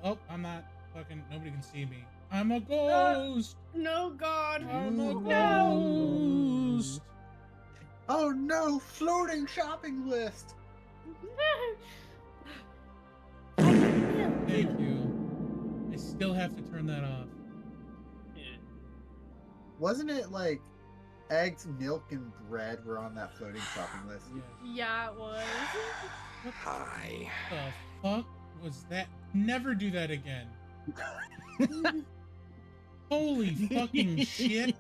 Oh, I'm not fucking. Nobody can see me. I'm a ghost. No, God. I'm a No. ghost. Oh no, floating shopping list. Thank you. I still have to turn that off. Wasn't it like eggs, milk, and bread were on that floating shopping list? Yes. Yeah, it was. Hi. What the fuck was that? Never do that again. Holy fucking shit.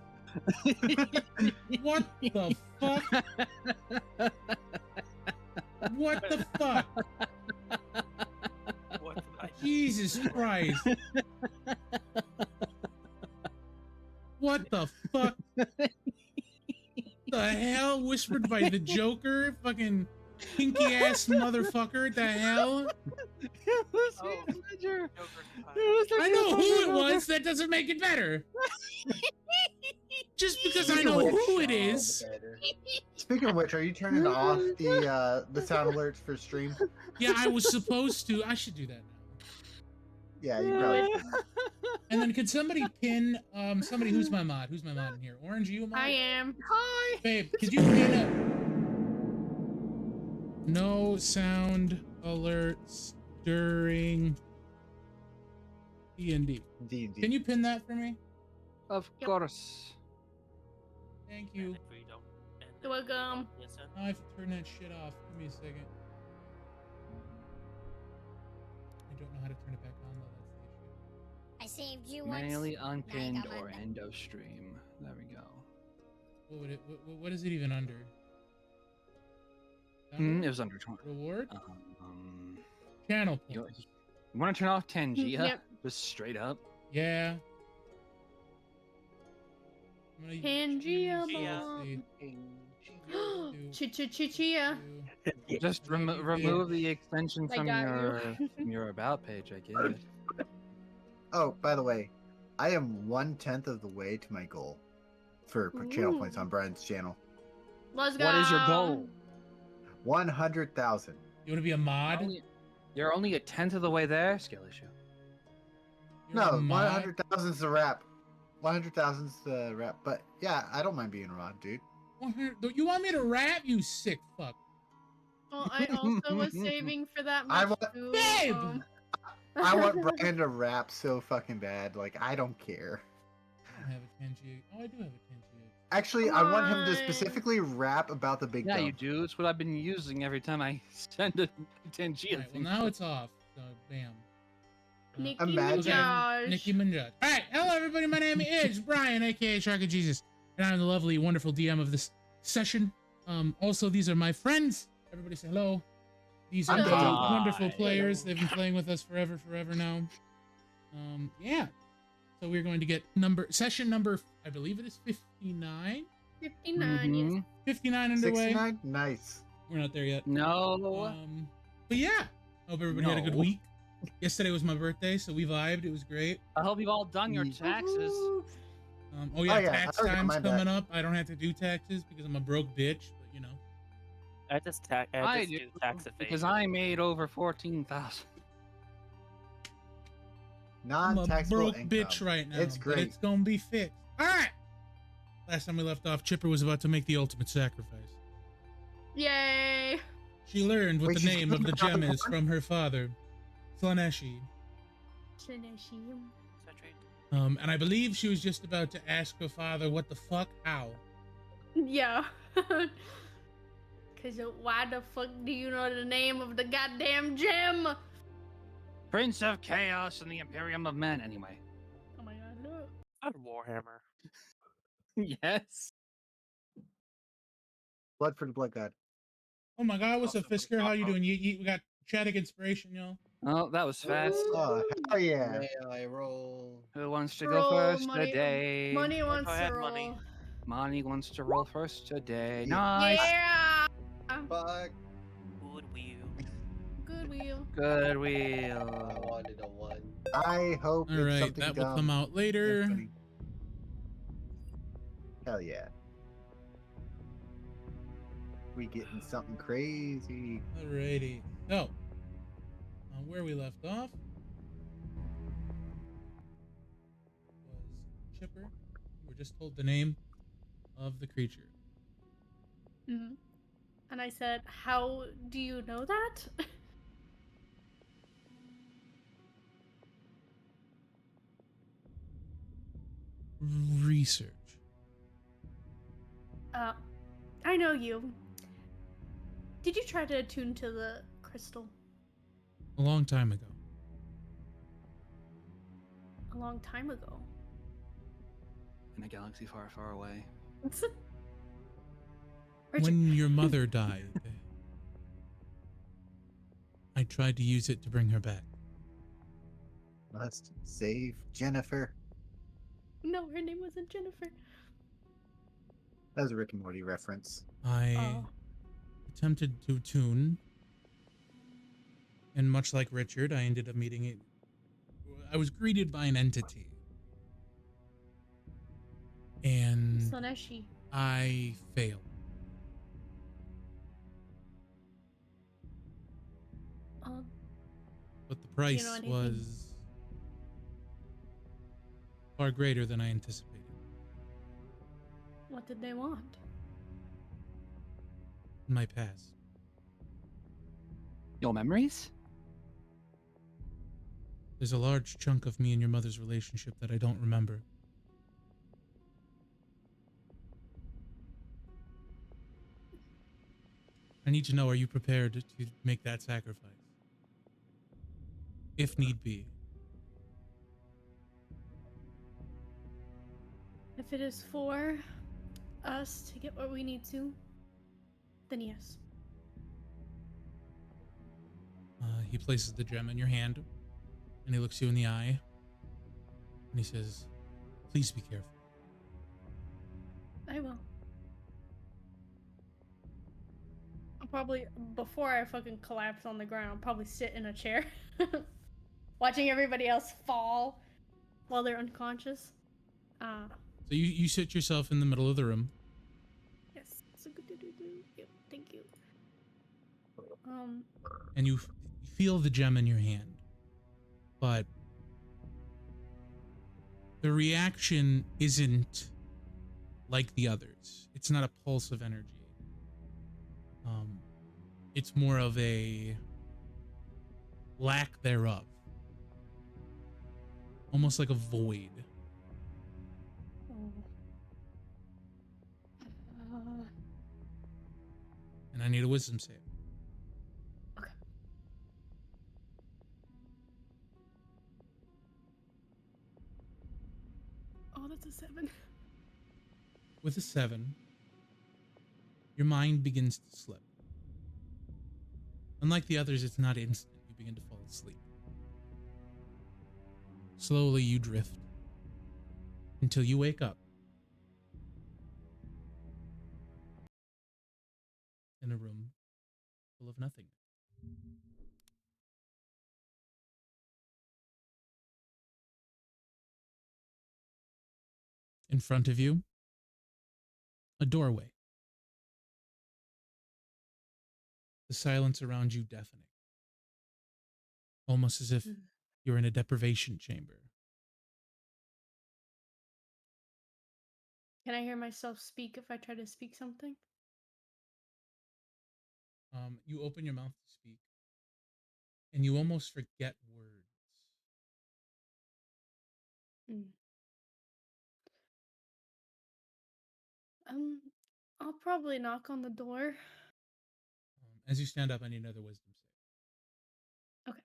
What the fuck? What the fuck? What did I Jesus Christ. What the fuck? The hell? Whispered by the Joker? Fucking pinky ass motherfucker? The hell? It was Oh. Heath Ledger. Joker's It was the I know who it Joker. was. That doesn't make it better. Just because I Speaking know of which, who it is. Speaking of which, are you turning off the sound alerts for stream? Yeah, I was supposed to. I should do that now. Yeah, you probably. And then could somebody pin somebody who's my mod? Who's my mod in here? Orange, you a mod? I am. Hi. Babe, could you pin a no sound alerts during D&D? D&D. Can you pin that for me? Of Yep. course. Thank you. You're welcome. Listen. Now I have to turn that shit off. Give me a second. I don't know how to turn it back on though. That's the issue. I saved you once. Manually Now unpinned you got or mine. end of stream. There we go. What would it? What is it even under? It was under 20. Reward. Um, Channel you, points. you want to turn off Tangia? Yep. Just straight up. Yeah. I'm gonna Pangea let's see. Chia. Just Maybe remove the extension I from got your from your about page, I guess. Oh, by the way, I am 1/10 of the way to my goal for channel points on Brian's channel. Let's go. What is your goal? 100,000. You want to be a mod? You're only a tenth of the way there. Skill issue. You're a No, mod? 100,000 is the wrap. 100,000 is the wrap. But yeah, I don't mind being a mod, dude. 100 You want me to rap, you sick fuck? Well, I also was saving for that I much want- too. Babe! I want Brian to rap so fucking bad. Like, I don't care. I don't have a Tenji. Oh, I do have a Tenji. Actually, I Come want him to on. specifically rap about the big Yeah, dump. you do. It's what I've been using every time I send a Tangia Alright, well thing. now it's off. So bam. Nicki Imagine- Minaj. Nicki Minaj. Alright, hello everybody. My name is Brian, aka Shark of Jesus, and I'm the lovely, wonderful DM of this session. Also, these are my friends. Everybody say hello. These are Hello. wonderful players. They've been playing with us forever now. Yeah. So we're going to get session number, I believe it is 59. 59, yes. Mhm. 59 underway. 69? Nice. We're not there yet. No. But yeah, hope everybody had a good No. week. Yesterday was my birthday, so we vibed. It was great. I hope you've all done your Ye- taxes. Oh yeah, Oh, yeah, tax I already got time's mine coming back. up. I don't have to do taxes because I'm a broke bitch. But you know, I just do tax evasion. because I made over 14,000. I'm a Non-taxable broke income. bitch right now. It's But great. it's gonna be fixed. All right. Last time we left off, Chipper was about to make the ultimate sacrifice. Yay. She learned what Wait, the she's name of the still gem not is from her father, Slaneshi. And I believe she was just about to ask her father, "What the fuck? How?" Yeah. Cause why the fuck do you know the name of the goddamn gem? Prince of Chaos and the Imperium of Men, anyway. Oh my god, look. Not Warhammer. Yes. Blood for the blood god. Oh my God, what's up, Also, Fisker? How you doing? We got Chadic inspiration, y'all. Oh, that was fast. Oh, hell yeah. May I roll? Who wants to go Roll first money- today? Money wants to ahead, roll. money. Money wants to roll first today. Yeah. Nice. Yeah. Fuck. Good wheel. Good wheel. Good I wheel. wanted a 1. I hope All it's right, something that will dumb come out and later. funny. Hell yeah. We getting something crazy. Alrighty. So, where we left off, Chipper. You were just told the name of the creature. Mm-hmm. And I said, "How do you know that?" Research. I know you. Did you try to attune to the crystal A long time ago. a long time ago? In a galaxy far, far away. Richard, When your mother died, I tried to use it to bring her back. Must save Jennifer. no, her name wasn't Jennifer. That was a Rick and Morty reference. I Oh. attempted to tune, and much like Richard, I ended up meeting it. I was greeted by an entity, and Slaneshi. I failed. But the price know anything? was far greater than I anticipated. What did they want? In my past, Your memories? there's a large chunk of me and your mother's relationship that I don't remember. I need to know, are you prepared to make that sacrifice? If need be. If it is for us to get what we need to, then yes. He places the gem in your hand, and he looks you in the eye, and he says, please be careful. I will. I'll probably, before I fucking collapse on the ground, I'll probably sit in a chair. Watching everybody else fall while they're unconscious. So you sit yourself in the middle of the room. Yes. Yep, thank you. And you feel the gem in your hand, but the reaction isn't like the others. It's not a pulse of energy. It's more of a lack thereof, almost like a void. And I need a wisdom save. Okay. Oh, that's a 7. With a 7, your mind begins to slip. Unlike the others, it's not instant. You begin to fall asleep. Slowly you drift until you wake up in a room full of nothing. In front of you, a doorway. The silence around you deafening. Almost as if you're in a deprivation chamber. Can I hear myself speak if I try to speak something? You open your mouth to speak, and you almost forget words. I'll probably knock on the door. As you stand up, I need another wisdom save. Okay.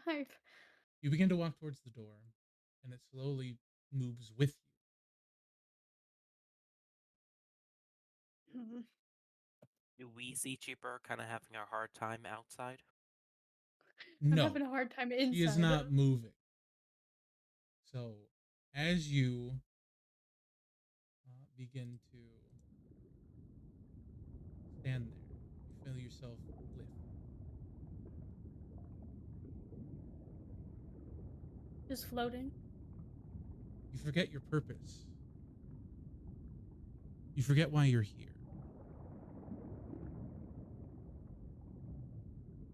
5. You begin to walk towards the door, and it slowly moves with you. Mhm. Do we see Cheaper kind of having a hard time outside? I'm No, having a hard time inside. he is not moving. So, as you begin to stand there, you feel yourself lift. Just floating. You forget your purpose. You forget why you're here.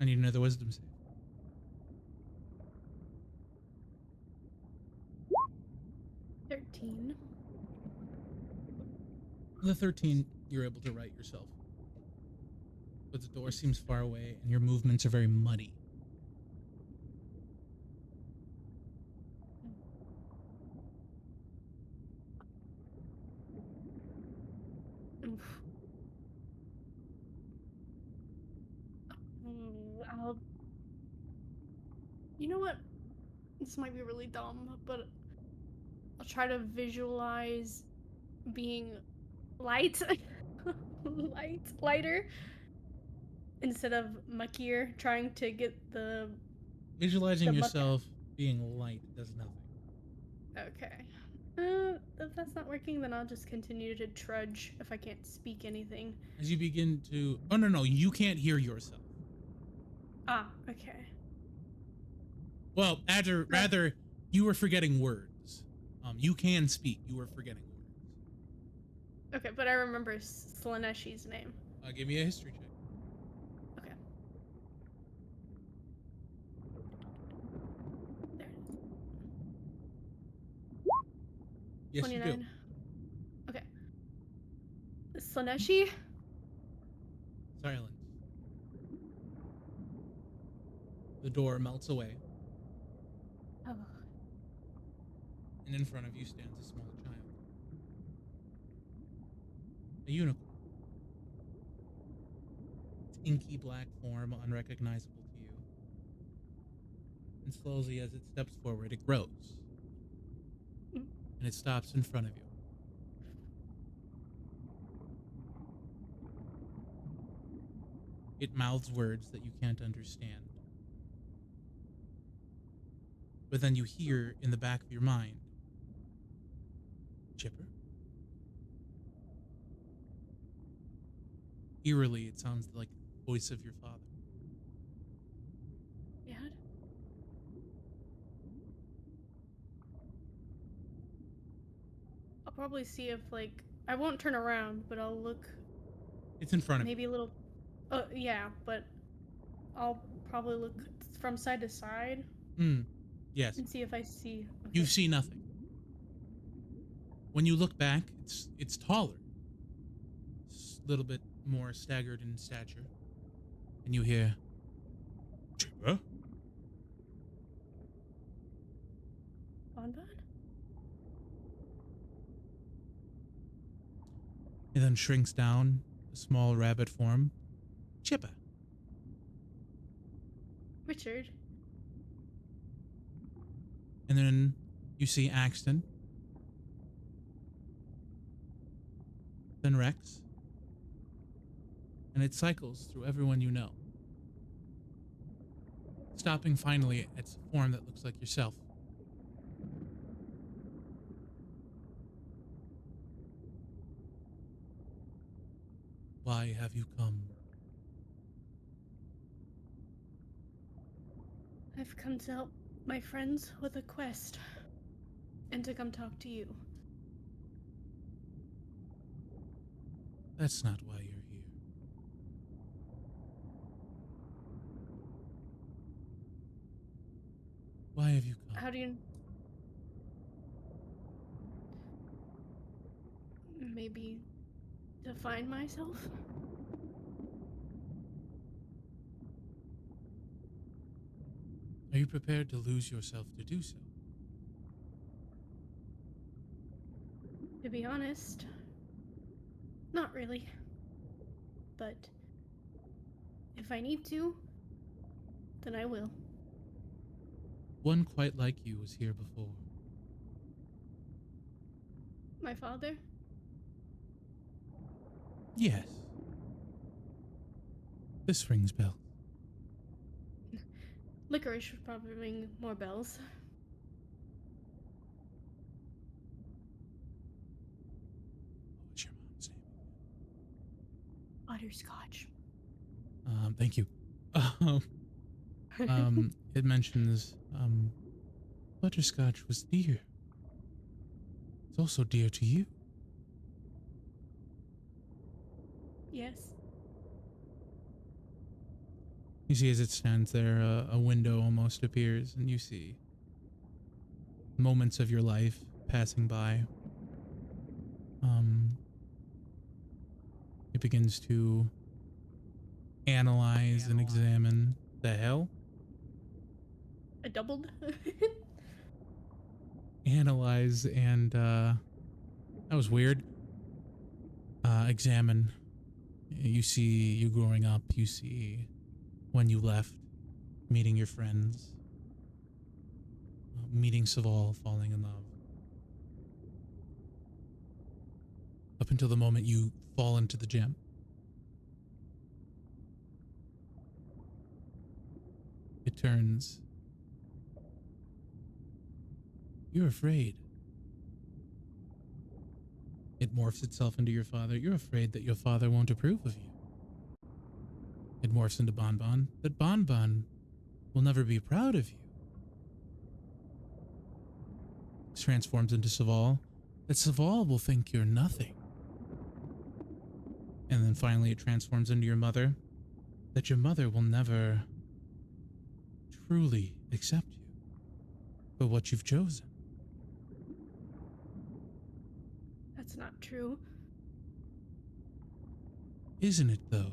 I need another wisdom save. On the 13, you're able to right yourself. But the door seems far away, and your movements are very muddy. Oof. I'll. You know what? This might be really dumb, but I'll try to visualize being light, lighter, instead of muckier. Trying to get the. Visualizing The muck- yourself being light does nothing. Okay. If that's not working, then I'll just continue to trudge if I can't speak anything. As you begin to... Oh, no, you can't hear yourself. Ah, okay. Well, rather, you were forgetting words. You can speak. You were forgetting words. Okay, but I remember Slaneshi's name. Give me a history check. Okay. There it is. Yes, you do. 29. Okay. Slaneshi? Silence. The door melts away, Oh. and in front of you stands a small child. A unicorn. Its inky black form unrecognizable to you. And slowly, as it steps forward, it grows. Mm. And it stops in front of you. It mouths words that you can't understand. But then you hear in the back of your mind, Chipper? Eerily, it sounds like the voice of your father. Dad? I'll probably see if, like, I won't turn around, but I'll look It's in front of maybe a little. Oh, yeah, but I'll probably look from side to side you. Yes. and see if I see. You okay. see nothing. When you look back, it's taller. It's a little bit more staggered in stature. And you hear, Chipper? Bonbon? It then shrinks down, a small rabbit form. Chipper. Richard? And then you see Axton. Then Rex. And it cycles through everyone you know. Stopping finally at a form that looks like yourself. Why have you come? I've come to help my friends with a quest. And to come talk to you. That's not why you're here. Why have you come? How do you. Maybe to find myself? Are you prepared to lose yourself to do so? To be honest, not really. But if I need to, then I will. One quite like you was here before. My father? Yes. This rings bells. Licorice would probably ring more bells. What was your mom's name? Butterscotch. Thank you. It mentions, butterscotch was dear. It's also dear to you. Yes. You see, as it stands there, a window almost appears, and you see moments of your life passing by. begins to analyze and examine the hell. I doubled. Analyze and that was weird. Examine. You see you growing up. You see when you left, meeting your friends, meeting Saval, falling in love. Up until the moment you fall into the gem. It turns. You're afraid. It morphs itself into your father. You're afraid that your father won't approve of you. It morphs into Bonbon. That Bonbon will never be proud of you. It transforms into Saval. That Saval will think you're nothing. And then finally it transforms into your mother. That your mother will never truly accept you for what you've chosen. That's not true. Isn't it, though?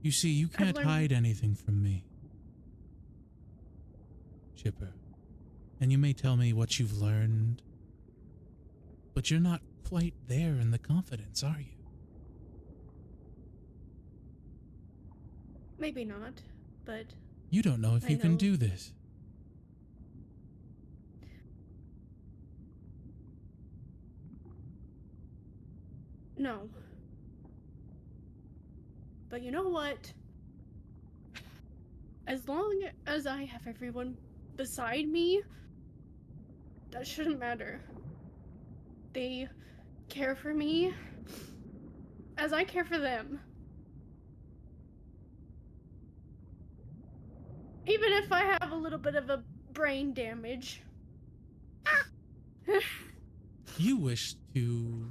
You see, you can't learned- hide anything from me, Chipper. And you may tell me what you've learned, but you're not quite there in the confidence, are you? Maybe not, but You don't know if I you can know. do this. no. But you know what? As long as I have everyone beside me, that shouldn't matter. They care for me as I care for them. Even if I have a little bit of a brain damage. You wish to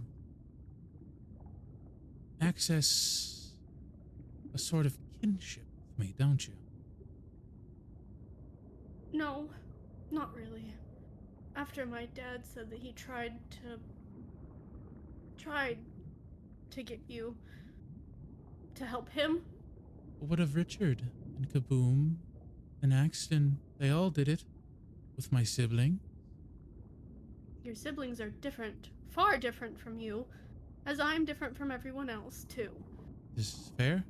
access a sort of kinship with me, don't you? No, not really. After my dad said that he tried to get you to help him. What of Richard and Kaboom and Axton? They all did it with my sibling. Your siblings are different, far different from you, as I'm different from everyone else, too. This is fair.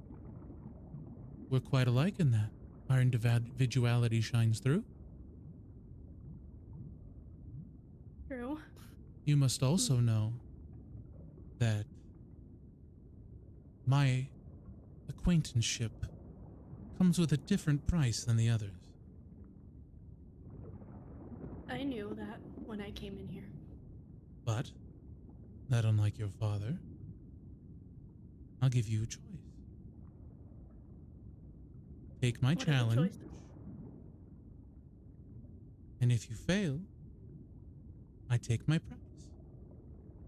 We're quite alike in that. Our individuality shines through. True. You must also know that my acquaintanceship comes with a different price than the others. I knew that when I came in here. But, not unlike your father, I'll give you a choice. Take my What are the challenge, choices? and if you fail, I take my prize.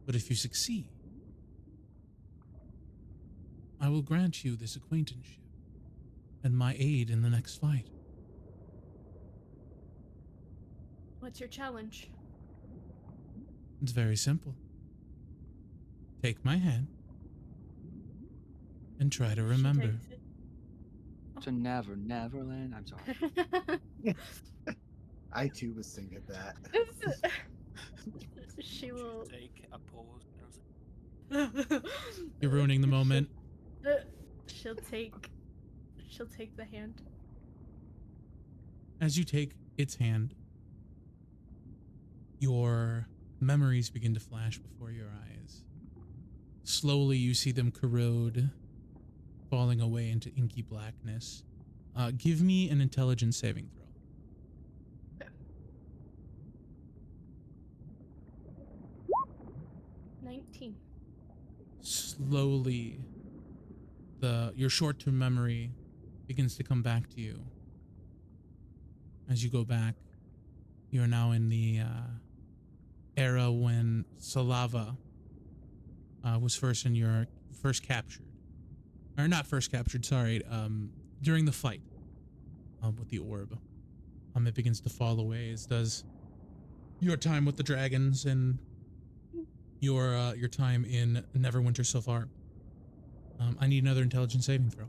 But if you succeed, I will grant you this acquaintanceship and my aid in the next fight. What's your challenge? It's very simple. Take my hand and try to She remember. takes it. To Neverland. I'm sorry. I too was thinking that. She will. Take a pose. You're ruining the moment. She'll take the hand. As you take its hand, your memories begin to flash before your eyes. Slowly you see them corrode, falling away into inky blackness. Give me an intelligence saving throw. 19. Slowly, your short-term memory begins to come back to you. As you go back, you're now in the era when Salava was first captured, or not first captured. Sorry, during the fight with the orb, it begins to fall away, as does your time with the dragons and your time in Neverwinter so far. I need another intelligence saving throw.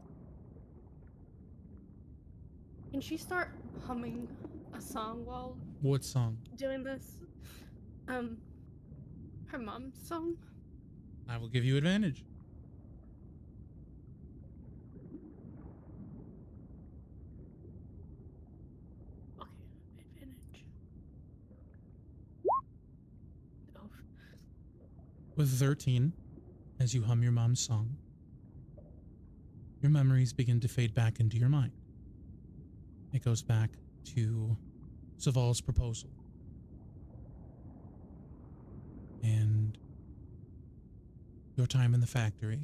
Can she start humming a song while What song? doing this? Her mom's song? I will give you advantage. Okay, advantage. Oh, With 13, as you hum your mom's song, your memories begin to fade back into your mind. It goes back to Saval's proposal. And your time in the factory,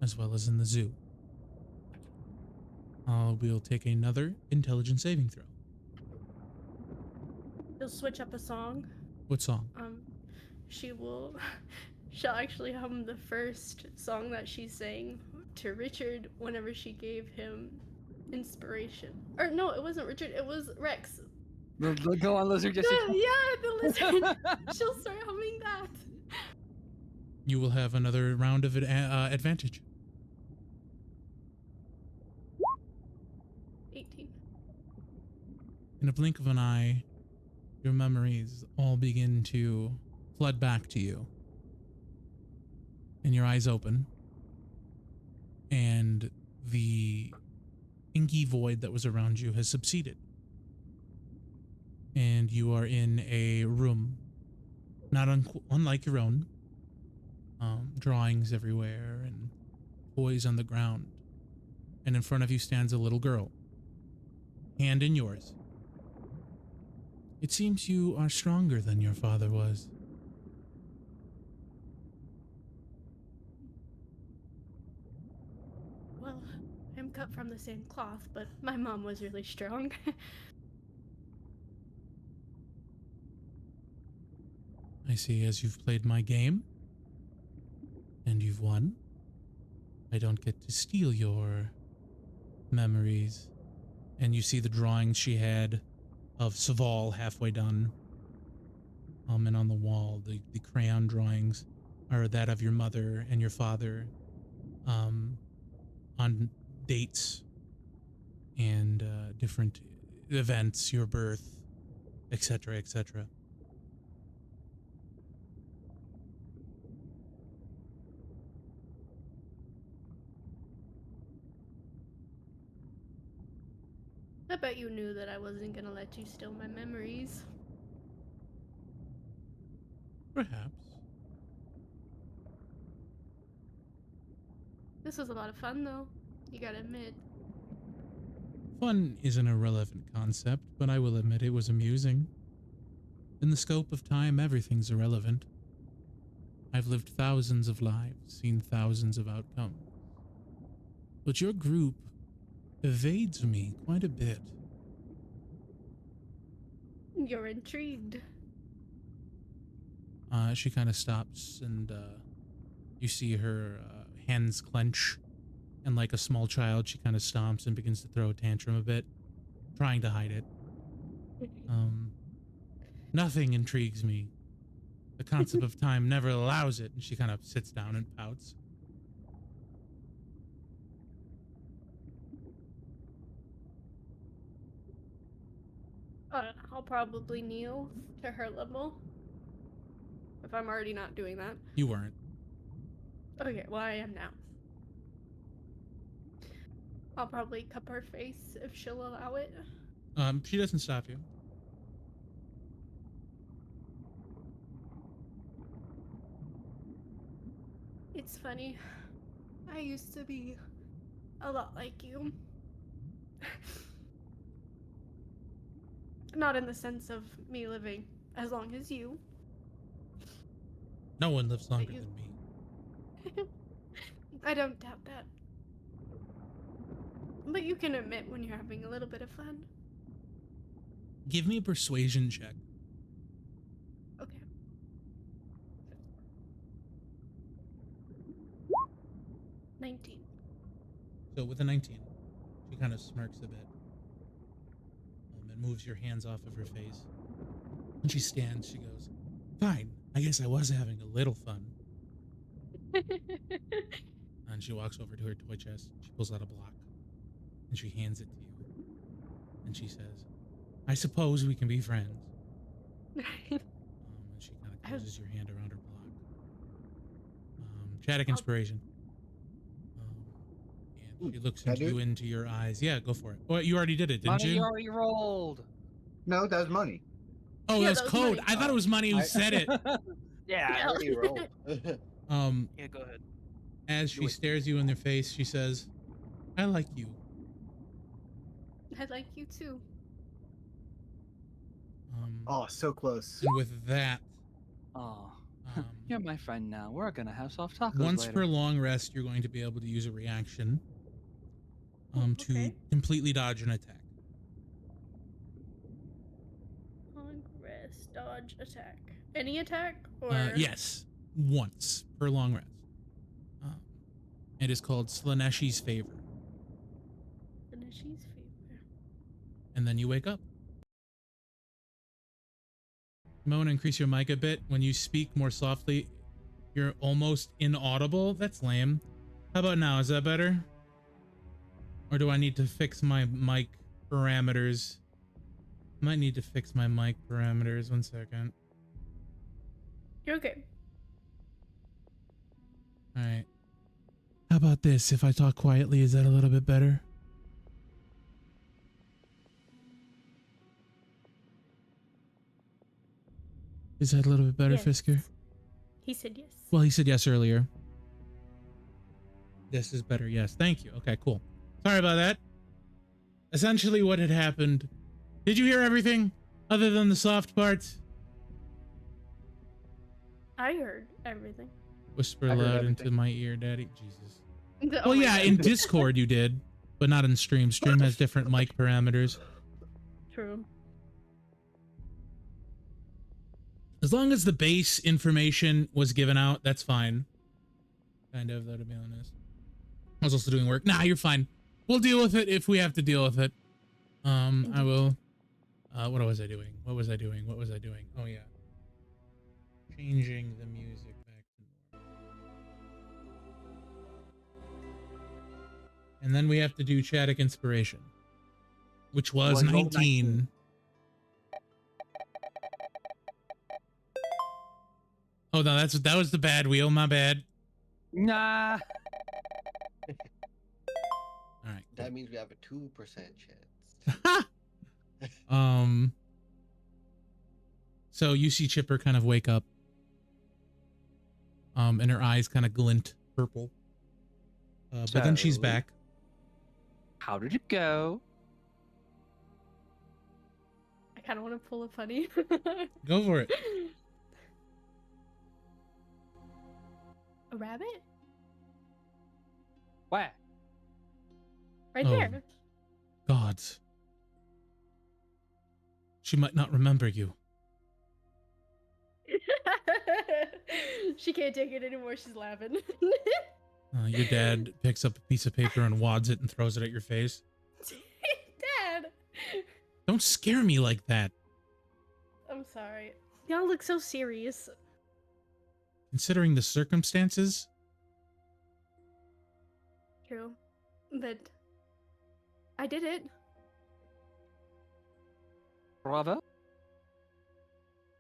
as well as in the zoo. We'll take another intelligence saving throw. she'll switch up a song. What song? She'll actually hum the first song that she sang to Richard whenever she gave him inspiration. Or no, it wasn't Richard, it was Rex. Go on, lizard. Just The lizard. She'll start humming that. You will have another round of advantage. 18. In a blink of an eye, your memories all begin to flood back to you. And your eyes open. And the inky void that was around you has subsided. And you are in a room, not unlike your own. Drawings everywhere and toys on the ground. And in front of you stands a little girl, hand in yours. It seems you are stronger than your father was. Well, I'm cut from the same cloth, but my mom was really strong. I see as you've played my game, and you've won, I don't get to steal your memories. And you see the drawings she had of Saval halfway done. And on the wall, the crayon drawings are that of your mother and your father, on dates and different events, your birth, etc., etc. I bet you knew that I wasn't gonna let you steal my memories. Perhaps. This was a lot of fun, though. You gotta admit. Fun is an irrelevant concept, but I will admit it was amusing. In the scope of time, everything's irrelevant. I've lived thousands of lives, seen thousands of outcomes. But your group evades me quite a bit. You're intrigued. She kind of stops and you see her hands clench, and like a small child, she kind of stomps and begins to throw a tantrum a bit, trying to hide it. Nothing intrigues me. The concept of time never allows it, and she kind of sits down and pouts. I'll probably kneel to her level. If I'm already not doing that. You weren't. Okay, well, I am now. I'll probably cup her face if she'll allow it. She doesn't stop you. It's funny. I used to be a lot like you. Not in the sense of me living as long as you. No one lives longer you- than me. I don't doubt that. But you can admit when you're having a little bit of fun. Give me a persuasion check. Okay. 19. So with a 19, she kind of smirks a bit. And moves your hands off of her face. And she stands, she goes, "Fine, I guess I was having a little fun. And she walks over to her toy chest. She pulls out a block. And she hands it to you. And she says, I suppose we can be friends. And she kind of closes your hand around her block. Chadic inspiration. And she looks Can I into do you it? into your eyes. Yeah, go for it. Well, you already did it, didn't Money you? already rolled. No, that was money. Oh, Yeah, that was that was code. money. I thought it was money who I- said it. Yeah. I already rolled. Yeah, go ahead. As she Do it. stares you in the face, she says, I like you. I like you too. Oh, so close. And with that, Oh, um, you're my friend now. We're gonna have soft tacos once later. per long rest, you're going to be able to use a reaction to Okay. completely dodge an attack. Long rest, dodge, attack. Any attack or Yes, once per long rest. It is called Slaneshi's Favor. She's favor. And then you wake up. Mona, increase your mic a bit. When you speak more softly, you're almost inaudible. That's lame. How about now? Is that better? Or do I need to fix my mic parameters? Might need to fix my mic parameters. 1 second. You're okay. All right. How about this? If I talk quietly, is that a little bit better? Is that a little bit better, Yes. Fisker? He said yes. Well, he said yes earlier. This is better. Yes. Thank you. Okay, cool. Sorry about that. Essentially what had happened. Did you hear everything other than the soft parts? I heard everything. Whisper I heard loud into everything. my ear, Daddy. Jesus. Oh Well, my yeah, God. in Discord you did, but not in Stream. Stream has different mic parameters. True. As long as the base information was given out, that's fine. Kind of, though, to be honest. I was also doing work. Nah, you're fine. We'll deal with it if we have to deal with it. I will. What was I doing? What was I doing? What was I doing? Oh, yeah. Changing the music back to normal. And then we have to do Chadic Inspiration, which was Well, roll 19. Oh no, that was the bad wheel. My bad. Nah. All right. That means we have a 2% cool. chance. So you see Chipper kind of wake up. And her eyes kind of glint purple. But then she's So- back. How did it go? I kind of want to pull a funny. Go for it. A rabbit? Where? Right Oh. there. Gods. She might not remember you. She can't take it anymore. She's laughing. Your dad picks up a piece of paper and wads it and throws it at your face. Dad. Don't scare me like that. I'm sorry. Y'all look so serious. Considering the circumstances. True. But I did it. Bravo.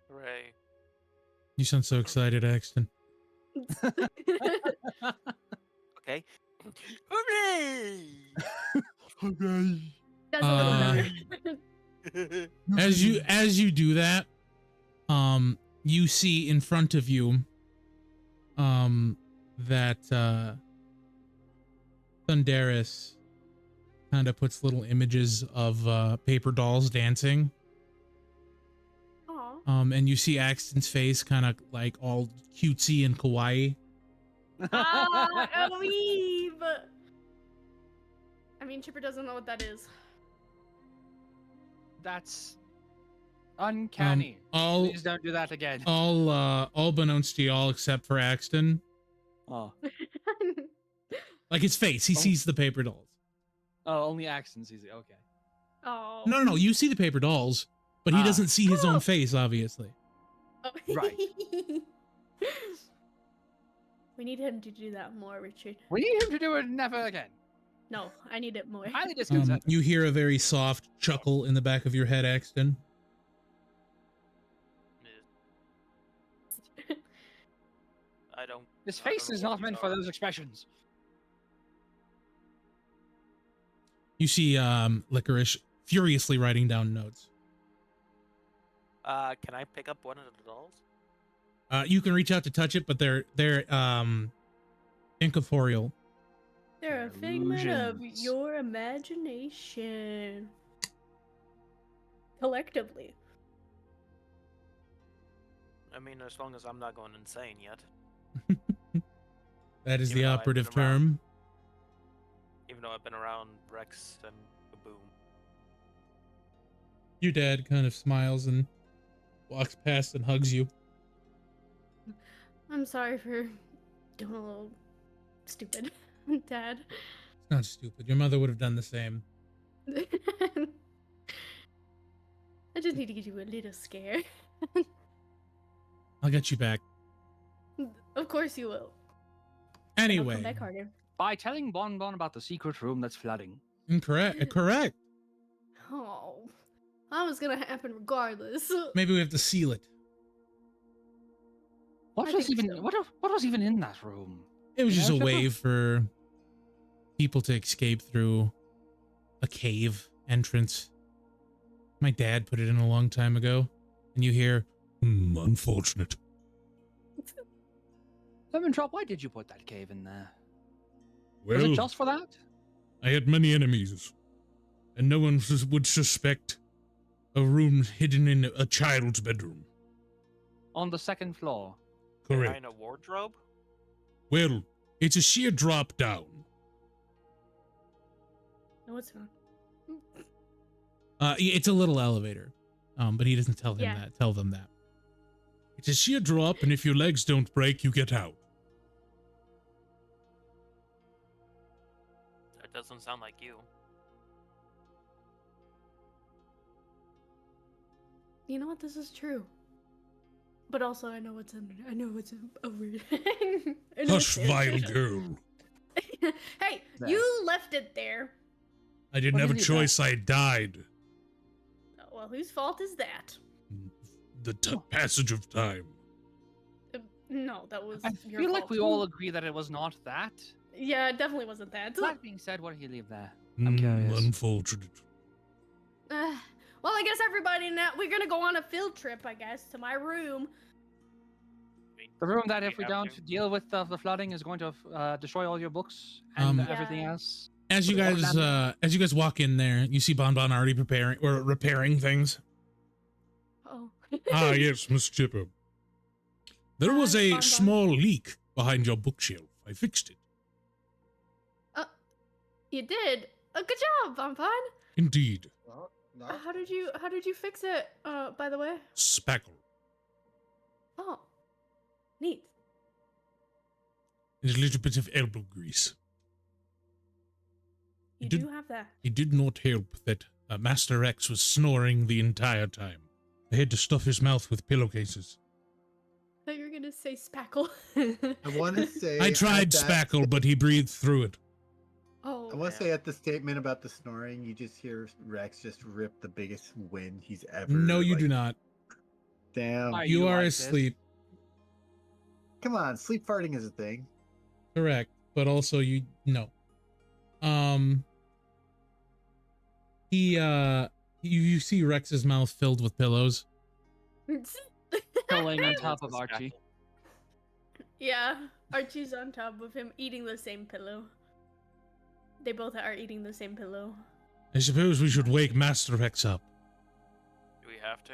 Hooray. You sound so excited, Axton. Okay. Hooray! That's a little Uh, better. As you do that, you see in front of you that Thundaris kind of puts little images of paper dolls dancing. Aw. And you see Axton's face kind of like all cutesy and kawaii. Ah, Eloise! I mean, Chipper doesn't know what that is. That's uncanny. all Please don't do that again. all beknownst to y'all except for Axton. Oh. Like his face, he Oh. sees the paper dolls. Oh, only accents easy. Okay. Oh. No, you see the paper dolls, but he Ah. doesn't see his Oh. own face, obviously. Oh. Right. We need him to do that more, Richard. We need him to do it never again. No, I need it more. Highly disconcerting. You hear a very soft chuckle in the back of your head, Axton. I don't. His I don't face know is what not these meant for are. those expressions. You see Licorice furiously writing down notes. Can I pick up one of the dolls? You can reach out to touch it, but they're incorporeal. They're a figment of Illusions. your imagination. Collectively. I mean, as long as I'm not going insane yet. That is Even the though I've operative been around. term. Even though I've been around Rex and Kaboom. Your dad kind of smiles and walks past and hugs you. I'm sorry for doing a little stupid, Dad. It's not stupid. Your mother would have done the same. I just need to get you a little scared. I'll get you back. Of course you will. And I'll Anyway, come back harder. By telling Bon Bon about the secret room that's flooding. incorrect. Correct. Oh, that was gonna happen regardless. Maybe we have to seal it. What I was think even so. what was even in that room? It was Yeah, just a Shipper? way for people to escape through a cave entrance. My dad put it in a long time ago, and you hear, unfortunate. Lemon Drop, why did you put that cave in there? Well, Was it just for that? I had many enemies, and no one would suspect a room hidden in a child's bedroom. On the second floor. Behind a wardrobe? Well, it's a sheer drop down. No, it's not. It's a little elevator, but he doesn't tell him Yeah. that. Tell them that. It's a sheer drop, and if your legs don't break, you get out. That doesn't sound like you. You know what? This is true. But also, I know what's under. I know what's over. I know Hush, what's vile under. girl. Hey, That- you left it there. I didn't What have a did he choice. I died. Well, whose fault is that? The passage of time. No, that was I your feel like fault. we all agree that it was not that. Yeah, it definitely wasn't that. That being said, what did he leave there? I'm curious. Unfortunate. Well, I guess everybody now we're gonna go on a field trip. I guess to my room. I mean, The room that if we have don't to. deal with the flooding is going to destroy all your books and Um, everything Yeah. else. As you What guys, about as you guys walk in there, you see Bon Bon already preparing or repairing things. Oh. Ah, yes, Miss Chipper. There was Hi, a Bon Bon. small leak behind your bookshelf. I fixed it. You did. Good job, Bonbon. Indeed. No. How did you fix it? By the way. Spackle. Oh. Neat. And a little bit of elbow grease. You did- do have that. It did not help that Master X was snoring the entire time. I had to stuff his mouth with pillowcases. I thought you were gonna say spackle. I want to say. I tried at that- Spackle, but he breathed through it. Oh. I want to say at the statement about the snoring, you just hear Rex just rip the biggest wind he's ever. No, you do like, not. Damn. Are You you are like this? asleep. Come on, sleep farting is a thing. Correct. But also you no. You see Rex's mouth filled with pillows. Laying on Yeah, top it's of a Archie. Yeah, Archie's on top of him, eating the same pillow. They both are eating the same pillow. I suppose we should wake Master X up. Do we have to?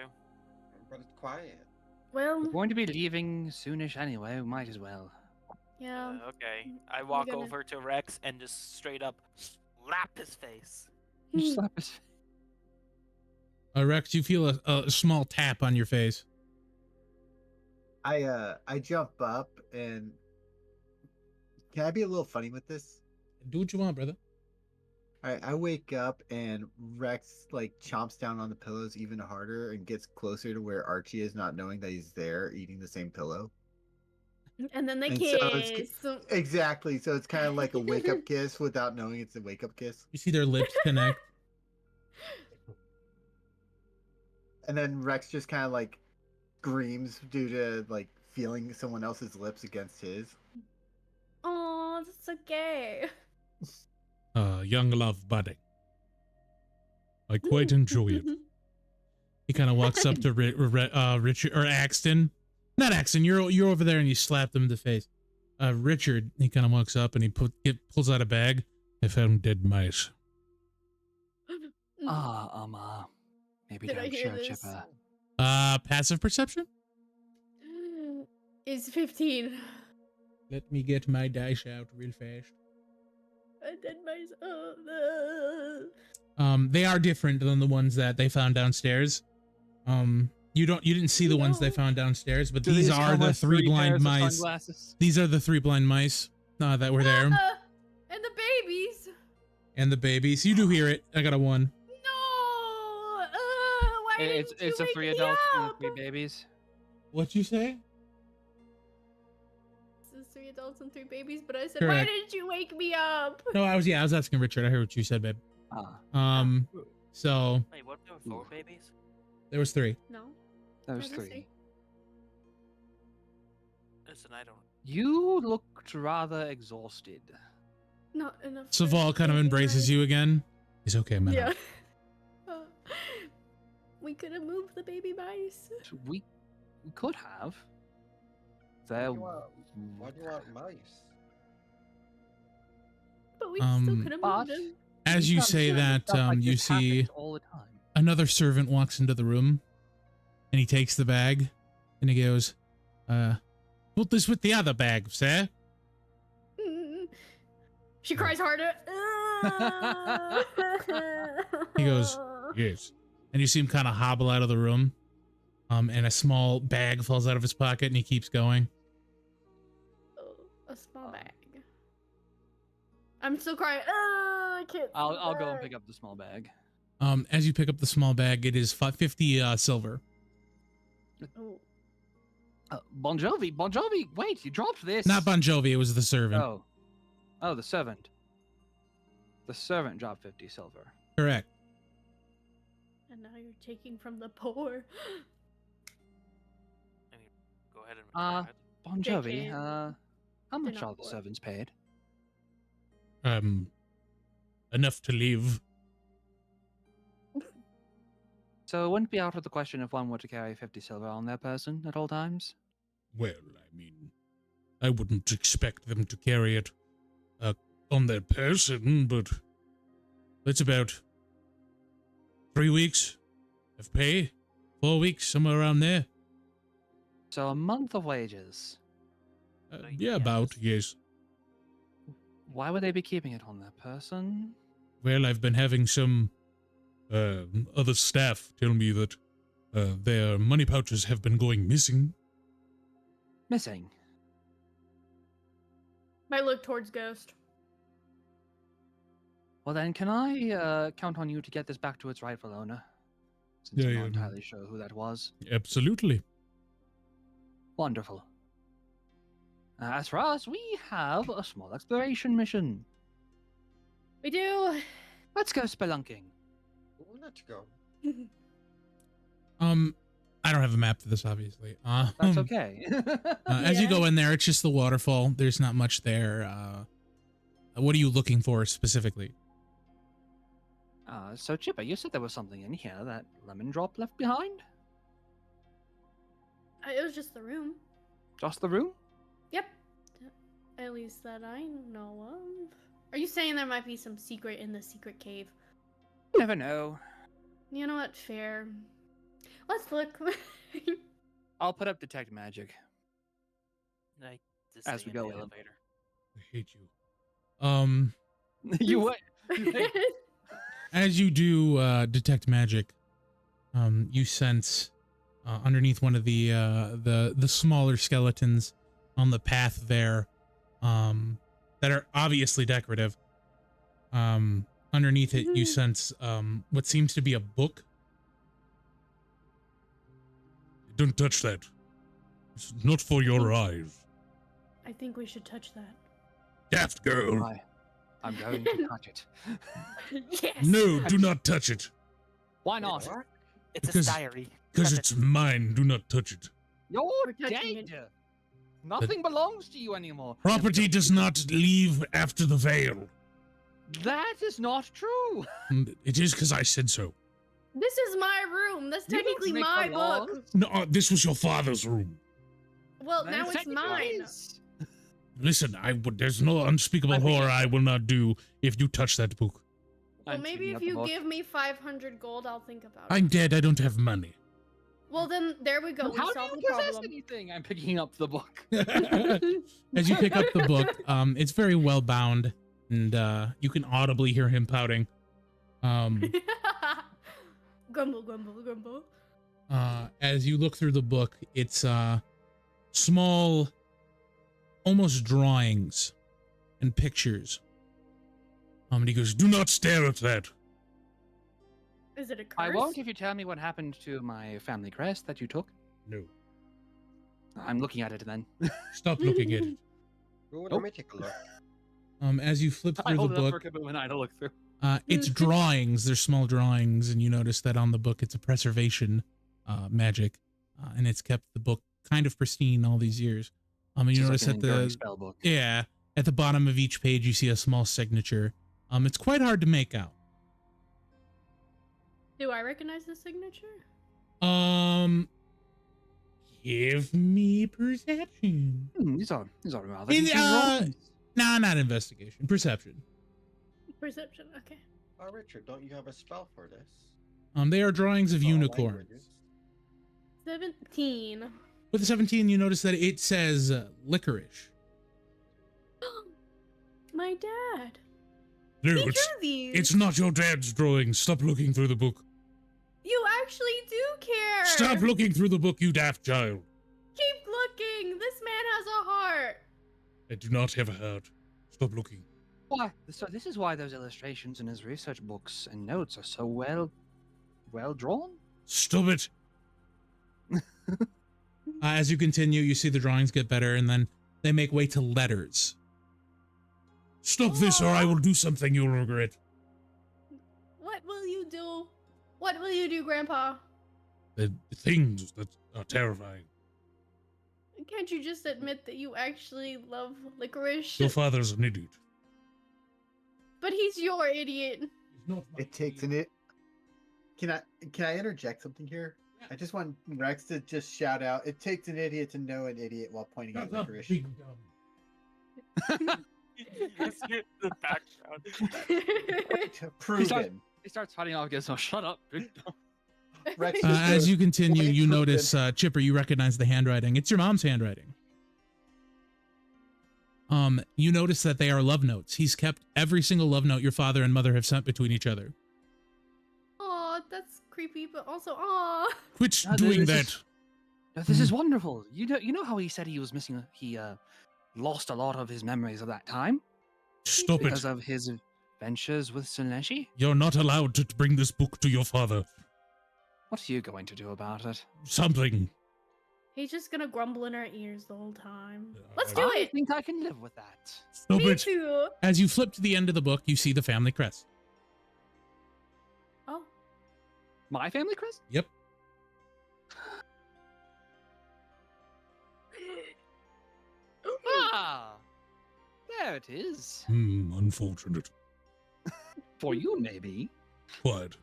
But it's quiet. Well, We're going to be leaving soonish anyway. We might as well. yeah. Okay. I walk gonna- over to Rex and just straight up slap his face. Just slap his- Rex, you feel a small tap on your face. I jump up and can I be a little funny with this? Do what you want, brother. I wake up and Rex like chomps down on the pillows even harder and gets closer to where Archie is, not knowing that he's there eating the same pillow. And then they And so it's kiss. exactly, so it's kind of like a wake up kiss without knowing it's a wake up kiss. You see their lips connect. And then Rex just kind of like screams due to like feeling someone else's lips against his. Oh, that's so gay. Young love budding. I quite enjoy it. He kind of walks up to Richard or Axton. Not Axton. You're over there and you slap them in the face. Richard. He kind of walks up and he pulls out a bag. I found dead mice. Maybe Did I don't hear show this? Chipper. Passive perception? Is 15. Let me get my dice out real fast. I did myself. They are different than the ones that they found downstairs. You didn't see the ones they found downstairs, but these are the three blind mice. These are the three blind mice that were there. And the babies. And the babies. You do hear it. I got a 1. No. Why It's didn't you a wake 3 me adults and up? 3 babies. What'd you say? It's 3 adults and 3 babies, but I said, Correct. why didn't you wake me up? No, I was asking Richard. I heard what you said, babe. So Wait, what? There were 4 babies? there was 3. No. Those What did I 3. say? Listen, I don't. You looked rather exhausted. Not enough. Saval kind of embraces you again. He's okay, man. Yeah. We could have moved the baby mice. We could have. There. Why do you want mice? But we still could have but- moved them. As you can't say say that, stuff like you this see happens all the time. another servant walks into the room, and he takes the bag, and he goes, "Put this with the other bag, sir." She cries harder. He goes, "Yes." And you see him kind of hobble out of the room, and a small bag falls out of his pocket, and he keeps going. A small bag. I'm still crying. I can't. I'll go and pick up the small bag. As you pick up the small bag, it is 50 silver. Oh. Bon Jovi, wait, you dropped this. Not Bon Jovi, it was the servant. Oh, the servant. The servant dropped 50 silver. Correct. And now you're taking from the poor. I mean, go ahead and return it. Bon Jovi, JK. how much not are the poor. servants paid? Enough to live. So it wouldn't be out of the question if one were to carry 50 silver on their person at all times? Well, I mean, I wouldn't expect them to carry it on their person, but that's about 3 weeks of pay, 4 weeks, somewhere around there. So a month of wages. Yeah, about, yes. Why would they be keeping it on their person? Well, I've been having some other staff tell me that their money pouches have been going missing. Missing. Might look towards Ghost. Well then, can I count on you to get this back to its rightful owner? Since Yeah, I'm yeah. not entirely sure who that was. Absolutely. Wonderful. As for us, we have a small exploration mission. We do. Let's go spelunking. Let's go. I don't have a map for this, obviously. That's okay. As you go in there, it's just the waterfall. There's not much there. What are you looking for specifically? So Chipper, you said there was something in here that Lemon Drop left behind? It was just the room. Just the room? Yep. At least that I know of. Are you saying there might be some secret in the secret cave? You never know. You know what? Fair. Let's look. I'll put up detect magic. I just As stay we in go the in. elevator. I hate you. You what? As you do detect magic, you sense underneath one of the smaller skeletons on the path there, that are obviously decorative. Underneath it, you sense what seems to be a book. Don't touch that. It's not for your eyes. I think we should touch that. Daft girl. I'm going to touch it. Yes. No, do not touch it. Why not? What? It's Because- a diary. Because Touch it's it. mine. Do not touch it. You're We're touching dead. Nothing belongs to you anymore. Property does not leave after the veil. That is not true. It is because I said so. This is my room. That's You don't technically make my the book. laws. No, this was your father's room. Well, Then now it's technically mine. is. Listen, there's no unspeakable horror I will not do if you touch that book. Well, I'm maybe picking if up the you book. give me 500 gold, I'll think about it. I'm dead. I don't have money. Well, then there we go. We How do solved you the possess problem. anything? I'm picking up the book. As you pick up the book, it's very well bound, and you can audibly hear him pouting. Grumble, grumble, grumble. As you look through the book, it's small, almost drawings and pictures. And he goes, do not stare at that. Is it a curse? I won't if you tell me what happened to my family crest that you took. No. I'm looking at it then. Stop looking at it. Ooh, let Oh. me take a look. As you flip I through the hold it up book, for Kaboom and I to look through. it's drawings. They're small drawings, and you notice that on the book it's a preservation magic, and it's kept the book kind of pristine all these years. And you It's notice like an that enduring the spell book. yeah, at the bottom of each page you see a small signature. It's quite hard to make out. Do I recognize the signature? Give me perception. These are rather In, decent drawings. Nah, not investigation. Perception. Perception. Okay. Oh, Richard, don't you have a spell for this? They are drawings of Oh, unicorns. languages. 17. With the 17, you notice that it says licorice. My dad. No, He drew it's these. not your dad's drawing. Stop looking through the book. You actually do care. Stop looking through the book, you daft child. Keep looking. This man has a heart. I do not have a heart. Stop looking. Why? So this is why those illustrations in his research books and notes are so well drawn. Stop it. As you continue, you see the drawings get better, and then they make way to letters. Stop this or I will do something you'll regret. What will you do? What will you do, Grandpa? The things that are terrifying. Can't you just admit that you actually love licorice? Your father's an idiot. But he's your idiot. He's not my It takes an it. Can I interject something here? I just want Rex to just shout out. It takes an idiot to know an idiot while pointing at Shut up, licorice. big dumb. The background. Proven. He starts fighting off against. Oh, shut up! Big dog." Rex As just you continue, Wait, you proven. notice, Chipper, you recognize the handwriting. It's your mom's handwriting. You notice that they are love notes. He's kept every single love note your father and mother have sent between each other. Aw, that's creepy, but also aw. Quit No, doing this that. is- No, this is wonderful. You know how he said he was missing. He lost a lot of his memories of that time Stop because it. of his adventures with Sineshi. You're not allowed to bring this book to your father. What are you going to do about it? Something. He's just gonna grumble in our ears the whole time. Let's do I it. think I can live with that. Stop Me it. too. As you flip to the end of the book, you see the family crest. Oh, My family, Chris? Yep. Ah, there it is. Unfortunate. For you, maybe. Quiet.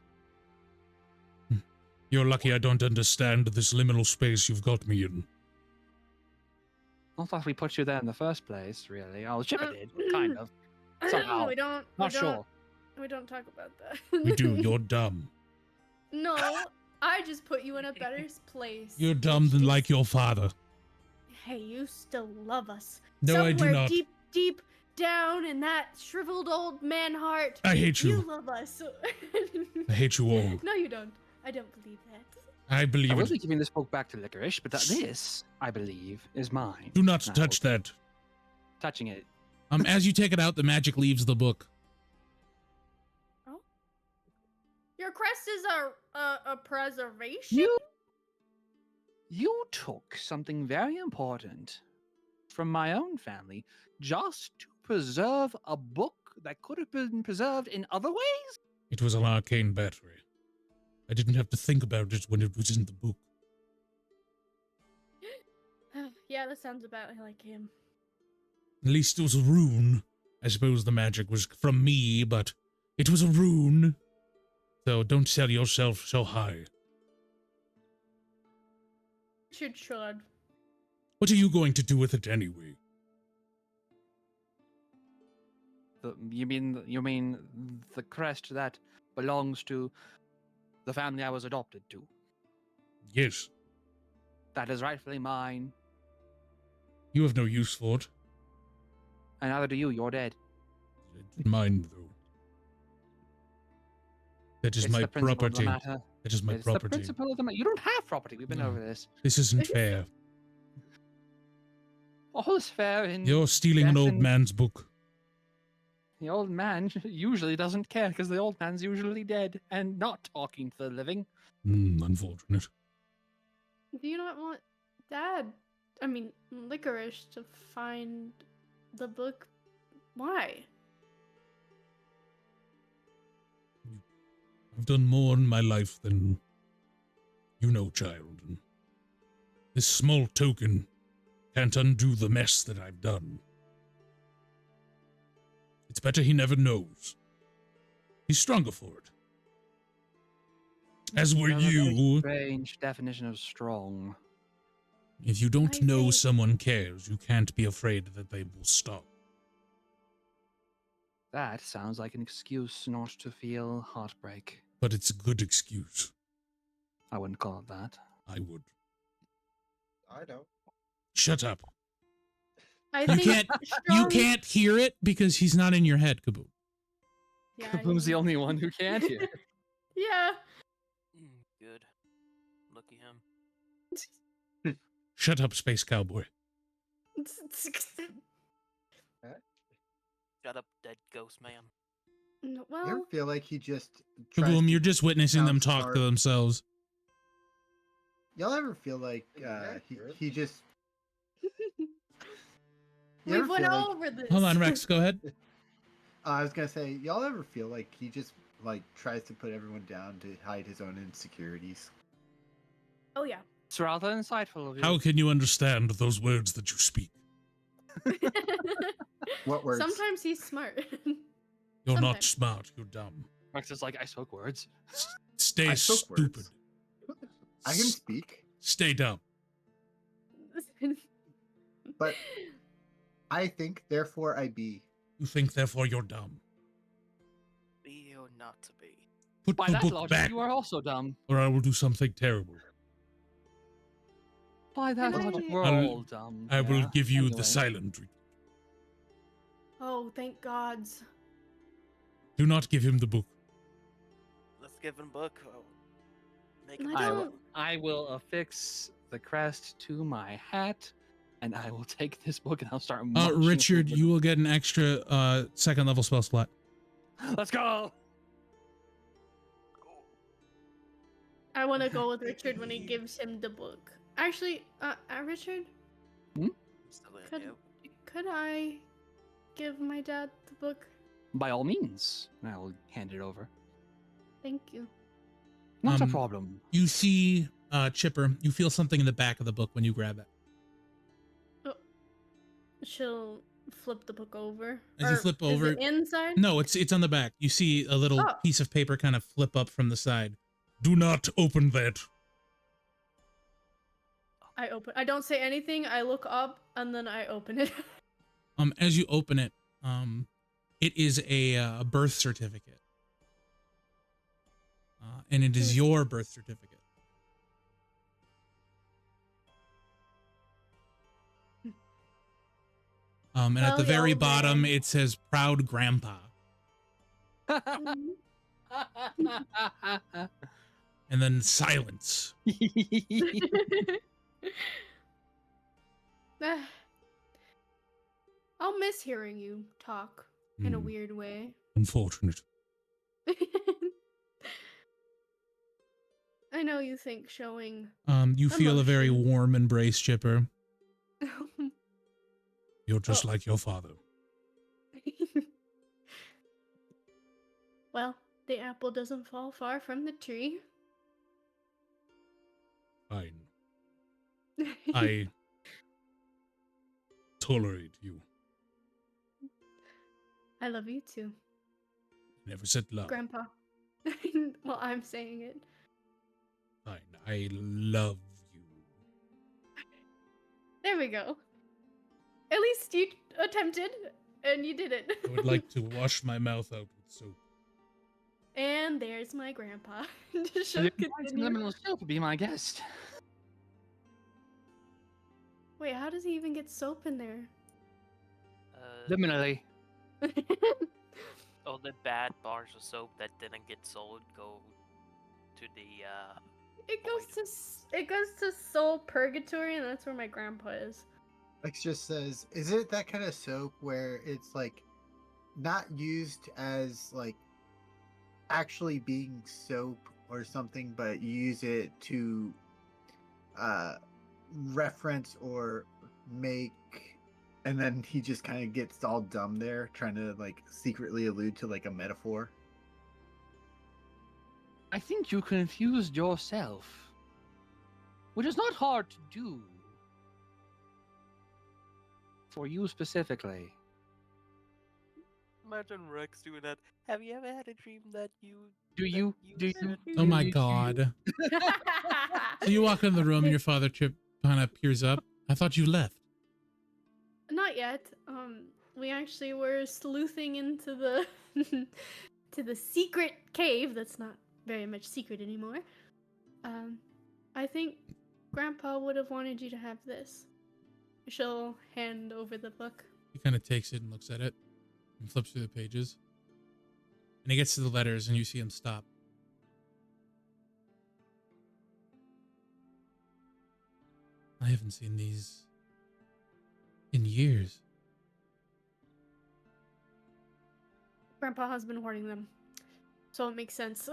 You're lucky I don't understand this liminal space you've got me in. Not that we put you there in the first place, really. Oh, Chipper Uh, did, kind of. Somehow. we don't. Not we don't, sure. We don't talk about that. We do. You're dumb. No, I just put you in a better place. You're dumb than like your father. Hey, you still love us. No, I do Somewhere not. deep, deep down in that shriveled old man heart, I hate you you. love us. I hate you all. No, you don't. I don't believe that. I I believe will it. be giving this book back to Licorice, but this, I believe, is mine. Do not Now, touch that. Touching it. As you take it out, the magic leaves the book. Your crest is a preservation. You took something very important from my own family just to preserve a book that could have been preserved in other ways? It was an arcane battery. I didn't have to think about it when it was in the book. Yeah, that sounds about like him. At least it was a rune. I suppose the magic was from me, but it was a rune. So don't sell yourself so high. Should. What are you going to do with it anyway? You mean the crest that belongs to the family I was adopted to? Yes, That is rightfully mine, you have no use for it. and neither do you. You're dead. Mine, though. That is It's my the principle of the property. matter. That is my It's the property. principle of the matter. You don't have property. We've been No. over this. This isn't fair. All is fair in You're stealing an Yes, old and- man's book. the old man usually doesn't care because the old man's usually dead and not talking to the living. Unfortunate. Do you not want Licorice to find the book? Why? I've done more in my life than you know, child. And this small token can't undo the mess that I've done. It's better he never knows. He's stronger for it. As were You have a very you. Strange definition of strong. If you don't I know think- someone cares, you can't be afraid that they will stop. That sounds like an excuse not to feel heartbreak. But it's a good excuse. I wouldn't call it that. I would. I know. Shut up. I You think can't- You strong- can't hear it because he's not in your head, Kaboom. Yeah, Kaboom's the you- only one who can't hear. Yeah. Good. Lucky him. Shut up, Space Cowboy. Shut up, dead ghost man. No, You ever well, feel like he just tries Kaboom, to- you're just witnessing them sounds talk smart. to themselves. Y'all ever feel like Yeah, he sure. he just You we've ever went feel like- over this. Hold on, Rex, go ahead. I was gonna say, y'all ever feel like he just like tries to put everyone down to hide his own insecurities? Oh yeah. It's rather insightful of you. How can you understand those words that you speak? What words? Sometimes he's smart. You're not Sometimes. smart, you're dumb. Rex is like, I spoke words. Stay I spoke stupid. words. I can speak, Stay dumb. but I think, therefore I be. You think, therefore, you're dumb. Be or not to be. Put By the that book logic, back, you are also dumb. or I will do something terrible. By that Can logic, I- we're I'll- all dumb. I will yeah. give you Anyway. the silent treatment. Oh, thank gods. Do not give him the book. Let's give him a book. Oh, make I him I do will, don't- I will affix the crest to my hat, and I will take this book and I'll start. marching Richard, forward. you will get an extra second level spell slot. Let's go. I want to go with Richard when he gives him the book. Actually, Richard, Still in could you. could I give my dad the book? By all means, and I will hand it over. Thank you. Not a Um, problem. You see, Chipper, you feel something in the back of the book when you grab it. She'll flip the book over. As you Or flip is over- it inside? No, it's on the back. You see a little Oh. piece of paper kind of flip up from the side. Do not open that. I open. I don't say anything. I look up and then I open it. As you open it, it is a birth certificate, and it is your birth certificate. And at Well, the very yeah, bottom, man. it says "Proud Grandpa," and then silence. Ah. I'll miss hearing you talk in a Hmm, weird way. Unfortunate. I know you think showing You feel a very Emotion. warm embrace, Chipper. You're just Oh. like your father. Well, the apple doesn't fall far from the tree. Fine. I tolerate you. I love you too, Never said love. Grandpa. Well, I'm saying it. Fine. I love you. There we go. At least you attempted, and you did it. I would like to wash my mouth out with soap. And there's my grandpa. Just Would you like some continue. liminal soap? Be my guest. Wait, how does he even get soap in there? Liminally. All the bad bars of soap that didn't get sold go to the It goes to soul purgatory, and that's where my grandpa is. Lex just says, "Is it that kind of soap where it's like not used as like actually being soap or something, but you use it to reference or make?" And then he just kind of gets all dumb there, trying to like secretly allude to like a metaphor. I think you confused yourself, which is not hard to do. For you specifically. Imagine Rex doing that. Have you ever had a dream that you? Do that you? Do said- you? Oh my do you- god. So you walk in the room and your father Chip kind of peers up. I thought you left. Not yet. We actually were sleuthing into the to the secret cave. That's not very much secret anymore. I think Grandpa would have wanted you to have this. She'll hand over the book. He kind of takes it and looks at it and flips through the pages. And he gets to the letters and you see him stop. I haven't seen these in years. Grandpa has been hoarding them, so it makes sense.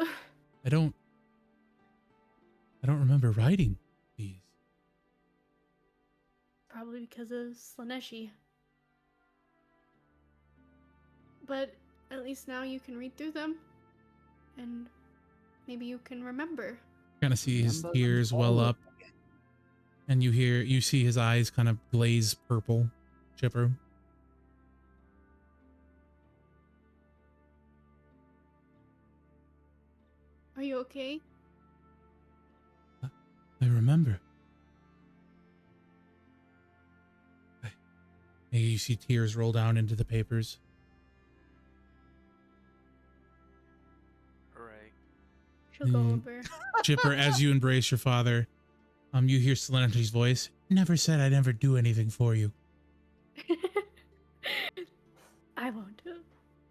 I don't remember writing these. Probably because of Slaneshi. But at least now you can read through them, and maybe you can remember. Kind of see his Remember tears well all of up, and you see his eyes kind of glaze purple. Chipper. Are you okay? I remember. And you see tears roll down into the papers. Hooray. She'll go Mm. over. Chipper, as you embrace your father, you hear Solenity's voice. Never said I'd ever do anything for you. I won't.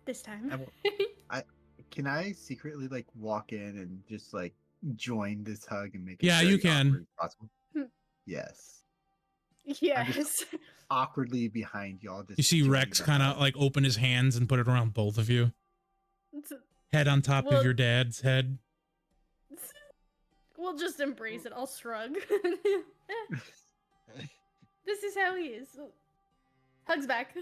This time. I won't. Can I secretly like walk in and just like join this hug and make it Yeah, you very can. awkward as possible? Hmm. Yes. Yes. Awkwardly behind y'all. Just You see joining Rex the kind of hug. like open his hands and put it around both of you. Head on top Well- of your dad's head. We'll just embrace it. I'll shrug. This is how he is. Hugs back.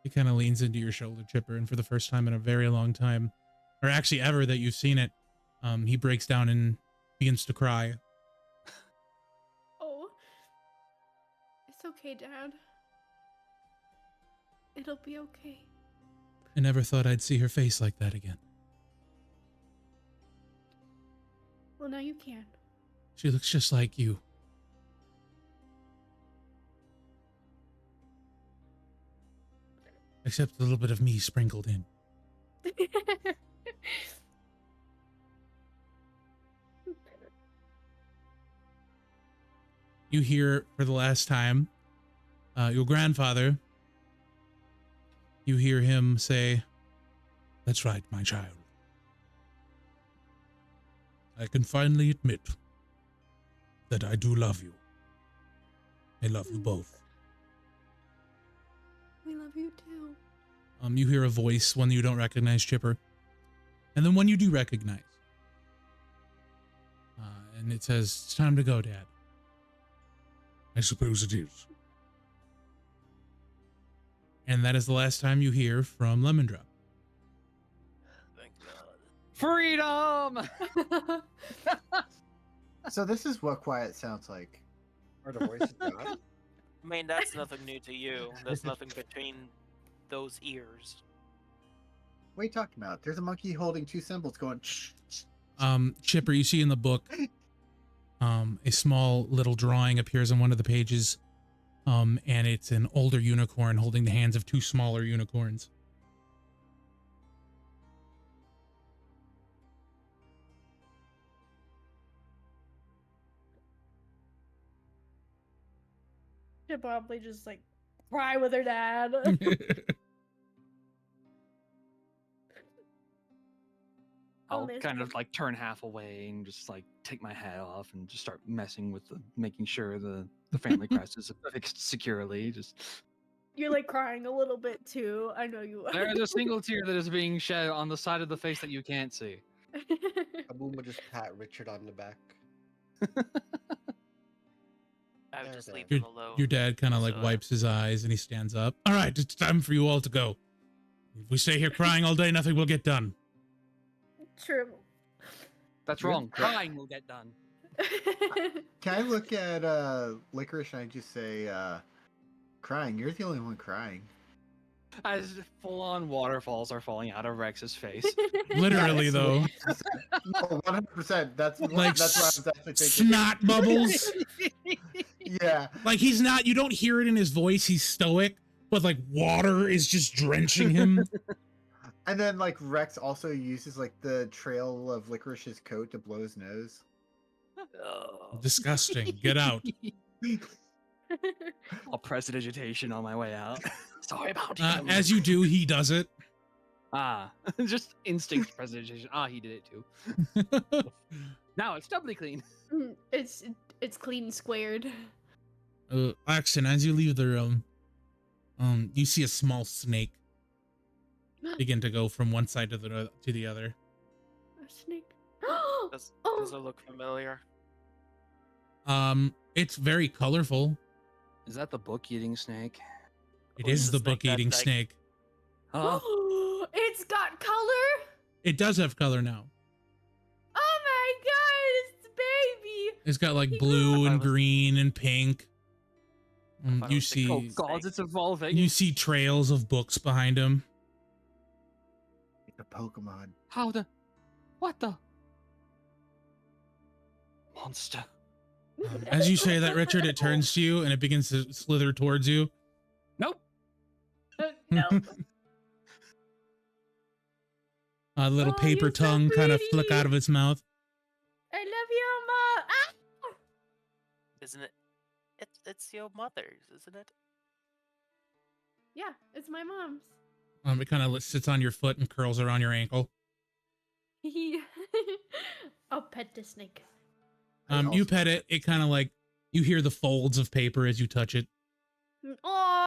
He kind of leans into your shoulder, Chipper, and for the first time in a very long time, or actually ever that you've seen it, he breaks down and begins to cry. Oh. It's okay, Dad. It'll be okay. I never thought I'd see her face like that again. Well, now you can. She looks just like you. Except a little bit of me sprinkled in. You hear for the last time your grandfather. You hear him say, "That's right, my child. I can finally admit that I do love you. I love you both." We love you too. You hear a voice, one you don't recognize, Chipper. and then one you do recognize. And it says, "It's time to go, Dad." I suppose it is. And that is the last time you hear from Lemon Drop. Thank God. Freedom! So this is what quiet sounds like. Are the voices gone? I mean, that's nothing new to you. There's nothing between those ears. What are you talking about? There's a monkey holding two symbols going. Shh, shh. Chipper, you see in the book, a small little drawing appears on one of the pages, and it's an older unicorn holding the hands of two smaller unicorns. She'd probably just like cry with her dad. I'll miss kind him. of like turn half away and just like take my hat off and just start messing with making sure the family crest is fixed securely. Just You're like crying a little bit too. I know you are. there's a single tear that is being shed on the side of the face that you can't see. Kaboom would just pat Richard on the back. I would just Okay. leave him alone. Your dad kind of like So, wipes his eyes and he stands up. "All right, it's time for you all to go. If we stay here crying all day, nothing will get done." True. That's Good. wrong. Crying will get done. Can I look at Licorice and I just say, crying? You're the only one crying. As full-on waterfalls are falling out of Rex's face. Literally, Yes. though. No, 100%. That's Like what I was actually thinking. snot bubbles. Yeah. Like he's not, you don't hear it in his voice. He's stoic, but like water is just drenching him. And then like Rex also uses like the trail of Licorice's coat to blow his nose. Oh. Disgusting. Get out. I'll press digitation on my way out. Sorry about him. As you do, he does it. Just instinct presidigitation. He did it too. Now it's doubly clean. it's clean and squared. Axton, as you leave the room, you see a small snake begin to go from one side to the other. A snake. Does Oh. it look familiar? It's very colorful. Is that the book-eating snake? It Or is is the the snake that, book-eating like- snake. Huh? It's got color. It does have color now. Oh my god, it's the baby. It's got like He blue got- and green and pink. thought it You was the Oh see, gods, it's evolving. you see trails of books behind him. It's a Pokemon. How the? What the? Monster. As you say that, Richard, it turns to you and it begins to slither towards you. Nope. No. A little Oh, paper you're so tongue kind of flick pretty. out of its mouth. I love you, Mom. Ah! Isn't it? It's your mother's, isn't it? Yeah, it's my mom's. It kind of sits on your foot and curls around your ankle. I'll pet the snake. I You also- pet it. It kind of like you hear the folds of paper as you touch it. Oh,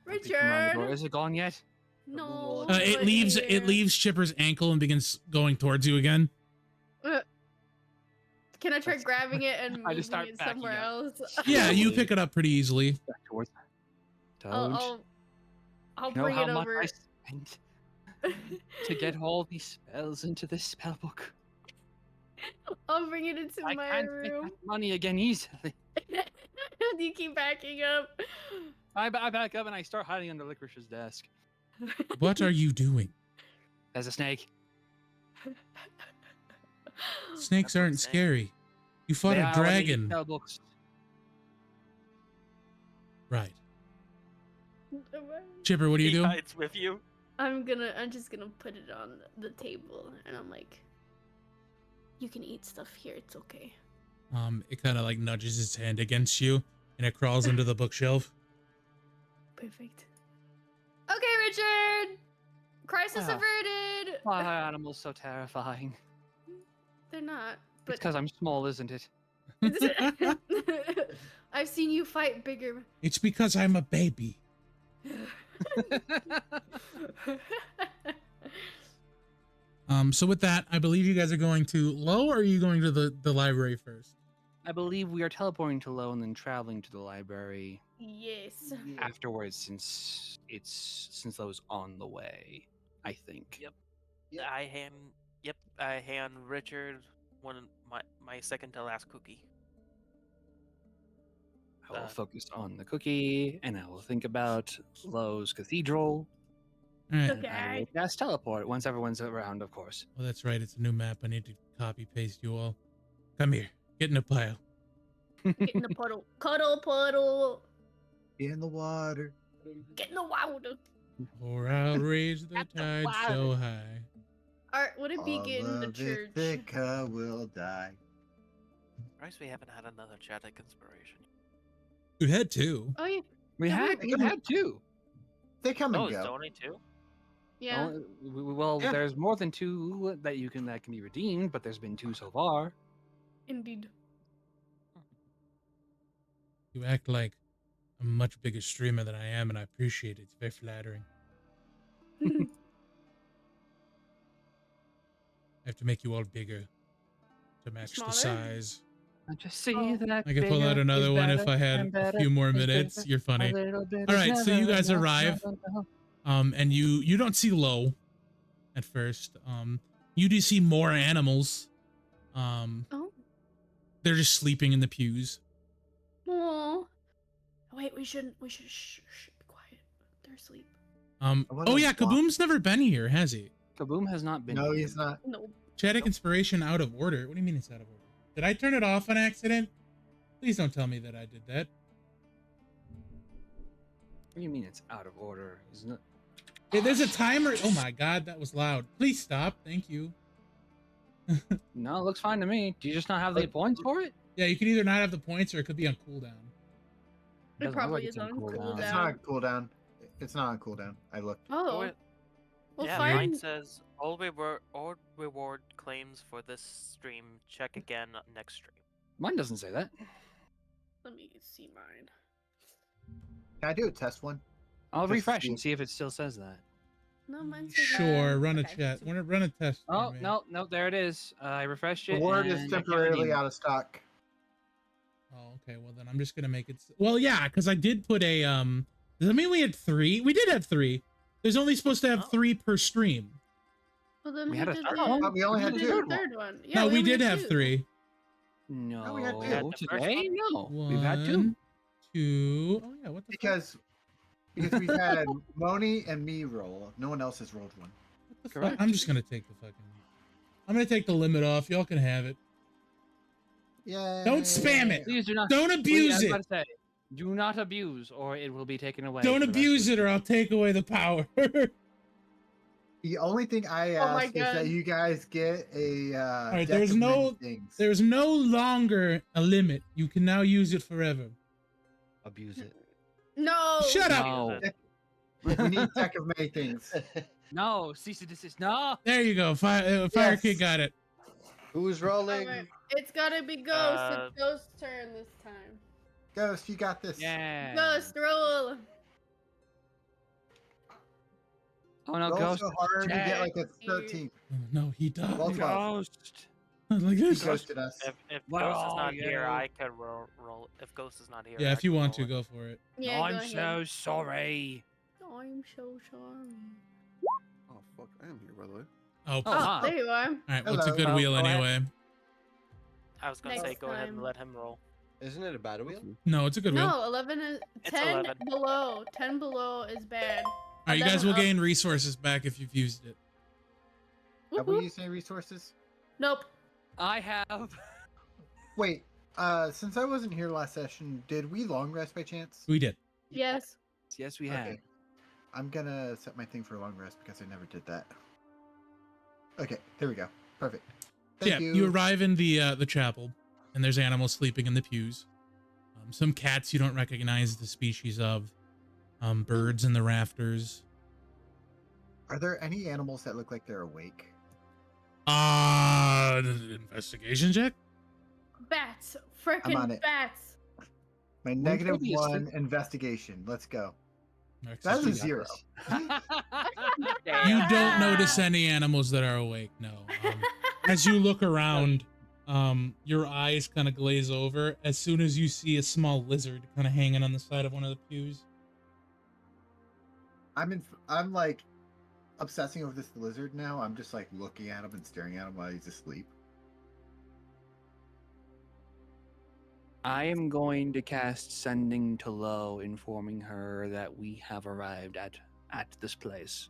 Peek around the door. Richard. Is it gone yet? No. It but leaves here. it leaves Chipper's ankle and begins going towards you again. Can I try grabbing it and I moving just start it backing somewhere up. else? Yeah, you pick it up pretty easily. Back towards. Toad. I'll you know bring how it much over. I spent to get all these spells into this spell book. I'll bring it into I my can't make room. that money again easily. You keep backing up. I back up and I start hiding under Licorice's desk. What are you doing? There's a snake. Snakes That's what I'm aren't saying. scary. You fought They a are when they eat dragon. spell books. Right. Chipper, what do you He do? hides with you. I'm just gonna put it on the table, and I'm like, you can eat stuff here. It's okay. It kind of like nudges its hand against you and it crawls into the bookshelf. Perfect. Okay, Richard. Crisis Ah. averted. Why are animals so terrifying? They're not. It's But because I'm small, isn't it? I've seen you fight bigger. It's because I'm a baby. So with that, I believe you guys are going to Low, or are you going to the library first? I believe we are teleporting to Low and then traveling to the library Yes. afterwards, since Low's on the way. I think. Yep. Yep. I hand Richard my second to last cookie. I will Uh, focus on the cookie, and I will think about Low's cathedral. All right. Okay. And I will cast teleport once everyone's around, of course. Well, that's right. It's a new map. I need to copy paste you all. Come here. Get in a pile. Get in the puddle. Cuddle puddle. In the water. Get in the water. Or I'll raise the At the tide water. so high. Art, would it be All get in the of church? Ithaca will die. Surprised we haven't had another Chadic inspiration. You had two. Oh yeah. We Yeah, had we- you had two. They come Oh, and it's go. only two? Yeah. Well, Yeah. there's more than two that can be redeemed, but there's been two so far. Indeed. You act like a much bigger streamer than I am, and I appreciate it. It's very flattering. I have to make you all bigger to match Smaller? the size. I just see Oh. that. I could pull out bigger another is one if better I had and a better few more is minutes. better. You're funny. A little bit All is right, so you never guys enough, arrive. never enough. And you don't see Low at first. You do see more animals. Oh. They're just sleeping in the pews. Oh. Wait, we shouldn't. We should. Shh. Be quiet. They're asleep. I wonder Oh yeah, why. Kaboom's never been here, has he? Kaboom has not been. No, here. he's not. No. Chadic inspiration out of order. What do you mean it's out of order? Did I turn it off on accident? Please don't tell me that I did that. What do you mean it's out of order? Isn't it? Hey, there's a timer. Oh my god, that was loud. Please stop. Thank you. No, it looks fine to me. Do you just not have the points for it? Yeah, you could either not have the points or it could be on cooldown. It Doesn't look probably like is it's on on cooldown. It's cooldown. not on cooldown. It's not on cooldown. I looked. Oh. wait. Well, Yeah, fine. mine says all reward claims for this stream. Check again next stream. Mine doesn't say that. Let me see mine. Can I do a test one? I'll Just to refresh see. and see if it still says that. No, mine says Sure, run a okay. chat. Run a test. for Oh, me. no, there it is. I refreshed The it. word and is I can't temporarily redeem it. out of stock. Oh, okay. Well, then I'm just gonna make it. Well, yeah, because I did put a. Does that mean we had 3? We did have 3. There's only supposed to have Oh. 3 per stream. Well, then We who had a did third the- one? But we only who had did 2. the third one? Yeah, No, we only did had have 2. 3. No, we had two. We had the first today? one? No, we've had 2. 1, 2. Oh yeah, what the fuck? Because we've had Moni and me roll. No one else has rolled one. What the fuck? Correct. I'm just gonna take the fucking. I'm gonna take the limit off. Y'all can have it. Yeah. Don't spam it. Please do not. Don't Please, I abuse was it. about to say, do not abuse, or it will be taken away. Don't for the rest abuse of it, or I'll take away the power. The only thing I Oh my ask is that God. you guys get a. right, deck there's of many no- things. There's no longer a limit. You can now use it forever. Abuse it. No. Shut up. No, We need deck of many things. no, cease and desist. No. There you go. Fire Yes. Kid got it. Who's rolling? Alright, it's gotta be Ghost. It's Ghost's turn this time. Ghost, you got this. Yeah. Ghost, roll. Oh no, Roll ghost. so hard you get like a Jack. 13. Oh, no, he died. Roll 12. Ghost. Like He this. ghosted us. If Where Ghost is are not here, you? I could roll. If Ghost is not here, Yeah, I if you can want to, roll it. go for it. Yeah, I'm go ahead. so sorry. I'm so sorry. Oh fuck, I am here by the way. Oh, Oh, Oh, wow. there you are. all right. What's a Hello. good Well, wheel go ahead. anyway? I was gonna say Next go ahead and time. let him roll. Isn't it a battle wheel? No, it's a good wheel. All No, 11 is It's 10 11. below. 10 below is bad. right, you guys 11 will up. gain resources back if you've used it. Have Whoop, we whoop. used any resources? Nope. I have. Wait, since I wasn't here last session, did we long rest by chance? We did. Yes. Yes, we have. Okay. I'm gonna set my thing for long rest because I never did that. Okay, there we go. Perfect. Thank yeah, you. you arrive in the chapel, and there's animals sleeping in the pews. Some cats you don't recognize the species of. Birds in the rafters. Are there any animals that look like they're awake? Investigation check. Bats. I'm on Frickin' it. bats. My negative could be asleep. 1 investigation. Let's go. Rex That is is a doing- 0. You don't notice any animals that are awake. No. As you look around, your eyes kind of glaze over as soon as you see a small lizard kind of hanging on the side of one of the pews. I'm like obsessing over this lizard now. I'm just like looking at him and staring at him while he's asleep. I am going to cast Sending to Low, informing her that we have arrived at this place.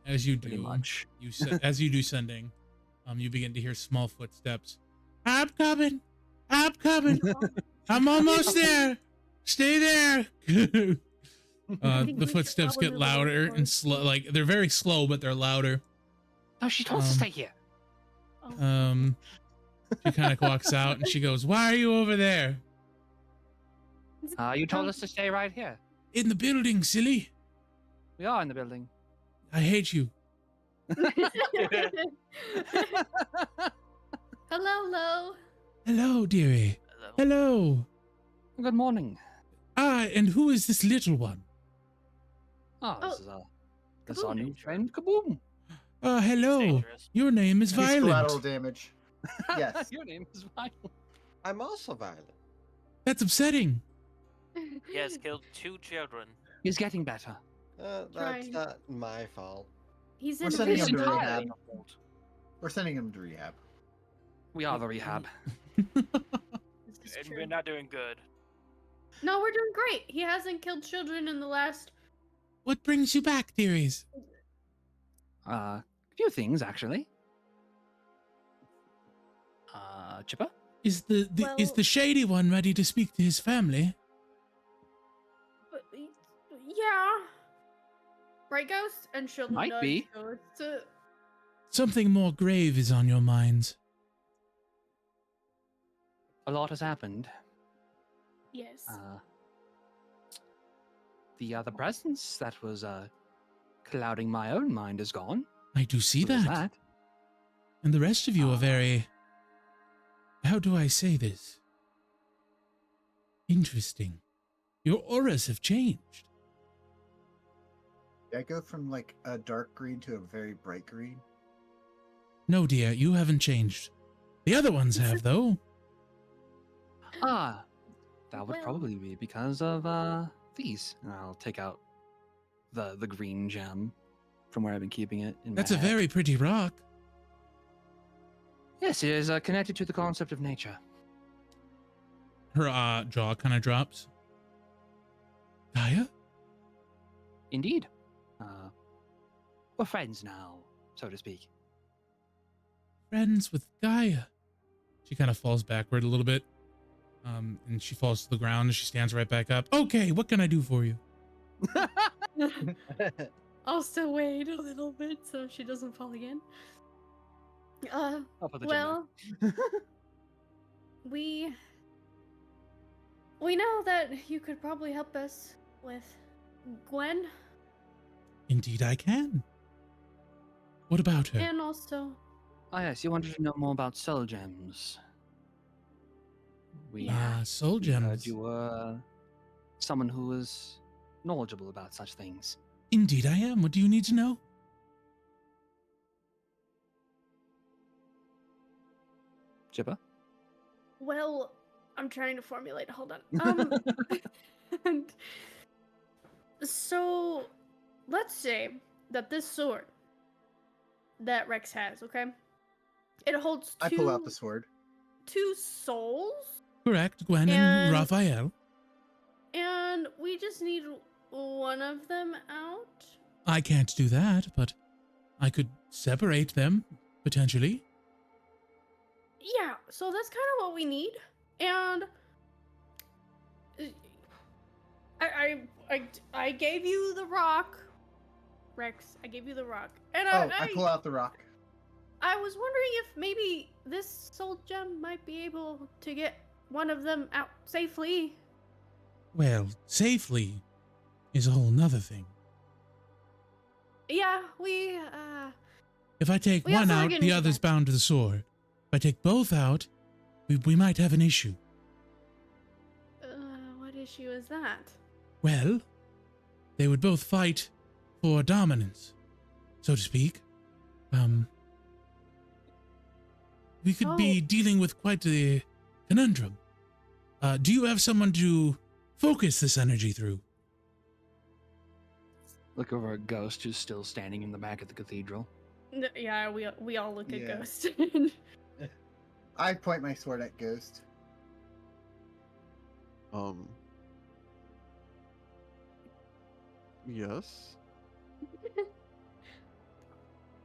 As you Pretty do, much. as you do sending, you begin to hear small footsteps. I'm coming. I'm coming. I'm almost there. Stay there. think we The should footsteps probably get move louder over. and slow. Like they're very slow, but they're louder. No, she told us to Um, stay here. Um, she kind of walks out and she goes, "Why are you over there?" You told us to stay right here. In the building, silly. We are in the building. I hate you. Hello, Lo. Hello, dearie. Hello. Hello. Good morning. Ah, and who is this little one? Oh, this Oh, is our new Kaboom. friend, Kaboom. It's Hello. dangerous. Your name is He's collateral Violent. damage. Yes. Your name is Violent. I'm also violent. That's upsetting. He has killed 2 children. He's getting better. That's Trying. not my fault. He's We're in sending him to rehab. rehab. We're sending him to rehab. We are the rehab. This is And true. we're not doing good. No, we're doing great. He hasn't killed children in the last. What brings you back, dearies? A few things actually. Chipper? Is the is Well- the shady one ready to speak to his family? But, yeah. Right, Ghost? And she'll Might nudge be. Ghost to- Something more grave is on your minds. A lot has happened. Yes. The presence that was clouding my own mind is gone. I do see So there's that. And the rest of you are very... How do I say this? Interesting. Your auras have changed. Did I go from like a dark green to a very bright green? No, dear, you haven't changed. The other ones have, though. That would Well- probably be because of these. And I'll take out the green gem from where I've been keeping it. In That's my a hat. very pretty rock. Yes, it is connected to the concept of nature. Her jaw kind of drops. Gaia? Indeed. We're friends now, so to speak. Friends with Gaia. She kind of falls backward a little bit. And she falls to the ground and she stands right back up. Okay, what can I do for you? I'll still wait a little bit so she doesn't fall again. I'll put the gem Well, we know that you could probably help us with Gwen, Indeed, I can. What about her? and also there. Yes, you wanted to know more about soul gems. We Soul we heard gems. you were someone who was knowledgeable about such things. Indeed, I am. What do you need to know? Chipper? well, I'm trying to formulate. Hold on. And so let's say that this sword that Rex has, okay, it holds I pull out the sword. 2 souls. Correct, Gwen and And- Raphael. And we just need one of them out. I can't do that, but I could separate them, potentially. Yeah, so that's kind of what we need. And I gave you the rock, Rex. I gave you the rock, and Oh, I pull out the rock. I was wondering if maybe this soul gem might be able to get one of them out safely. Well, safely is a whole nother thing. Yeah, If I take We one also are out, getting the to other's that. bound to the sword. If I take both out, we might have an issue. what issue is that? Well, they would both fight for dominance, so to speak. We could be dealing with quite a conundrum. Do you have someone to focus this energy through? Look over at Ghost, who's still standing in the back of the cathedral. Yeah, we all look Yeah. at Ghost. I point my sword at Ghost. Yes.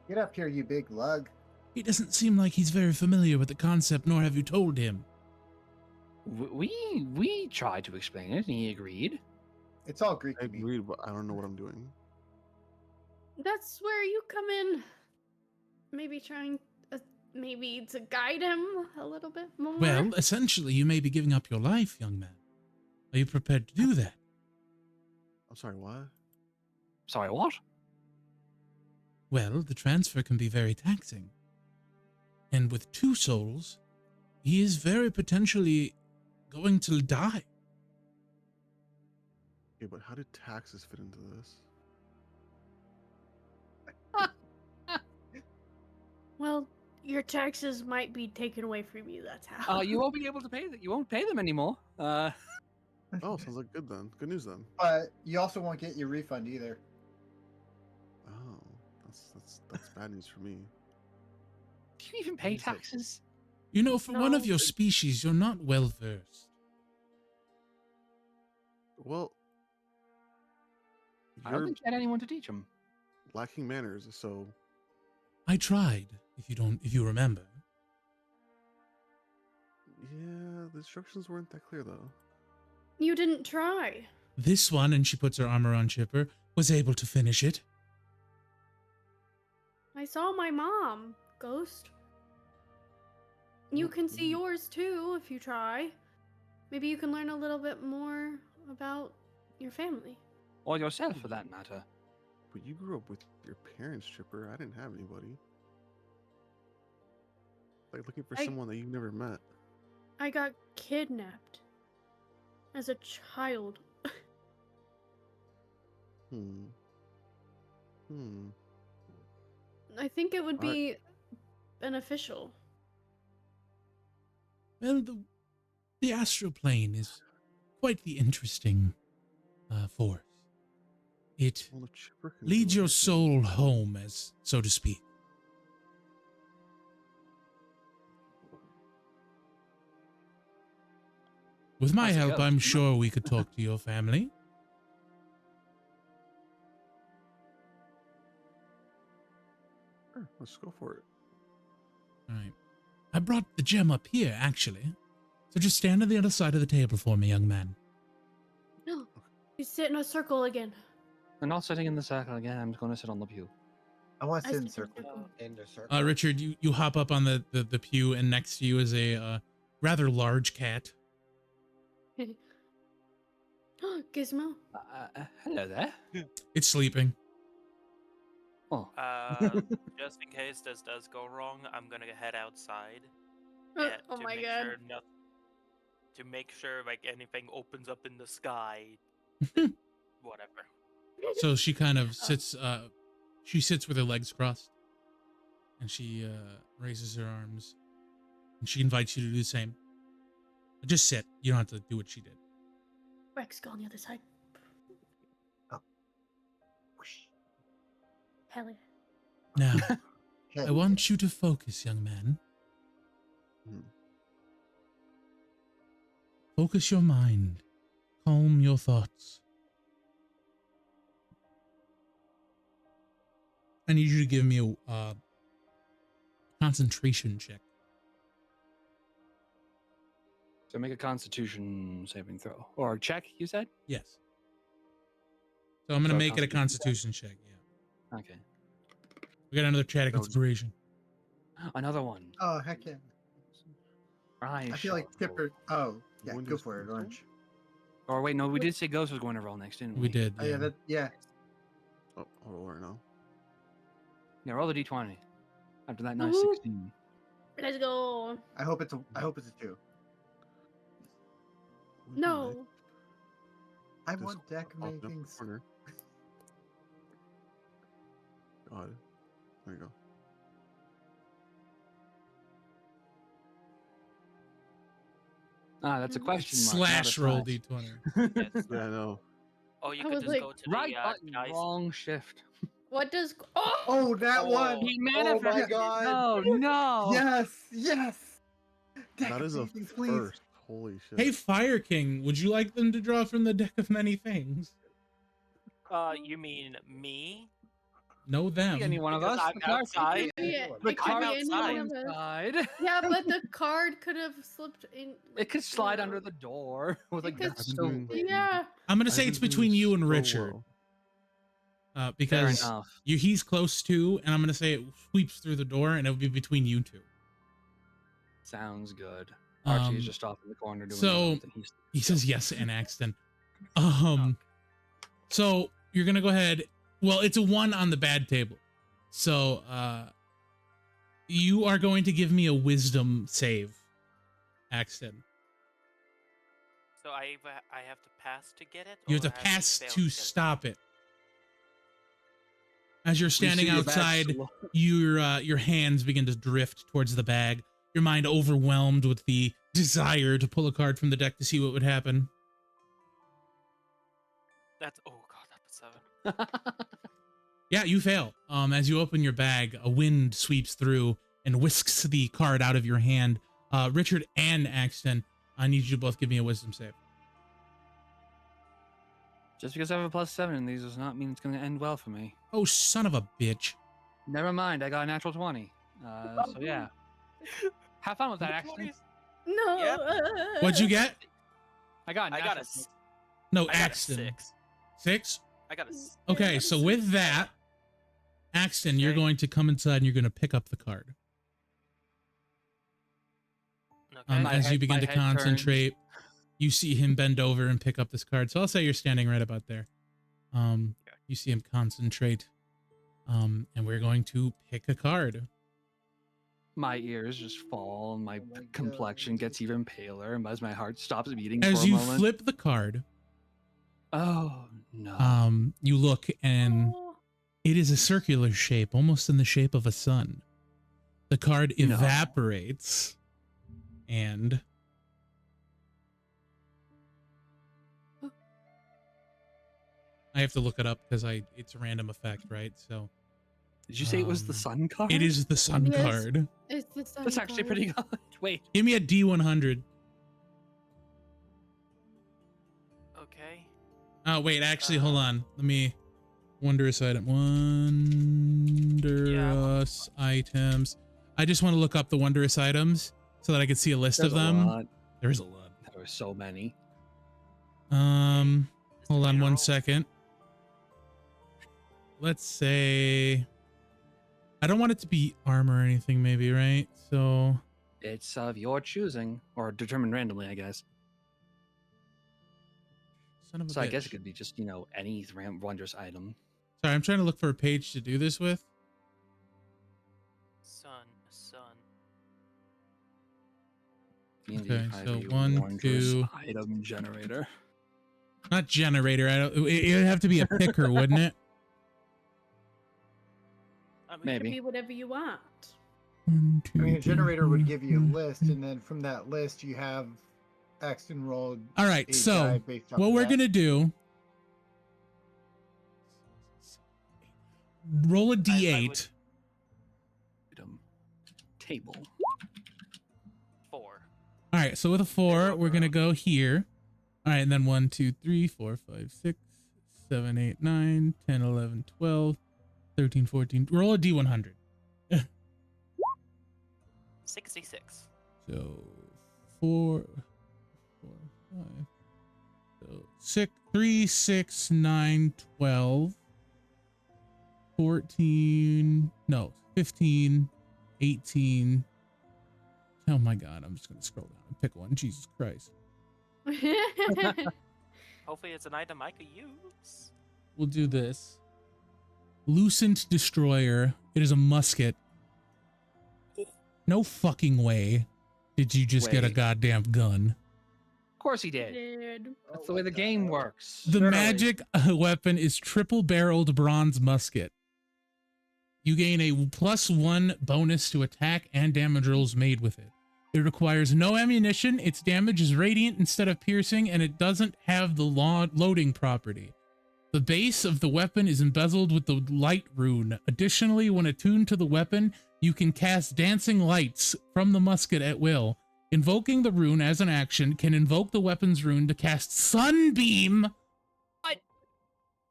Get up here, you big lug. He doesn't seem like he's very familiar with the concept, nor have you told him. We tried to explain it, and he agreed. It's all Greek I to me. agreed, but I don't know what I'm doing. That's where you come in. Maybe trying, maybe to guide him a little bit more. Well, essentially, you may be giving up your life, young man. Are you prepared to do that? I'm sorry, what? Sorry, what? Well, the transfer can be very taxing. And with 2 souls, he is very potentially going to die. Okay, but how did taxes fit into this? Well, your taxes might be taken away from you. That's how. You won't be able to pay that. You won't pay them anymore. Oh, sounds like good then. Good news then. But you also won't get your refund either. Oh, that's bad news for me. Do you even pay He's like- taxes? You know, for one of No. your species, you're not well versed. Well, I don't you're think you had anyone to teach him. lacking manners, so I tried, if you remember. yeah, the instructions weren't that clear though. You didn't try. This one, and she puts her armor on Chipper, was able to finish it. I saw my mom, Ghost. You can see yours too if you try. Maybe you can learn a little bit more about your family. Or yourself, for that matter. But you grew up with your parents, Chipper. I didn't have anybody. Like looking for I- someone that you've never met. I got kidnapped as a child. Hmm. I think it would Alright. be beneficial. Well, the astral plane is quite the interesting force. It Well, the Chipper can leads do your it. soul home, as so to speak. With my How's it help, go? I'm sure we could talk to your family. Sure, let's go for it. All right. I brought the gem up here, actually. So just stand on the other side of the table for me, young man. No, you sit in a circle again. I'm not sitting in the circle again. I'm just going to sit on the pew. I want to I sit in sit in circle. circle. In the circle. Richard, you hop up on the pew, and next to you is a rather large cat. Gizmo. Hello there. It's sleeping. Oh, Just in case this does go wrong, I'm gonna head outside. Oh to my make god. Sure to make sure like anything opens up in the sky. Whatever. So she kind of sits. She sits with her legs crossed, and she raises her arms, and she invites you to do the same. Just sit. You don't have to do what she did. Rex, go on the other side. Hell yeah. Now, I want you to focus, young man. Hmm. Focus your mind. Calm your thoughts. I need you to give me a concentration check. so make a Constitution saving throw or check. You said? Yes. So I'm going to So make it a Constitution constitution check. Yeah. Okay. We got another chat of That was- inspiration. Another one. Oh, heck yeah. I I feel like shall roll. Chipper. Oh, yeah, When go does for it, Ghost roll? Orange. Or wait, no, we did say Ghost was going to roll next, didn't we? We did. Oh, yeah, yeah. Oh, I'll roll right now. Yeah, roll the d20. After that nice Woohoo. 16. Let's go. I hope it's a 2. Would be No. nice I to want scroll up in the decorating. corner. God. There you go. Ah, that's a question mark. not a Slash roll slash. d20. Yes. Yeah, I know. Oh, you I could was just like, go to Right the button, dice. wrong shift. What does? Oh, Oh, that Oh. one. He Oh my manifested. god. No, no. Yes, yes. That is a Amazing, please. first. Holy shit. Hey, Fire King, would you like them to draw from the deck of many things? You mean me? No, them. Any one of Because us. I'm The card could outside. be- yeah, The it could card be could any go one of us. inside. Yeah, but the card could have slipped in. It could slide yeah. under the door with It like could- that's I've so been doing- Yeah. I'm gonna I've say been it's doing between you and so Richard. well. Because Fair enough. he's close to, and I'm gonna say it sweeps through the door, and it'll be between you two. Sounds good. Archie Um, is just off in the corner doing so- something. He's He says yes and Axton. So you're gonna go ahead. Well, it's a 1 on the bad table. So you are going to give me a wisdom save, Axton. So I have to pass to get it. You have or to I pass fail to get it? stop it. As you're We standing see your bag outside, slow- your hands begin to drift towards the bag. Your mind overwhelmed with the desire to pull a card from the deck to see what would happen. That's oh god, that's a 7. Yeah, you fail. As you open your bag, a wind sweeps through and whisks the card out of your hand. Richard and Axton, I need you to both give me a wisdom save. Just because I have a +7 in these does not mean it's going to end well for me. Oh, son of a bitch. Never mind, I got a natural 20. So yeah. Have fun with that, Axton. No. Yep. What'd you get? I got a I natural got a, No, I got a Axton. 6. 6? I got a. s- Okay, so with that, Axton, you're Okay. going to come inside and you're going to pick up the card. Okay. My As you head- begin my to head turns. concentrate, you see him bend over and pick up this card. So I'll say you're standing right about there. You see him concentrate. And we're going to pick a card. My ears just fall and my my complexion God. gets even paler and as my heart stops beating As for a you moment. flip the card, Oh no. you look and Oh. it is a circular shape, almost in the shape of a sun. The card No. evaporates and I have to look it up because it's a random effect, right? So Did you say it was the um, sun card? it is the sun Yes. card. It's the sun That's actually card. pretty good. Wait. Give me a D100. Okay. Oh, wait, actually, hold on. Let me. Wondrous item. Wondrous items. I just want to look up the wondrous items so that I can see a list There's of a them. lot. There's a lot. There were so many. This Hold on one mineral- second. Let's say. I don't want it to be armor or anything, maybe, right? So. It's of your choosing, or determined randomly, I guess. Son of a So I guess bitch. it could be just, any wondrous item. Sorry, I'm trying to look for a page to do this with. Sun. D&D Okay, so 5e 1, wondrous 2. item generator. Not generator. It'd have to be a picker, wouldn't it? I mean, It Maybe. could be whatever you want. 1, 2, I mean, a 3, generator would 4, give you a 5, list, 6. and then from that list, you have Axton rolled. All right, a so die based off what of we're that. gonna do? Roll a I d8. would- Item table. 4. All right, so with a 4, we're gonna go here. All right, and then 1, 2, 3, 4, 5, 6, 7, 8, 9, 10, 11, 12, 13, 14. Roll a d100. 66. So 4, 5. So 6, 3, 6, 9, 12, 14. No, 15, 18. Oh my God, I'm just gonna scroll down and pick one. Jesus Christ. Hopefully, it's an item I could use. We'll do this. Lucent Destroyer. It is a musket. No fucking way did you just get a Wait. goddamn gun. Of course he did. Dude. That's the way the game works. The Surely. magic weapon is triple-barreled bronze musket. You gain a +1 bonus to attack and damage rolls made with it. It requires no ammunition, its damage is radiant instead of piercing, and it doesn't have the loading property. The base of the weapon is embezzled with the light rune. Additionally, when attuned to the weapon, you can cast dancing lights from the musket at will. Invoking the rune as an action can invoke the weapon's rune to cast Sunbeam. What?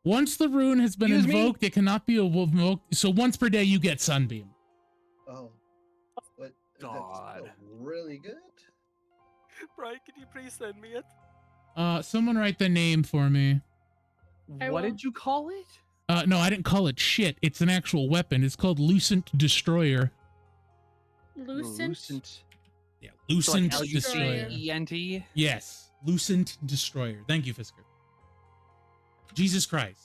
Once the rune has been Excuse me? invoked, it cannot be invoked. So once per day, you get Sunbeam. Oh. But God. that's really good. Brian, can you please send me it? Someone write the name for me. I What will. did you call it? No, I didn't call it shit. It's an actual weapon. It's called Lucent Destroyer. Lucent. Yeah, So like Lucent Destroyer. Lucent. Yes, Lucent Destroyer. Thank you, Fisker. Jesus Christ.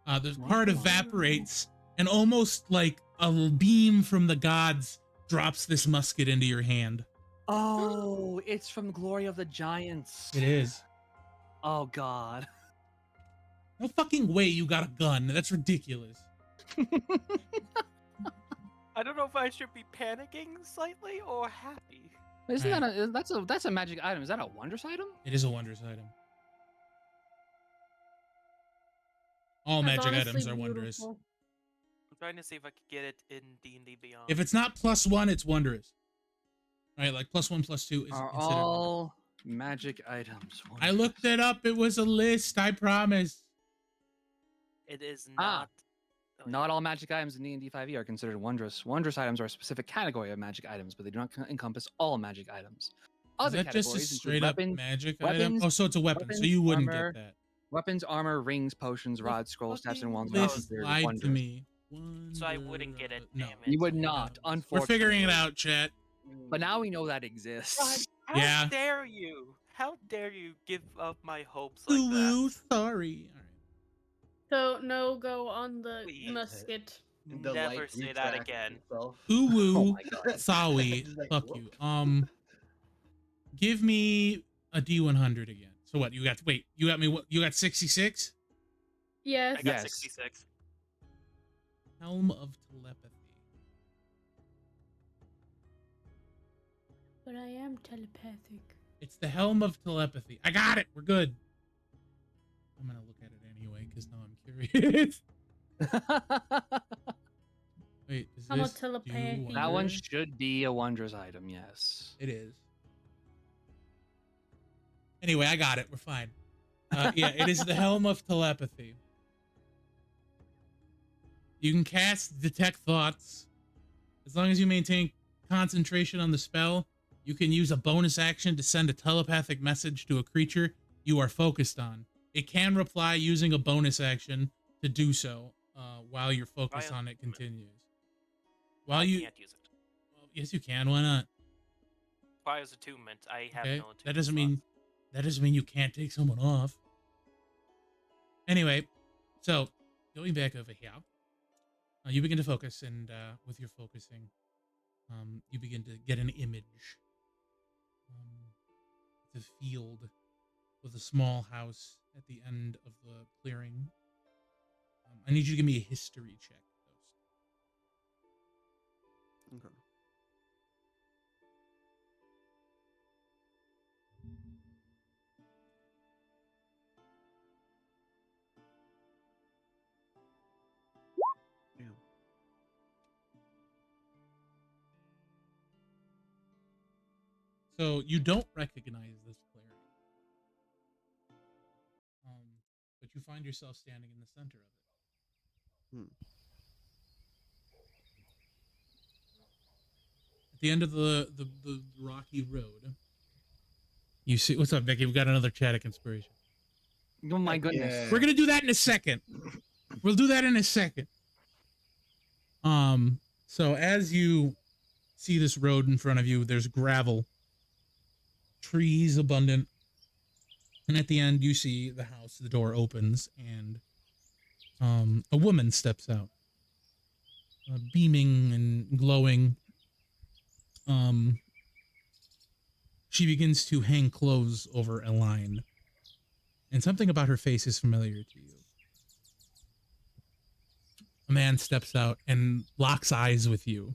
The part evaporates, and almost like a beam from the gods drops this musket into your hand. Oh, it's from Glory of the Giants. It is. Oh God. No fucking way you got a gun. That's ridiculous. I don't know if I should be panicking slightly or happy. Isn't that that's a magic item? Is that a wondrous item? It is a wondrous item. All That's magic honestly items are wondrous. beautiful. I'm trying to see if I could get it in D&D Beyond. If it's not +1, it's wondrous. Right, like +1, +2 is Are considered wondrous. all magic items? I looked it up. It was a list. I promise. It is Ah. not. Oh, Not all magic items in D&D 5e are considered wondrous. Wondrous items are a specific category of magic items, but they do not encompass all magic items. Is Other that just a categories include straight up weapons, magic item? weapons- Oh, so it's a weapon. So weapons, you wouldn't armor, get that. weapons, armor, rings, potions, The rods, scrolls, staffs, and fucking wands. are not list considered lied to wondrous. me. So I wouldn't get it, No. damn it. You would not, We're unfortunately. figuring it out, chat. But now we know that exists. How Yeah. dare you? How dare you give up my hopes like Ooh, that? sorry. All right. So no go on the Please. musket. The Never light say that retracts again. itself. Ooh, Oh woo. my God. Sorry. It's like, Fuck whoop. you. Give me a D100 again. So what? You got you got me what? You got 66? Yes. I got Yes. 66. Helm of Telepathy. But I am telepathic. It's the Helm of Telepathy. I got it. We're good. I'm gonna look at it anyway because now I'm curious. Wait, is I'm a this do telepathy. That one wonders? should be a wondrous item, yes. It is. Anyway, I got it. We're fine. Yeah, it is the Helm of Telepathy. You can cast Detect Thoughts. As long as you maintain concentration on the spell, you can use a bonus action to send a telepathic message to a creature you are focused on. It can reply using a bonus action to do so while your focus Ryan, on it continues. I While you... can't use it. Well, yes, you can. Why not? Requires attunement. I have Okay, no attunement. that doesn't slots. mean you can't take someone off. Anyway, so going back over here, you begin to focus, and with your focusing, you begin to get an image. It's a field with a small house at the end of the clearing. I need you to give me a history check. Okay. Damn. So you don't recognize this clearing, but you find yourself standing in the center of it. Hmm. At the end of the rocky road, you see. What's up, Vicky? We got another chat of conspiration. Oh my goodness. Yeah. We're gonna do that in a second. We'll do that in a second. So as you see this road in front of you, there's gravel, trees abundant, and at the end you see the house. The door opens, and a woman steps out, beaming and glowing. She begins to hang clothes over a line, and something about her face is familiar to you. A man steps out and locks eyes with you.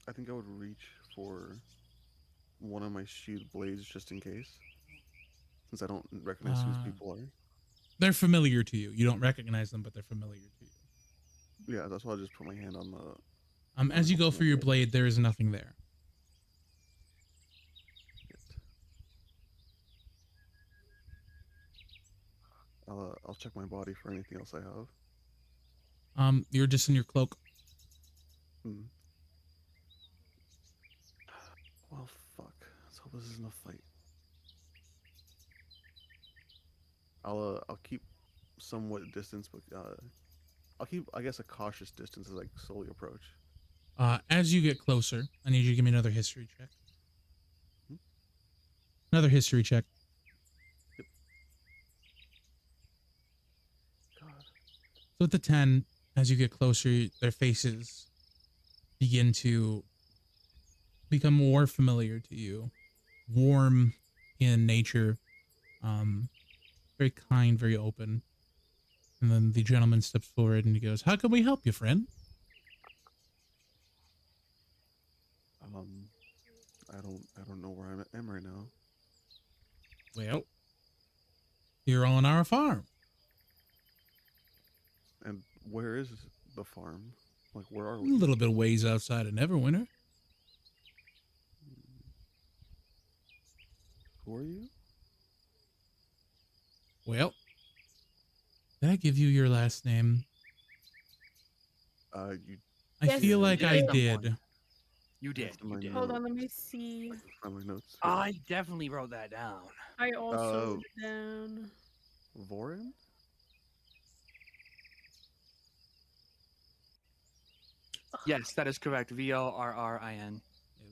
I think I would reach for one of my shield blades just in case, since I don't recognize who these people are. They're familiar to you. You don't recognize them, but they're familiar to you. Yeah, that's why I just put my hand on the. As you go for your blade, there is nothing there. I'll check my body for anything else I have. You're just in your cloak. Hmm. Well, fuck. Let's hope this isn't a fight. I'll keep somewhat distance, but I'll keep, I guess, a cautious distance as I slowly approach. As you get closer, I need you to give me another history check. Another history check. Yep. God. So at the 10, as you get closer, their faces begin to become more familiar to you. Warm in nature. Very kind, very open. And then the gentleman steps forward and he goes, "How can we help you, friend?" I don't know where I am right now. Well, you're on our farm. And where is the farm? Like, where are A we? little bit ways outside of Neverwinter. Who are you? Well, did I give you your last name? You. I Yes, feel you like I did. did. You did. That's in You my did. Hold on, notes. let me see. Find my notes. I definitely wrote that down. I also Oh. wrote it down. Vorin? Yes, that is correct. Vorrin.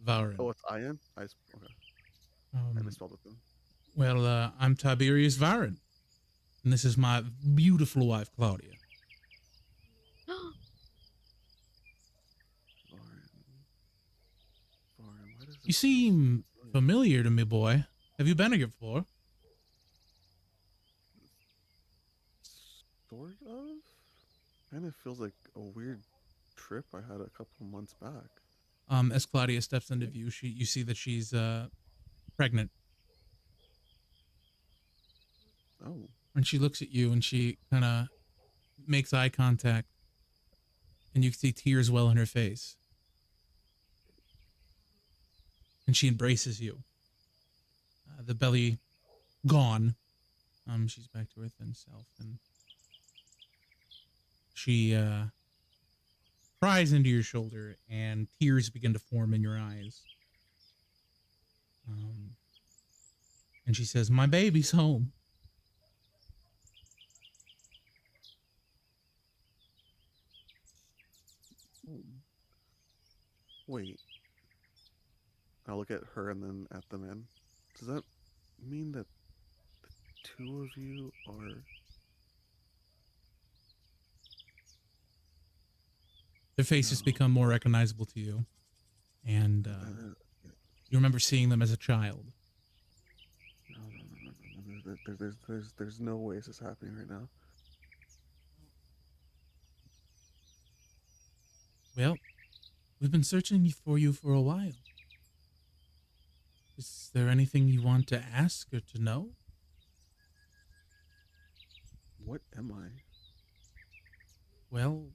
Varen. Oh, it's Ian? Okay. I Um, misspelled it then. well, I'm Tiberius Varen. And this is my beautiful wife, Claudia. Vorin. Why does You seem familiar to me, boy. Have you been here before? Sort of? Kind of feels like a weird trip I had a couple months back. As Claudia steps into view, you see that she's pregnant. Oh. And she looks at you and she kind of makes eye contact. And you can see tears well in her face. And she embraces you. The belly gone. She's back to her thin self. And she pries into your shoulder and tears begin to form in your eyes. And she says, "My baby's home." Wait. I look at her and then at the man. Does that mean that the two of you are... Their faces No. become more recognizable to you. And you remember seeing them as a child. No. There's no way this is happening right now. Well, we've been searching for you for a while. Is there anything you want to ask or to know? What am I? Well,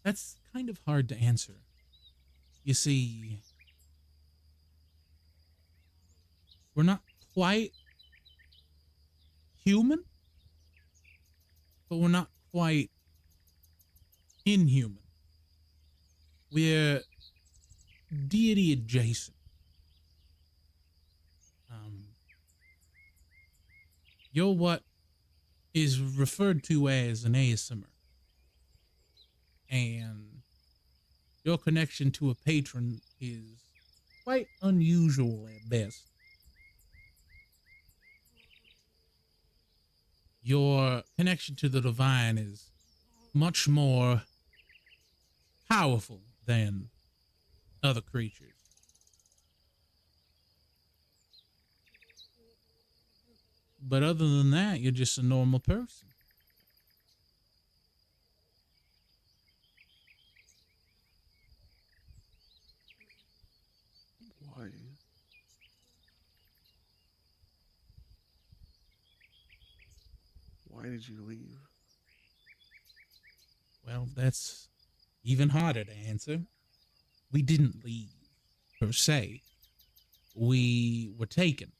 that's kind of hard to answer. You see, we're not quite human, but we're not quite inhuman. We're deity adjacent. You're what is referred to as an ASMR. And your connection to a patron is quite unusual at best. Your connection to the divine is much more powerful than other creatures. But other than that, you're just a normal person. Why? Why did you leave? Well, that's even harder to answer. We didn't leave, per se. We were taken.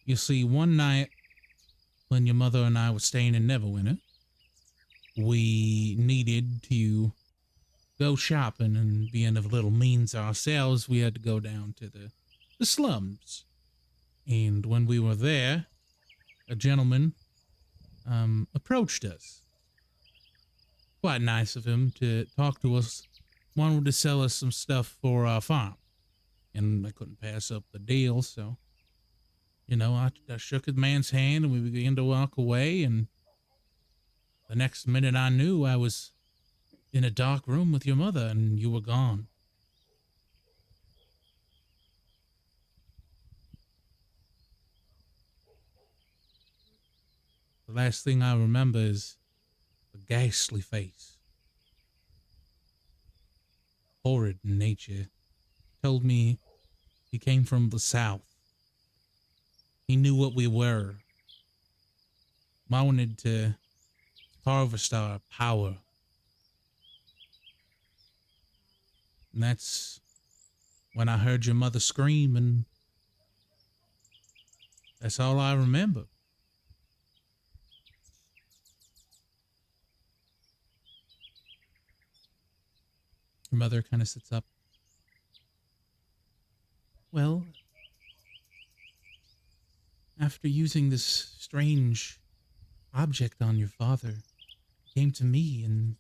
You see, one night when your mother and I were staying in Neverwinter, we needed to go shopping, and being of little means ourselves, we had to go down to the slums. And when we were there, a gentleman approached us. Quite nice of him to talk to us. Wanted to sell us some stuff for our farm. And I couldn't pass up the deal, so, you know, I shook the man's hand and we began to walk away. And the next minute I knew I was in a dark room with your mother and you were gone. The last thing I remember is a ghastly face. Horrid in nature. Told me he came from the south. He knew what we were. Wanted to harvest our power. And that's when I heard your mother scream, and that's all I remember. Your mother kind of sits up. Well, after using this strange object on your father, he came to me and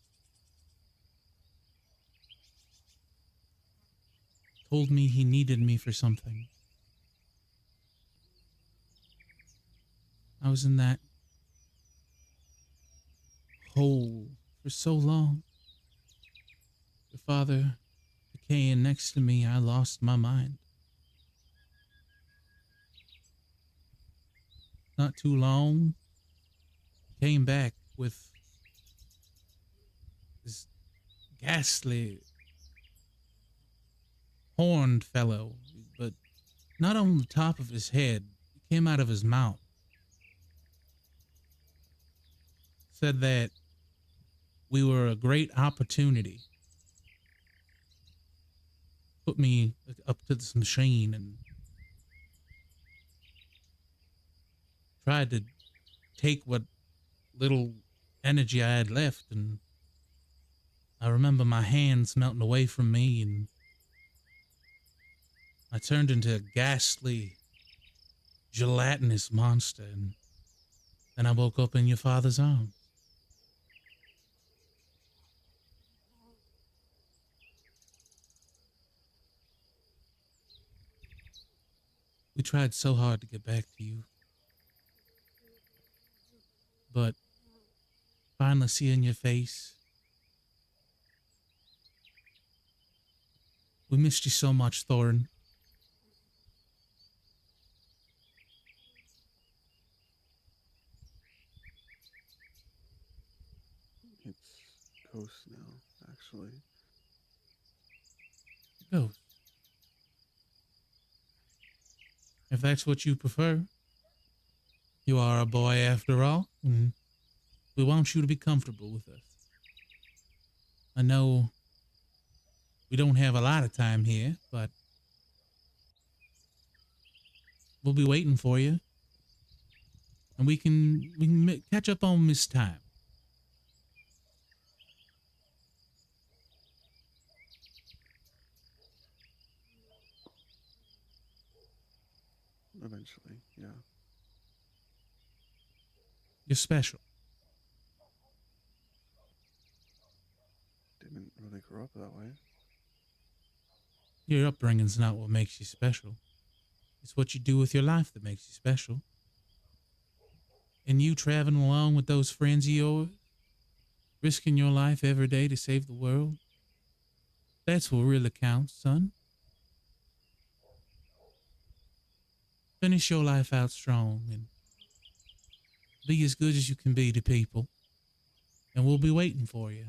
told me he needed me for something. I was in that hole for so long. Your father decaying next to me, I lost my mind. Not too long, came back with this ghastly horned fellow, but not on the top of his head. It came out of his mouth. Said that we were a great opportunity. Put me up to this machine and tried to take what little energy I had left, and I remember my hands melting away from me, and I turned into a ghastly, gelatinous monster, and then I woke up in your father's arms. We tried so hard to get back to you. But finally seeing your face, we missed you so much, Thorin. It's Ghost now, actually. Go. If that's what you prefer. You are a boy after all, and we want you to be comfortable with us. I know we don't have a lot of time here, but we'll be waiting for you, and we can catch up on missed time. Eventually, yeah. You're special. Didn't really grow up that way. Your upbringing's not what makes you special. It's what you do with your life that makes you special. And you traveling along with those friends of yours, risking your life every day to save the world. That's what really counts, son. Finish your life out strong and be as good as you can be to people. And we'll be waiting for you.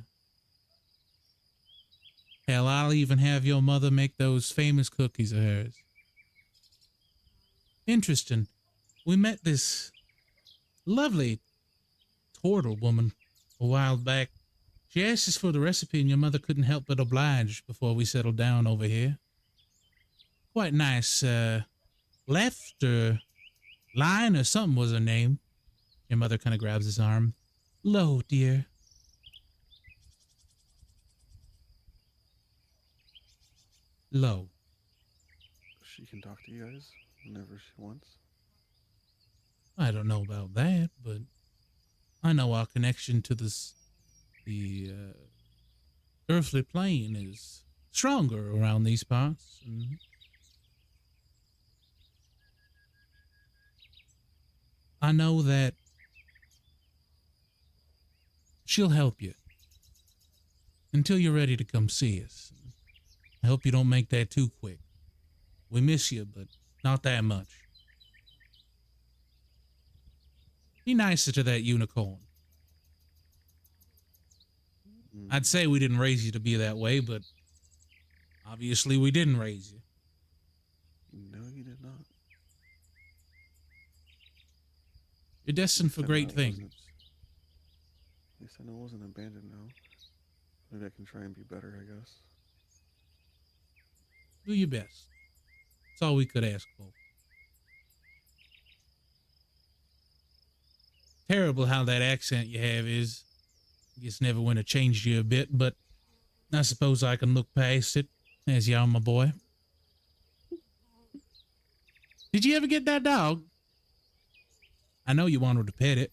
Hell, I'll even have your mother make those famous cookies of hers. Interesting. We met this lovely turtle woman a while back. She asked us for the recipe and your mother couldn't help but oblige before we settled down over here. Quite nice, Left or Line or something was her name. Your mother kind of grabs his arm. Lo, dear. Lo. She can talk to you guys whenever she wants. I don't know about that, but I know our connection to the earthly plane is stronger around these parts. And I know that she'll help you until you're ready to come see us. I hope you don't make that too quick. We miss you, but not that much. Be nicer to that unicorn. Mm, I'd say we didn't raise you to be that way, but obviously we didn't raise you. no, you did not. You're destined for I know great it things. wasn't- At least I know it wasn't abandoned now. Maybe I can try and be better, I guess. Do your best. That's all we could ask for. Terrible how that accent you have is. Guess Neverwinter changed you a bit, but I suppose I can look past it, as you are, my boy. Did you ever get that dog? I know you wanted to pet it.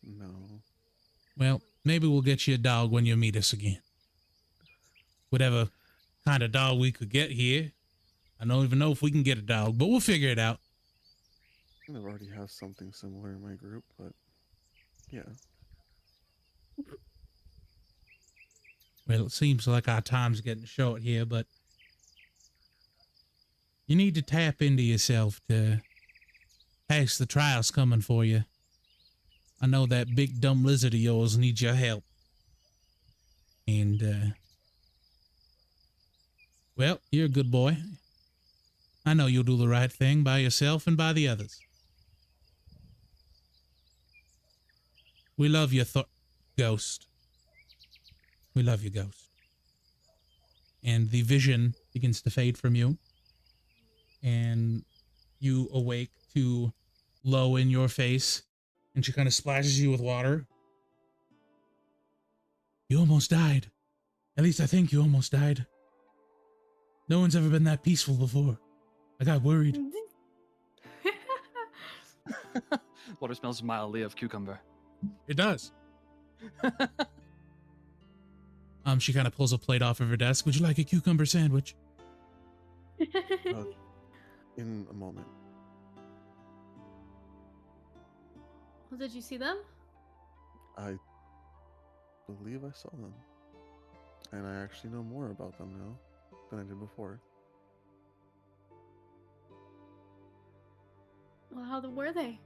No. Well, maybe we'll get you a dog when you meet us again. Whatever kind of dog we could get here. I don't even know if we can get a dog, but we'll figure it out. I kind of already have something similar in my group, but yeah. Well, it seems like our time's getting short here, but you need to tap into yourself to pass the trials coming for you. I know that big dumb lizard of yours needs your help. And, well, you're a good boy. I know you'll do the right thing by yourself and by the others. We love you, Ghost. We love you, Ghost. And the vision begins to fade from you. And you awake to Lo in your face. And she kind of splashes you with water. You almost died. At least I think you almost died. No one's ever been that peaceful before. I got worried. Water smells mildly of cucumber. It does. She kind of pulls a plate off of her desk. Would you like a cucumber sandwich? Uh, in a moment. Well, did you see them? I believe I saw them. And I actually know more about them now than I did before. Well, how were they?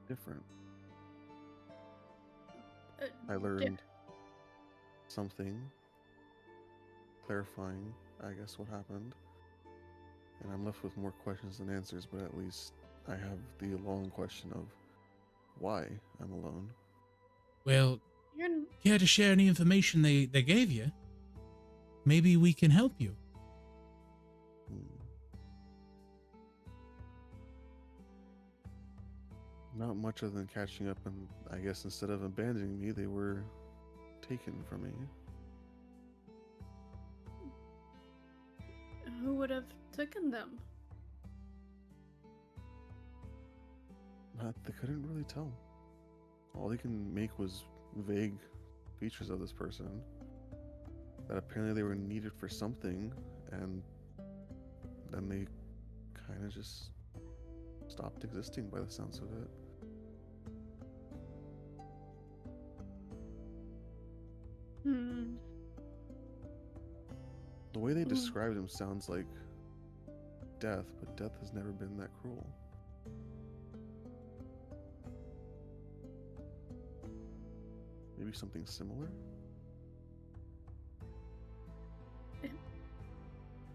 Different. Uh, I learned something clarifying, I guess, what happened. And I'm left with more questions than answers, but at least I have the long question of why I'm alone. Well, You're care to share any information they gave you? Maybe we can help you. Hmm. Not much other than catching up, and I guess instead of abandoning me, they were taken from me. who would have taken them? They couldn't really tell. All they can make was vague features of this person. That apparently they were needed for something, and then they kind of just stopped existing by the sounds of it. Hmm. The way they Mm. described him sounds like death, but death has never been that cruel. Maybe something similar?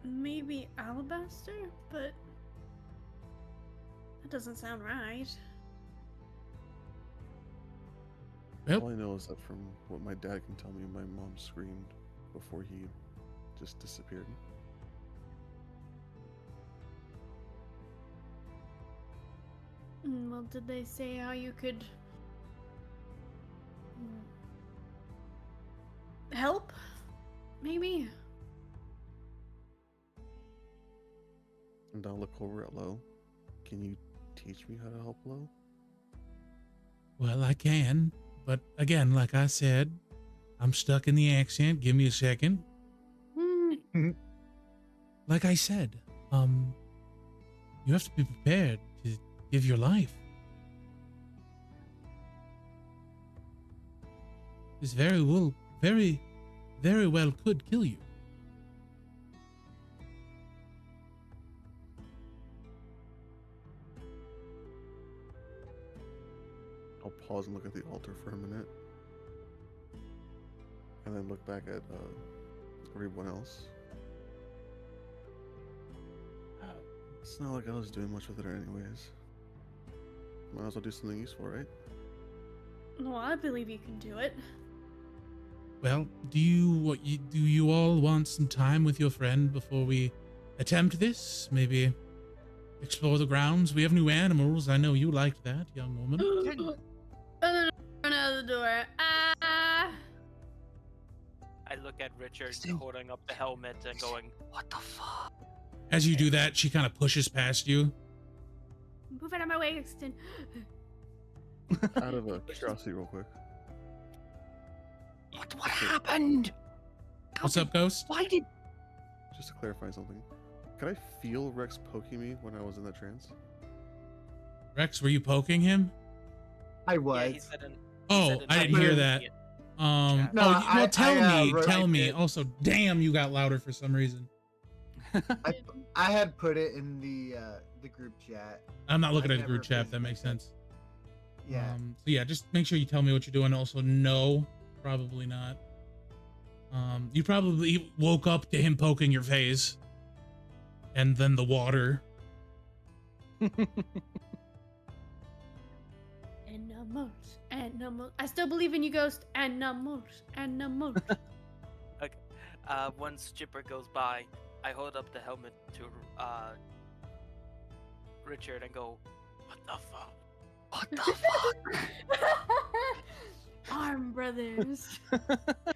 Maybe alabaster, but that doesn't sound right. Well, All I know is that from what my dad can tell me, my mom screamed before he just disappeared. Well, did they say how you could help? Maybe? And I'll look over at Lo. Can you teach me how to help Lo? well, I can, but again, like I said, I'm stuck in the accent. Give me a second. Hmm. Like I said, you have to be prepared to give your life. This very well could kill you. I'll pause and look at the altar for a minute. And then look back at everyone else. It's not like I was doing much with it anyways. Might as well do something useful, right? Well, I believe you can do it. Well, do you all want some time with your friend before we attempt this? Maybe explore the grounds. We have new animals. I know you liked that, young woman. And then run out of the door. Ah! I look at Richard Sting. holding up the helmet and going, What the fuck? As you do that, she kind of pushes past you. Move out of my way, Exton. Out of curiosity, real quick. What happened? What's up, Ghost? Why did Just to clarify something. Could I feel Rex poking me when I was in that trance? Rex, were you poking him? I yeah, was. he said an, Oh, said an I didn't hear idiot. that. No, well, tell wrote me. it. Also, damn, you got louder for some reason. I had put it in the group chat. I'm not looking I at the group never chat. That makes physically sense. Yeah. So yeah, just make sure you tell me what you're doing. Also, no, probably not. You probably woke up to him poking your face, and then the water. Animals. I still believe in you, Ghost. Animals. Once Chipper goes by, I hold up the helmet to Richard and go, "What the fuck?" What the fuck? Arm brothers.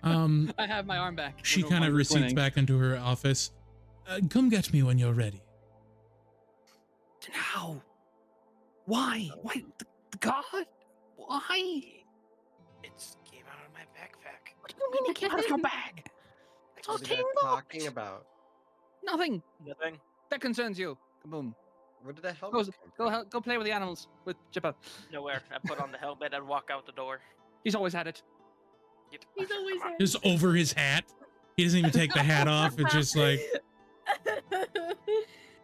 I have my arm back. She We're kind of winning. recedes back into her office. Come get me when you're ready. How? Why? Why? The god? Why? It came out of my backpack. What do you mean it came out of your bag? It's all What are you team guys talking about? Nothing. Nothing. That concerns you. Kaboom. Where did the helmet come from? Go play with the animals with Chipper. Nowhere. I put on the helmet and walk out the door. He's always had it. Yep. He's always had Just over his hat. He doesn't even take the hat off. It's just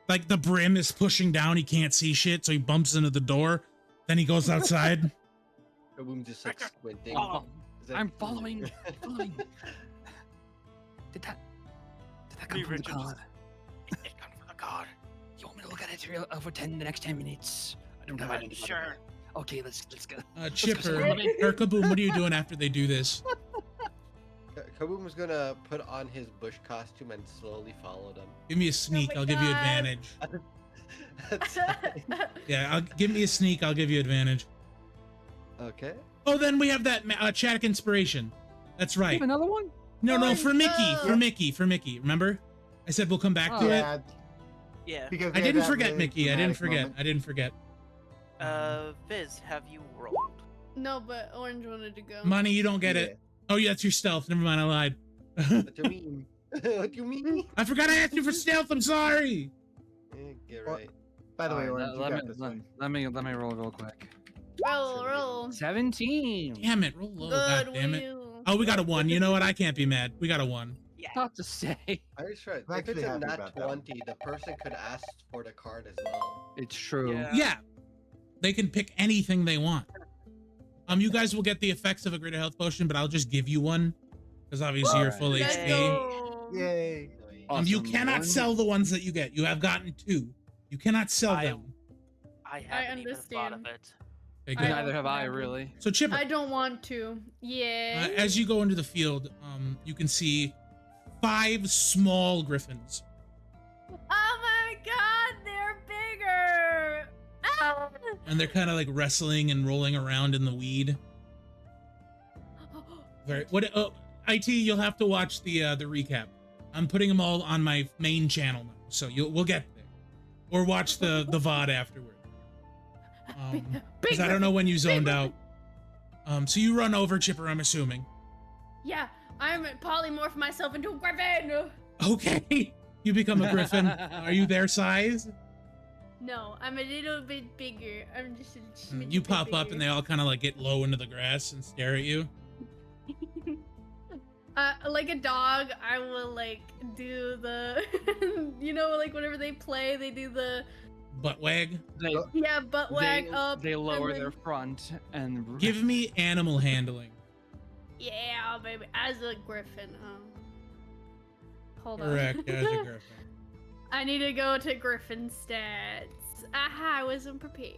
like the brim is pushing down. He can't see shit, so he bumps into the door. Then he goes outside. Kaboom just like squinting. Oh, Is that- I'm following. following. Did that come Me, from the Richard, god? It comes from the god. You want me to look at it for the next 10 minutes? I don't have I'm any. sure. Okay, let's go. Chipper go. or Kaboom, what are you doing after they do this? Kaboom was gonna put on his bush costume and slowly follow them. Give me a sneak. my I'll give you God. advantage. That's fine. Yeah, give me a sneak. I'll give you advantage. Okay. Oh, then we have that Chaddock inspiration. That's You right. have another one? No, Oh, for Mickey. no. For Mickey. Remember? I said we'll come back Oh. to it. Yeah, Yeah. because I we had didn't that forget really Mickey. I didn't dramatic forget. moment. I didn't forget. Fizz, have you rolled? No, but Orange wanted to go. Money, you don't get it. Oh, yeah, that's your stealth. Never mind, I lied. What do you mean? What do you mean? I forgot I asked you for stealth. I'm sorry. Get Well, right. By the way, Alright, Orange, you got this one. let me roll real quick. Roll. 17. Damn it, roll low. Good. God damn it. Will. Oh, we got a 1. You know what? I can't be mad. We got a 1. Not to say. I just read, I'm if it's actually a happy nat about that. 20, the person could ask for the card as well. It's true. Yeah. Yeah. They can pick anything they want. You guys will get the effects of a greater health potion, but I'll just give you one. Because obviously you're Alright. full Let's HP. go. Yay. You Awesome. cannot One- sell the ones that you get. You have gotten 2. You cannot sell I- them. I haven't even thought of understand. it. Okay, I good. Neither have I, don't- really. So Chipper, I don't want to. Yeah. as you go into the field, you can see 5 small griffins. Oh my god, they're bigger. Ah! And they're kind of like wrestling and rolling around in the weed. Very what? Oh, IT, you'll have to watch the recap. I'm putting them all on my main channel now, so we'll get there, or watch the VOD afterward. Because I don't know when you zoned out. So you run over Chipper, I'm assuming. Yeah, I'm polymorph myself into a griffin. Okay, you become a griffin. Are you their size? No, I'm a little bit bigger. I'm just a smidge You bit pop up and they bigger. all kind of like get low into the grass and stare at you. Like a dog, I will like do the, like whenever they play, they do the Butt wag. They, butt wag up. they lower and their then- front and Give me animal handling. Yeah, baby, as a griffin. Hold on. Correct, as a griffin. I need to go to griffin stats. Aha, I wasn't prepared.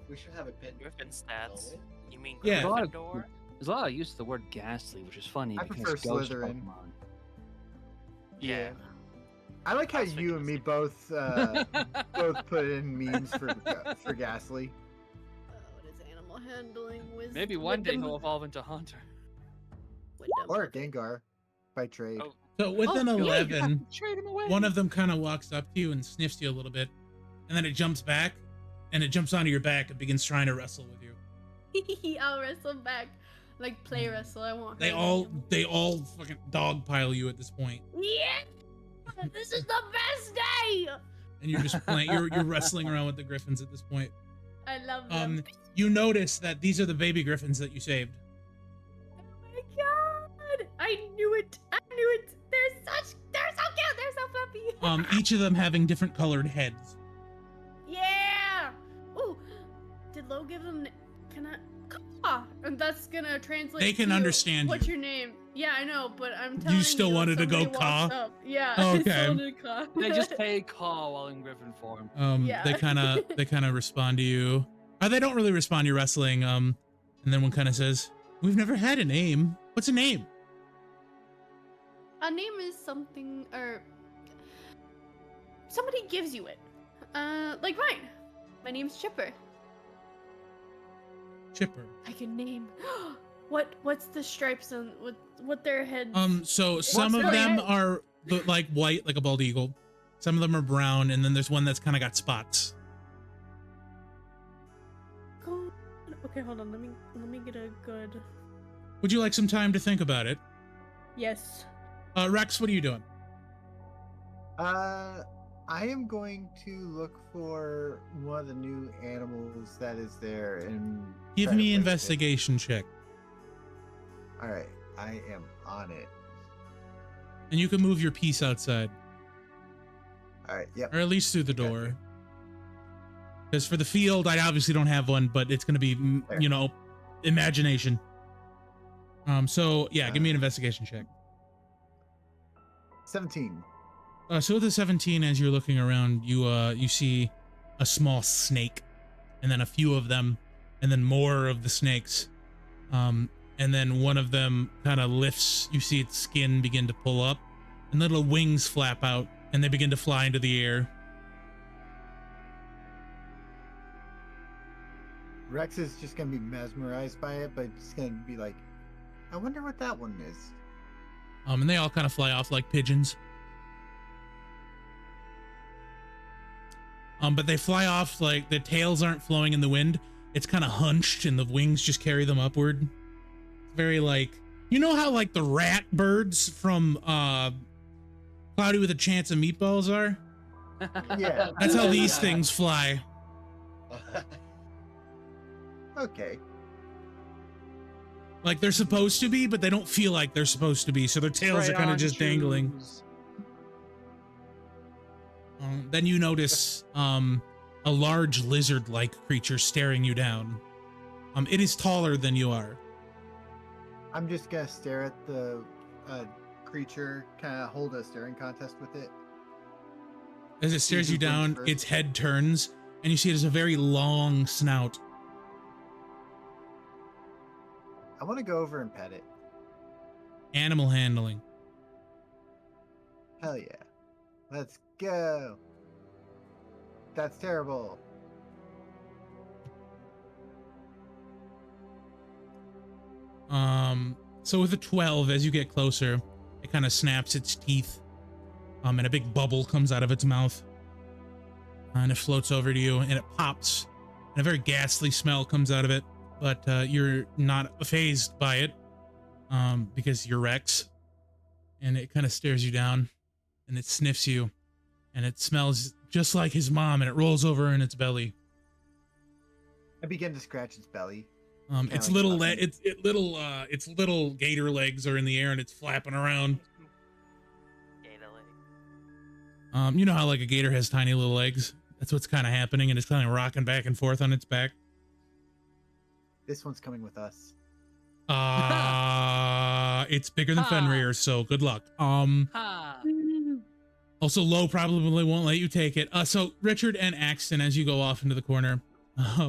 We should have a pin. Griffin stats. You mean Yeah. Gryffindor? There's a lot of use of the word ghastly, which is funny I because prefer ghost Slytherin. Pokemon. Yeah. I like how I was thinking you and the me same both put in memes for Ghastly. What is animal handling? Maybe one day he'll evolve into Hunter. Or Gengar by trade. Oh. So with an Oh, yeah, you 11, have to trade him away. one of them kind of walks up to you and sniffs you a little bit, and then it jumps back, and it jumps onto your back and begins trying to wrestle with you. I'll wrestle back, like play wrestle. I want. They all fucking dogpile you at this point, Yeah, this is the best day. and you're just playing. You're wrestling around with the griffins at this point. I love them. You notice that these are the baby griffins that you saved. Oh my god! I knew it. I knew it. They're so cute. They're so fluffy. Each of them having different colored heads. Yeah. Ooh, did Lo give them? Can I? And that's gonna translate. They can to, understand What's you. your name? Yeah, I know, but I'm telling you. still wanted to go somebody walks caw? up. Yeah. Oh, I okay. still wanted to caw. They just say call while in Griffin form. Yeah. They kind of respond to you. They don't really respond. You're wrestling. And then one kind of says, "We've never had a name. What's a name?" A name is something, or somebody gives you it. Like mine. My name's Chipper. Chipper. I can name. What's the stripes on what their heads? So some of their them head? are like white, like a bald eagle. Some of them are brown, and then there's one that's kind of got spots. Okay, hold on. Let me get a good. Would you like some time to think about it? Yes. Rex, what are you doing? I am going to look for one of the new animals that is there and Give try to me place it. investigation check, All right, I am on it. and you can move your piece outside, All right, yep. or at least through the door. Because for the field, I obviously don't have one, but it's gonna be, Fair. imagination. So yeah, give me an investigation check. 17. So with the 17, as you're looking around, you see a small snake, and then a few of them, and then more of the snakes. And then one of them kind of lifts. You see its skin begin to pull up, and little wings flap out, and they begin to fly into the air. Rex is just gonna be mesmerized by it, but just gonna be like, I wonder what that one is. And they all kind of fly off like pigeons. But they fly off like the tails aren't flowing in the wind. It's kind of hunched, and the wings just carry them upward. It's very like, you know how like the rat birds from Cloudy with a Chance of Meatballs are? Yeah. That's how these things fly. Okay. Like they're supposed to be, but they don't feel like they're supposed to be. So their tails are kind of just dangling. Then you notice a large lizard-like creature staring you down. It is taller than you are. I'm just gonna stare at the creature, kind of hold a staring contest with it. As it stares who you blinks down, first. its head turns, and you see it has a very long snout. I want to go over and pet it. Animal handling. Hell yeah. Let's go. That's terrible. So with a 12, as you get closer, it kind of snaps its teeth, and a big bubble comes out of its mouth, and it floats over to you, and it pops, and a very ghastly smell comes out of it, but you're not fazed by it, because you're Rex, and it kind of stares you down, and it sniffs you, and it smells just like his mom, and it rolls over in its belly. I begin to scratch its belly. Its like little fluffing. its little gator legs are in the air and it's flapping around. Gator leg. You know how like a gator has tiny little legs? That's what's kind of happening, and it's kind of rocking back and forth on its back. This one's coming with us. It's bigger than Ah. Fenrir, so good luck. Ha! Also Low probably won't let you take it. So Richard and Axton, as you go off into the corner,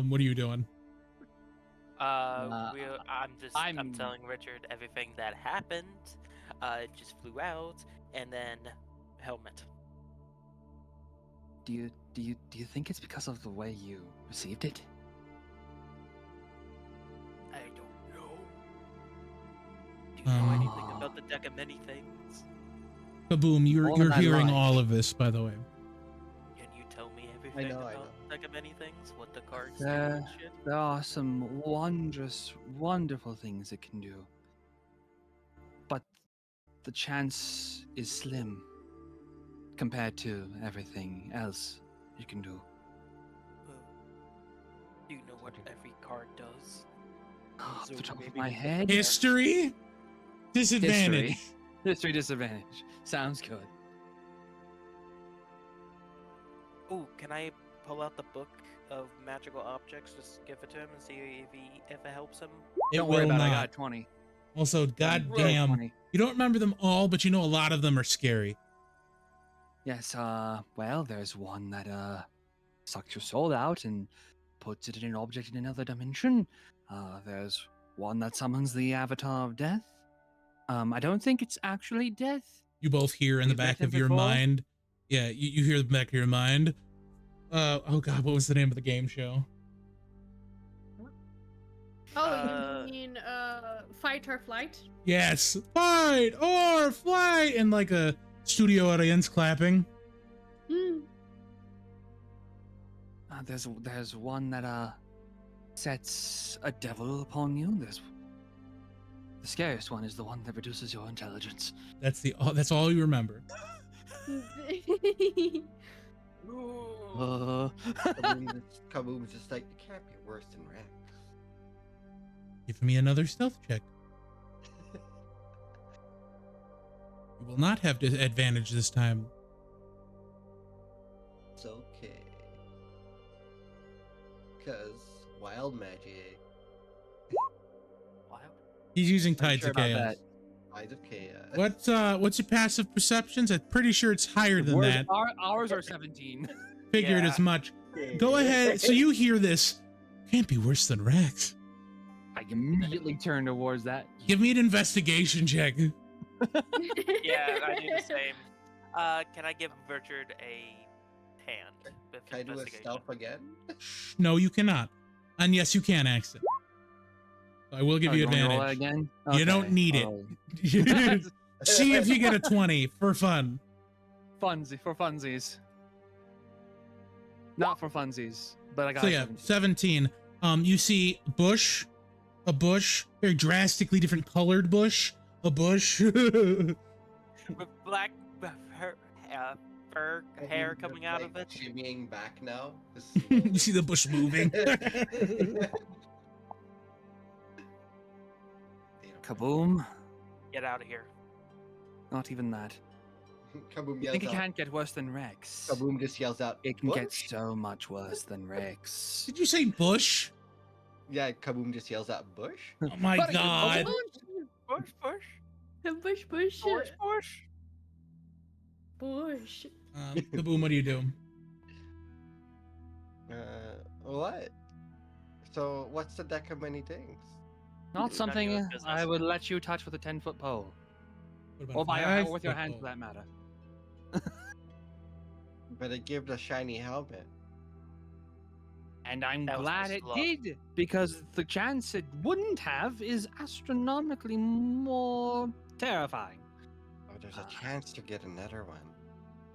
what are you doing? I'm I'm- telling Richard everything that happened. It just flew out, and then helmet. Do you think it's because of the way you received it? I don't know. Do you know anything about the deck of many things? Kaboom, you're All of that hearing life. all of this, by the way. Can you tell me everything know, I about the deck of many things? What the cards do There- and shit? There are some wondrous, wonderful things it can do. But the chance is slim compared to everything else you can do. Do you know what every card does? Off So the top of maybe my we can head, compare. History? Disadvantage. History disadvantage. Sounds good. Oh, can I pull out the book of magical objects? Just give it to him and see if it helps him. It Don't worry will about it. I not. got 20. Also, Roll goddamn, 20. you don't remember them all, but you know a lot of them are scary. Yes, well, there's one that, sucks your soul out and puts it in an object in another dimension. There's one that summons the avatar of death. I don't think it's actually death. You both hear in the You've met back him of your before? mind. Yeah, you hear in the back of your mind. Oh god, what was the name of the game show? Oh, you mean fight or flight? Yes, fight or flight, and like a studio audience clapping. Hmm. There's one that, sets a devil upon you. The scariest one is the one that reduces your intelligence. That's all you remember. Kaboom's just like, it can't be worse than Rex. Give me another stealth check. You will not have disadvantage this time. It's okay. Because wild magic, Wow. He's using I'm Tides sure of about Chaos. that. Eyes of Chaos. What's your passive perceptions? I'm pretty sure it's higher than Whereas that. Ours are 17. Figured Yeah. as much. Go ahead. So you hear this. Can't be worse than Rex. I immediately turn towards that. Give me an investigation check. Yeah, I do the same. Can I give Richard a hand with Can I do a investigation? stealth again? No, you cannot. And yes, you can, Axton. I will give Oh, you want me to roll that advantage. again? You don't need it. Oh. See if you get a 20 for fun. For funsies. Not for funsies, but I got So yeah, 17. You see a bush, very drastically different colored bush, a bush. With black fur hair coming out of it. Shimmying back now. You see the bush moving. Kaboom! Get out of here. Not even that. Kaboom You yells think it out. can't get worse than Rex? Kaboom just yells out. It can get "Bush?" so much worse than Rex. Did you say bush? Yeah, Kaboom just yells out bush. Oh my But it can god. Bush, bush, Bush, bush, bush, bush. bush. Kaboom, what do you do? What? So, what's the deck of many things? Not None of your something business. I would let you touch with a 10-foot pole. What about Or a by or with your 5-foot hand pole? for that matter. But it gave the shiny helmet. And I'm That was glad my it slug. did, because the chance it wouldn't have is astronomically more terrifying. Oh, there's a chance to get another one.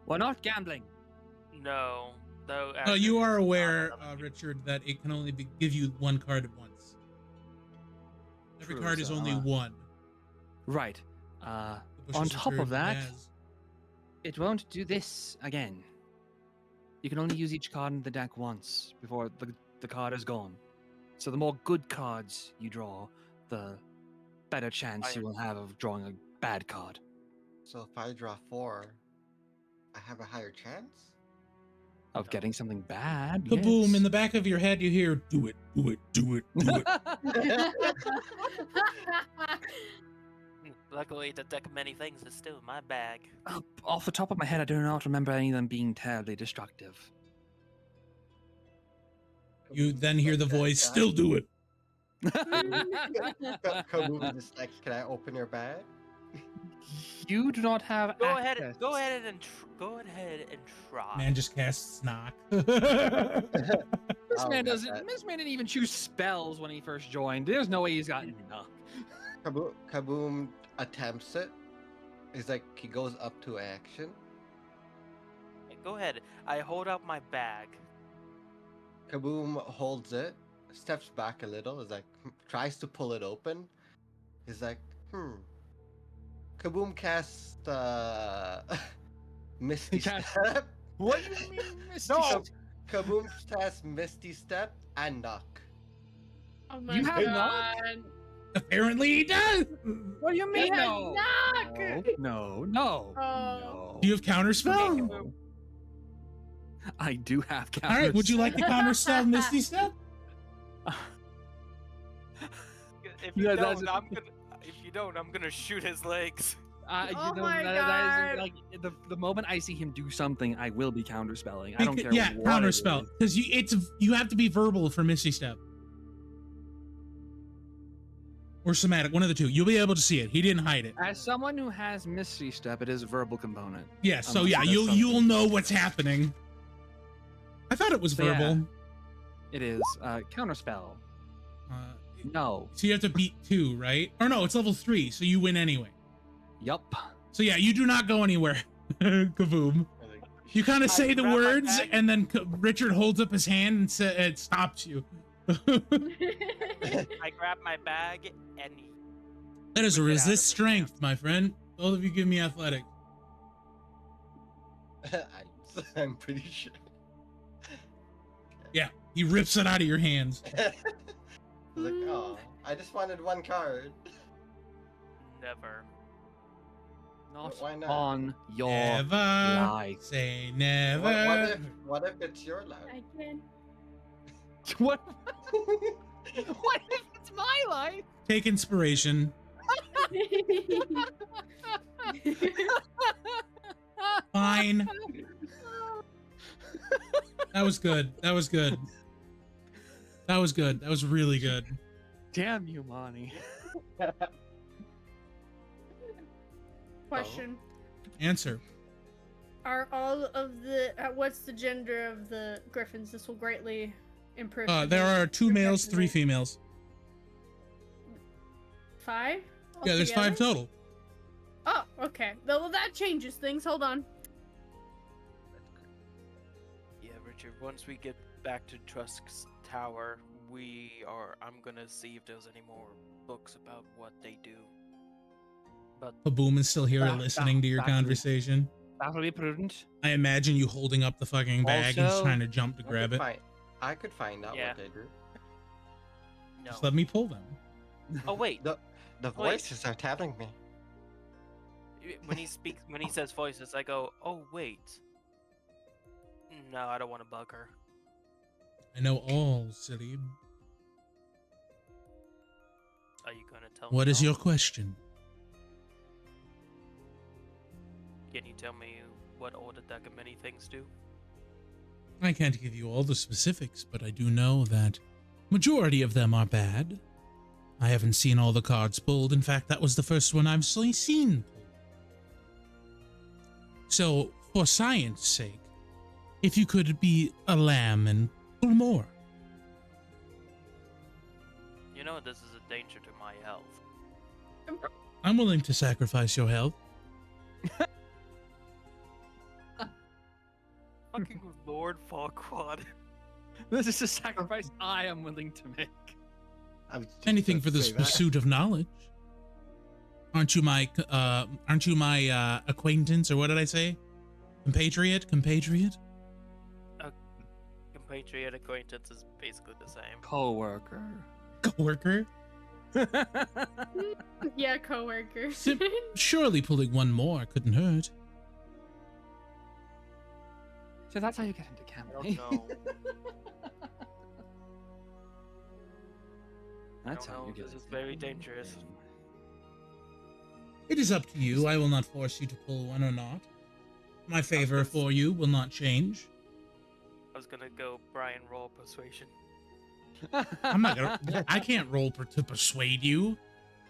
We're not gambling. No, though. Oh, you actually, are it's not aware, another- Richard, that it can only give you one card at once. Every True, card is so, only one. Right. The bush On is a top of turd that, has. it won't do this again. You can only use each card in the deck once before the card is gone. So the more good cards you draw, the better chance you will have of drawing a bad card. So if I draw 4, I have a higher chance? Of getting something bad. Kaboom! yes. In the back of your head, you hear, "Do it, do it, do it, do it." Luckily, the deck of many things is still in my bag. Off the top of my head, I do not remember any of them being terribly destructive. You then hear the Like that voice, guy. "Still do it." Kaboom is like, can I open your bag? You do not have Go access. ahead, go ahead and try. Man just casts knock. This I'll man get doesn't. that. This man didn't even choose spells when he first joined. There's no way he's gotten enough. Kaboom attempts it. He's like, he goes up to action. Go ahead. I hold out my bag. Kaboom holds it, steps back a little, is like, tries to pull it open. He's like, Kaboom casts Misty Cast- Step. What do you mean, Misty? No! Kaboom casts Misty Step and Knock. Oh my You have god. not? Apparently he does. What do you You mean? have No. knock! No. Oh. No. Do you have counterspell? No. I do have All right. Would you like to counterspell Misty Step? If Yeah, you that's- don't, I'm gonna. If you don't, I'm gonna shoot his legs. Oh you know, my that is, God. like the moment I see him do something, I will be counterspelling. I don't care. Yeah, what it counterspell is. because you have to be verbal for Misty Step or somatic, one of the two. You'll be able to see it. He didn't hide it. As someone who has Misty Step, it is a verbal component. Yeah, so Unless yeah, he does you'll something. know what's happening. I thought it was So, yeah. verbal. It is counterspell. Uh, No. so you have to beat 2, right? Or no, it's level 3, so you win anyway. Yup. So yeah, you do not go anywhere. Kaboom. You kind I of say the grab my words, bag. and then Richard holds up his hand and it stops you. I grab my bag and That is a We get out of resist it, strength, my friend. Both of you give me athletic. I'm pretty sure. Yeah, he rips it out of your hands. Like, oh, I just wanted one card. never. Not Why not? on your Never life. say never. What if it's your life? I can. What? What if it's my life? Take inspiration. Fine. That was good. That was good. That was good. That was really good. Damn you, Monty. Question. Answer. Are all of the what's the gender of the griffins? This will greatly improve. There are 2 males, 3 females. females. 5? Yeah, there's 5 altogether? total. Oh, okay. Well, that changes things. Hold on. Yeah, Richard. Once we get back to Trusk's tower, I'm gonna see if there's any more books about what they do. But Kaboom is still here Back- listening to your back to- conversation. That will be prudent. I imagine you holding up the fucking bag and just Also- trying to jump to grab it. I could find out Yeah. what they do. No. Just let me pull them. Oh wait. The voices are telling me. When he says voices, I go, "Oh wait." No, I don't want to bug her. I know all, Salib. Are you gonna tell me? What is all? your question? Can you tell me what all the many things do? I can't give you all the specifics, but I do know that majority of them are bad. I haven't seen all the cards pulled. In fact, that was the first one I've seen pulled. So, for science sake, if you could be a lamb and pull more. You know this is a danger to my health. I'm willing to sacrifice your health. Fucking Lord Farquaad. This is a sacrifice I am willing to make. I was just Anything about for to the say that. pursuit of knowledge. Aren't you my acquaintance, or what did I say? Compatriot? Compatriot acquaintance is basically the same. Co-worker. Coworker? Yeah, coworker. Surely pulling one more couldn't hurt. So that's how you get into I camping. don't know. That's don't how know, you get this is into very camping. dangerous. It is up to you. I will not force you to pull one or not. My favor for you will not change. I was gonna go Brian roll persuasion. I'm not gonna. I can't roll to persuade you.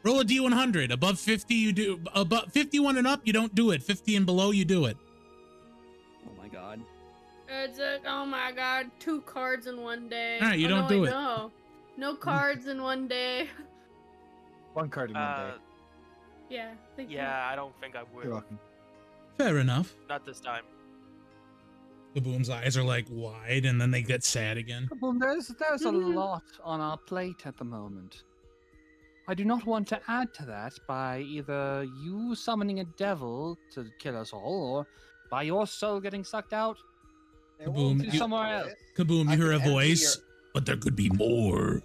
Roll a D100. Above 50, you do. Above 51 and up, you don't do it. 50 and below, you do it. Oh my god. It's oh my god, 2 cards in one day. Alright, you Oh, don't no, do I it. know. No cards in one day. One card in one day. Yeah, thank you. Yeah, I don't think I would. You're welcome. Fair enough. Not this time. Kaboom's eyes are like wide, and then they get sad again. Well, there's a lot on our plate at the moment. I do not want to add to that by either you summoning a devil to kill us all, or by your soul getting sucked out Kaboom, to somewhere else. Kaboom, I you hear could a empty voice, but there could be more.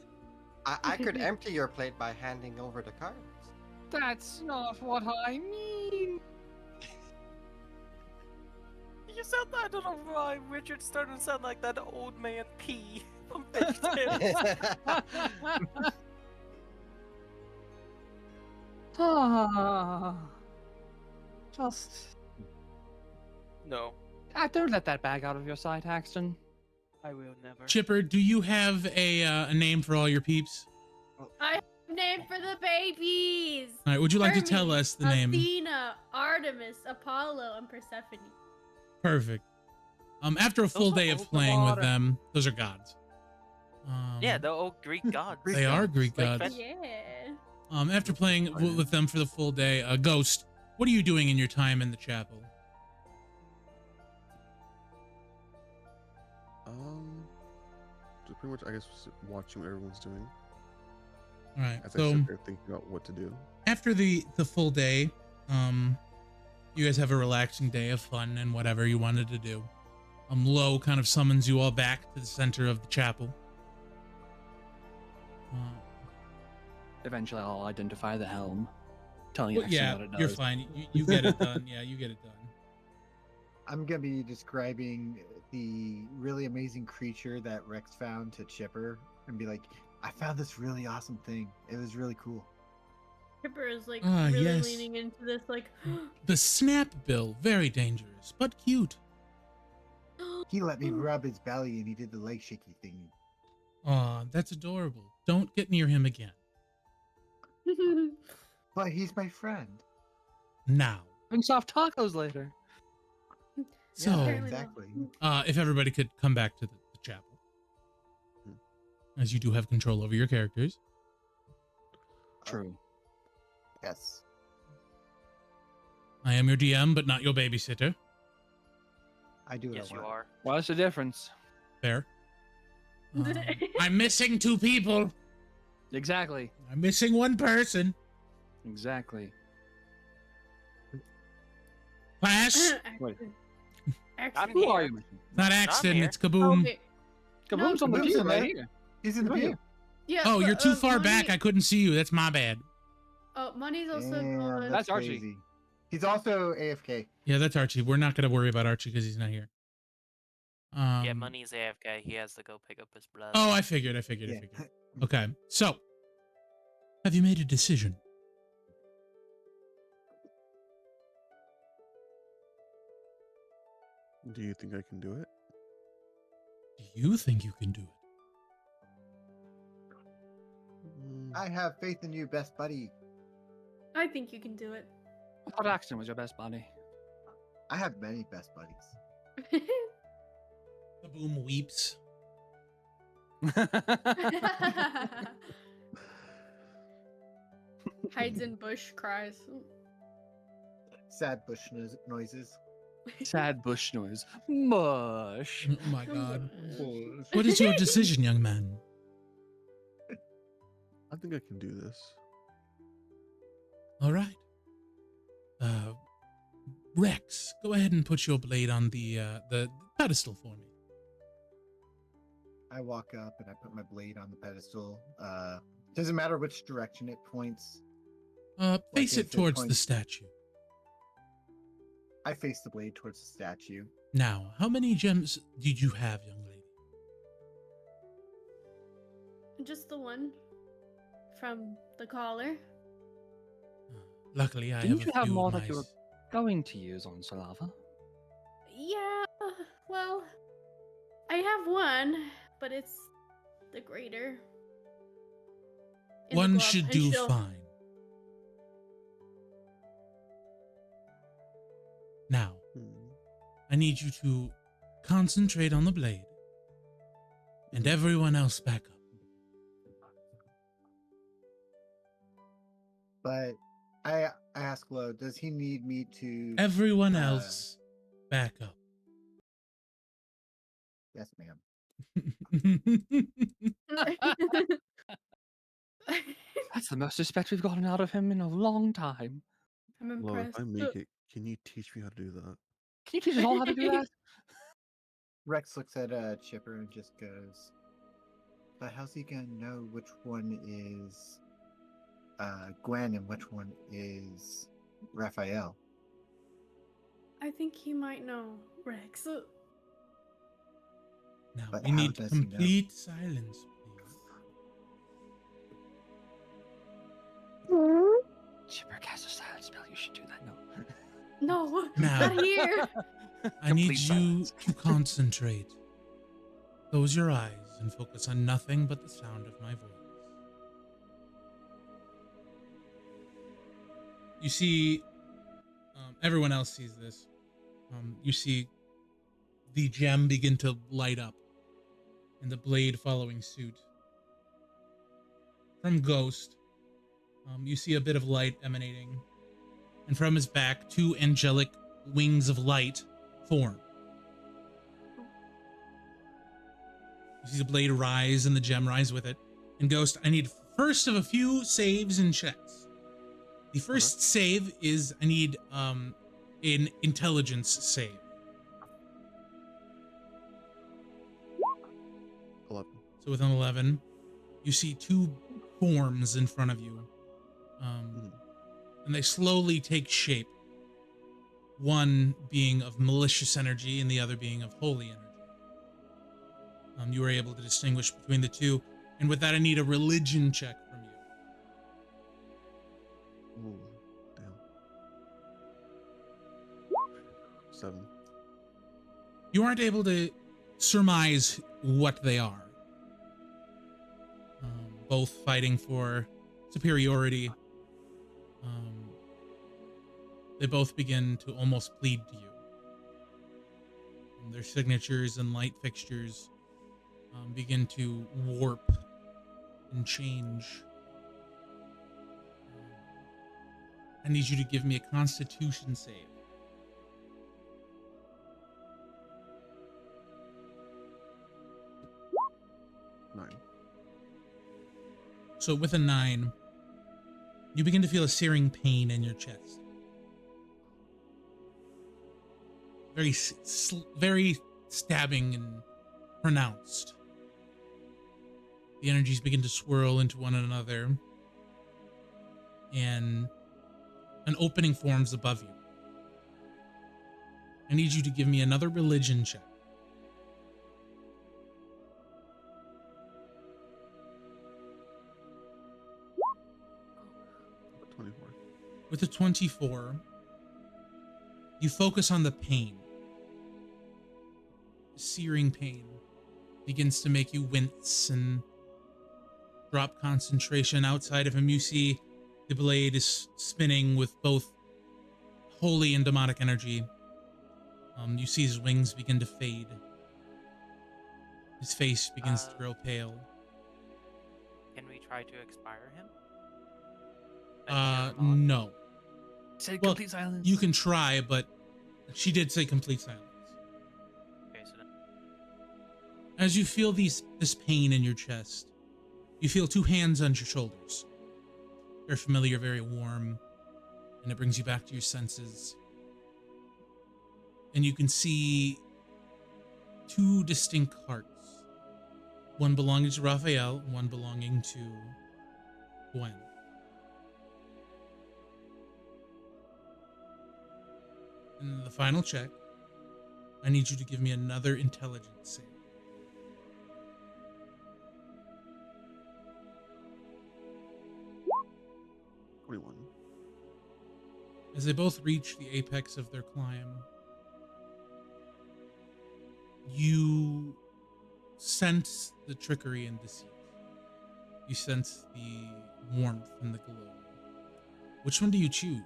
I could empty your plate by handing over the cards. That's not what I mean. You said that, I don't know why Richard started to sound like that old man P from VeggieTales. Just No, don't let that bag out of your sight, Axton. I will never. Chipper, do you have a name for all your peeps? I have a name for the babies. All right, would you like to tell Hermes, us the name? Athena, Artemis, Apollo, and Persephone. Perfect. After a full are day all of the playing with water. them, those are gods. Yeah, the old Greek gods. they are Greek Like gods. Yeah. After playing with them for the full day, Ghost, what are you doing in your time in the chapel? Just pretty much, I guess, just watching what everyone's doing All right, as I so sit there thinking about what to do. after the full day, you guys have a relaxing day of fun and whatever you wanted to do. Lo kind of summons you all back to the center of the chapel. Eventually, I'll identify the helm, telling Well, Axton yeah, what it does. you're fine. You get it done. Yeah, you get it done. I'm gonna be describing the really amazing creature that Rex found to Chipper and be like, I found this really awesome thing. It was really cool. Kipper is like Ah, really yes. leaning into this, like, The snap bill, very dangerous, but cute. He let me rub his belly and he did the leg shaky thing. Aw, that's adorable. Don't get near him again. But he's my friend. Now. Having soft tacos later. So, Yeah, Apparently exactly. if everybody could come back to the chapel, as you do have control over your characters. True. Yes. I am your DM, but not your babysitter. I do what Yes, I you want. are. What's the difference? Fair. I'm missing 2 people. Exactly. I'm missing 1 person. Exactly. Class, Wait. Accident. Who are here. you, Mission? not I'm accident. here. It's Kaboom. Okay. Kaboom's on the Kaboom's pew in right there. here. He's in the Right view. here. Yeah. Oh, you're but, too far back. Money- I couldn't see you. That's my bad. Oh, Money's also Damn, gone. that's That's Archie. crazy. He's also AFK. Yeah, that's Archie. We're not gonna worry about Archie because he's not here. Yeah, Money's AFK. He has to go pick up his blood. Oh, I figured. Yeah. Okay, so have you made a decision? Do you think I can do it? Do you think you can do it? I have faith in you, best buddy. I think you can do it. I thought Axton was your best buddy. I have many best buddies. Kaboom weeps. Hides in bush, cries. Sad bush noises. Sad bush noise. Mush. Oh my god. What is your decision, young man? I think I can do this. All right. Rex, go ahead and put your blade on the pedestal for me. I walk up and I put my blade on the pedestal. Doesn't matter which direction it points. Face if it it towards the points- statue. I face the blade towards the statue. Now, how many gems did you have, young lady? Just the one from the collar. Luckily, I Didn't have you a have few more of that my you were going to use on Salava? Yeah, well, I have one, but it's the greater. in the One glove, should and do she'll- fine. Now, I need you to concentrate on the blade, and everyone else back up. But I ask Lo, does he need me to? Everyone Uh, else back up. Yes, ma'am. That's the most respect we've gotten out of him in a long time. I'm Well, impressed. if I make it, can you teach me how to do that? Can you teach us all how to do that? Rex looks at Chipper and just goes, "But how's he gonna know which one is Gwen and which one is Raphael?" I think he might know, Rex. Now, But we how need does he know? complete silence, please. Chipper cast a silent spell. You should do that. No. No, Now- not here. I need Complete you silence. to concentrate. Close your eyes and focus on nothing but the sound of my voice. You see, everyone else sees this. You see the gem begin to light up and the blade following suit. From Ghost, you see a bit of light emanating, and from his back, two angelic wings of light form. You see the blade rise and the gem rise with it. And Ghost, I need first of a few saves and checks. The first save is I need an intelligence save. 11. So with an 11, you see two forms in front of you. And they slowly take shape. One being of malicious energy and the other being of holy energy. You were able to distinguish between the two. And with that, I need a religion check from you. Ooh, damn. 7. You aren't able to surmise what they are. Both fighting for superiority. They both begin to almost plead to you. Their signatures and light fixtures begin to warp and change. I need you to give me a Constitution save. 9. So with a 9, you begin to feel a searing pain in your chest. very stabbing and pronounced. The energies begin to swirl into one another, and an opening forms above you. I need you to give me another religion check. 24. With a 24, you focus on the pain. Searing pain begins to make you wince and drop concentration. Outside of him, you see the blade is spinning with both holy and demonic energy. You see his wings begin to fade. His face begins to grow pale. Can we try to expire him? Like, cheer him on? No. Say Well, complete silence. You can try, but she did say complete silence. Okay, so then, As you feel this pain in your chest, you feel two hands on your shoulders. Very familiar, very warm, and it brings you back to your senses. And you can see two distinct hearts. One belonging to Raphael, one belonging to Gwen. And the final check, I need you to give me another intelligence save. As they both reach the apex of their climb, you sense the trickery and deceit. You sense the warmth and the glow. Which one do you choose?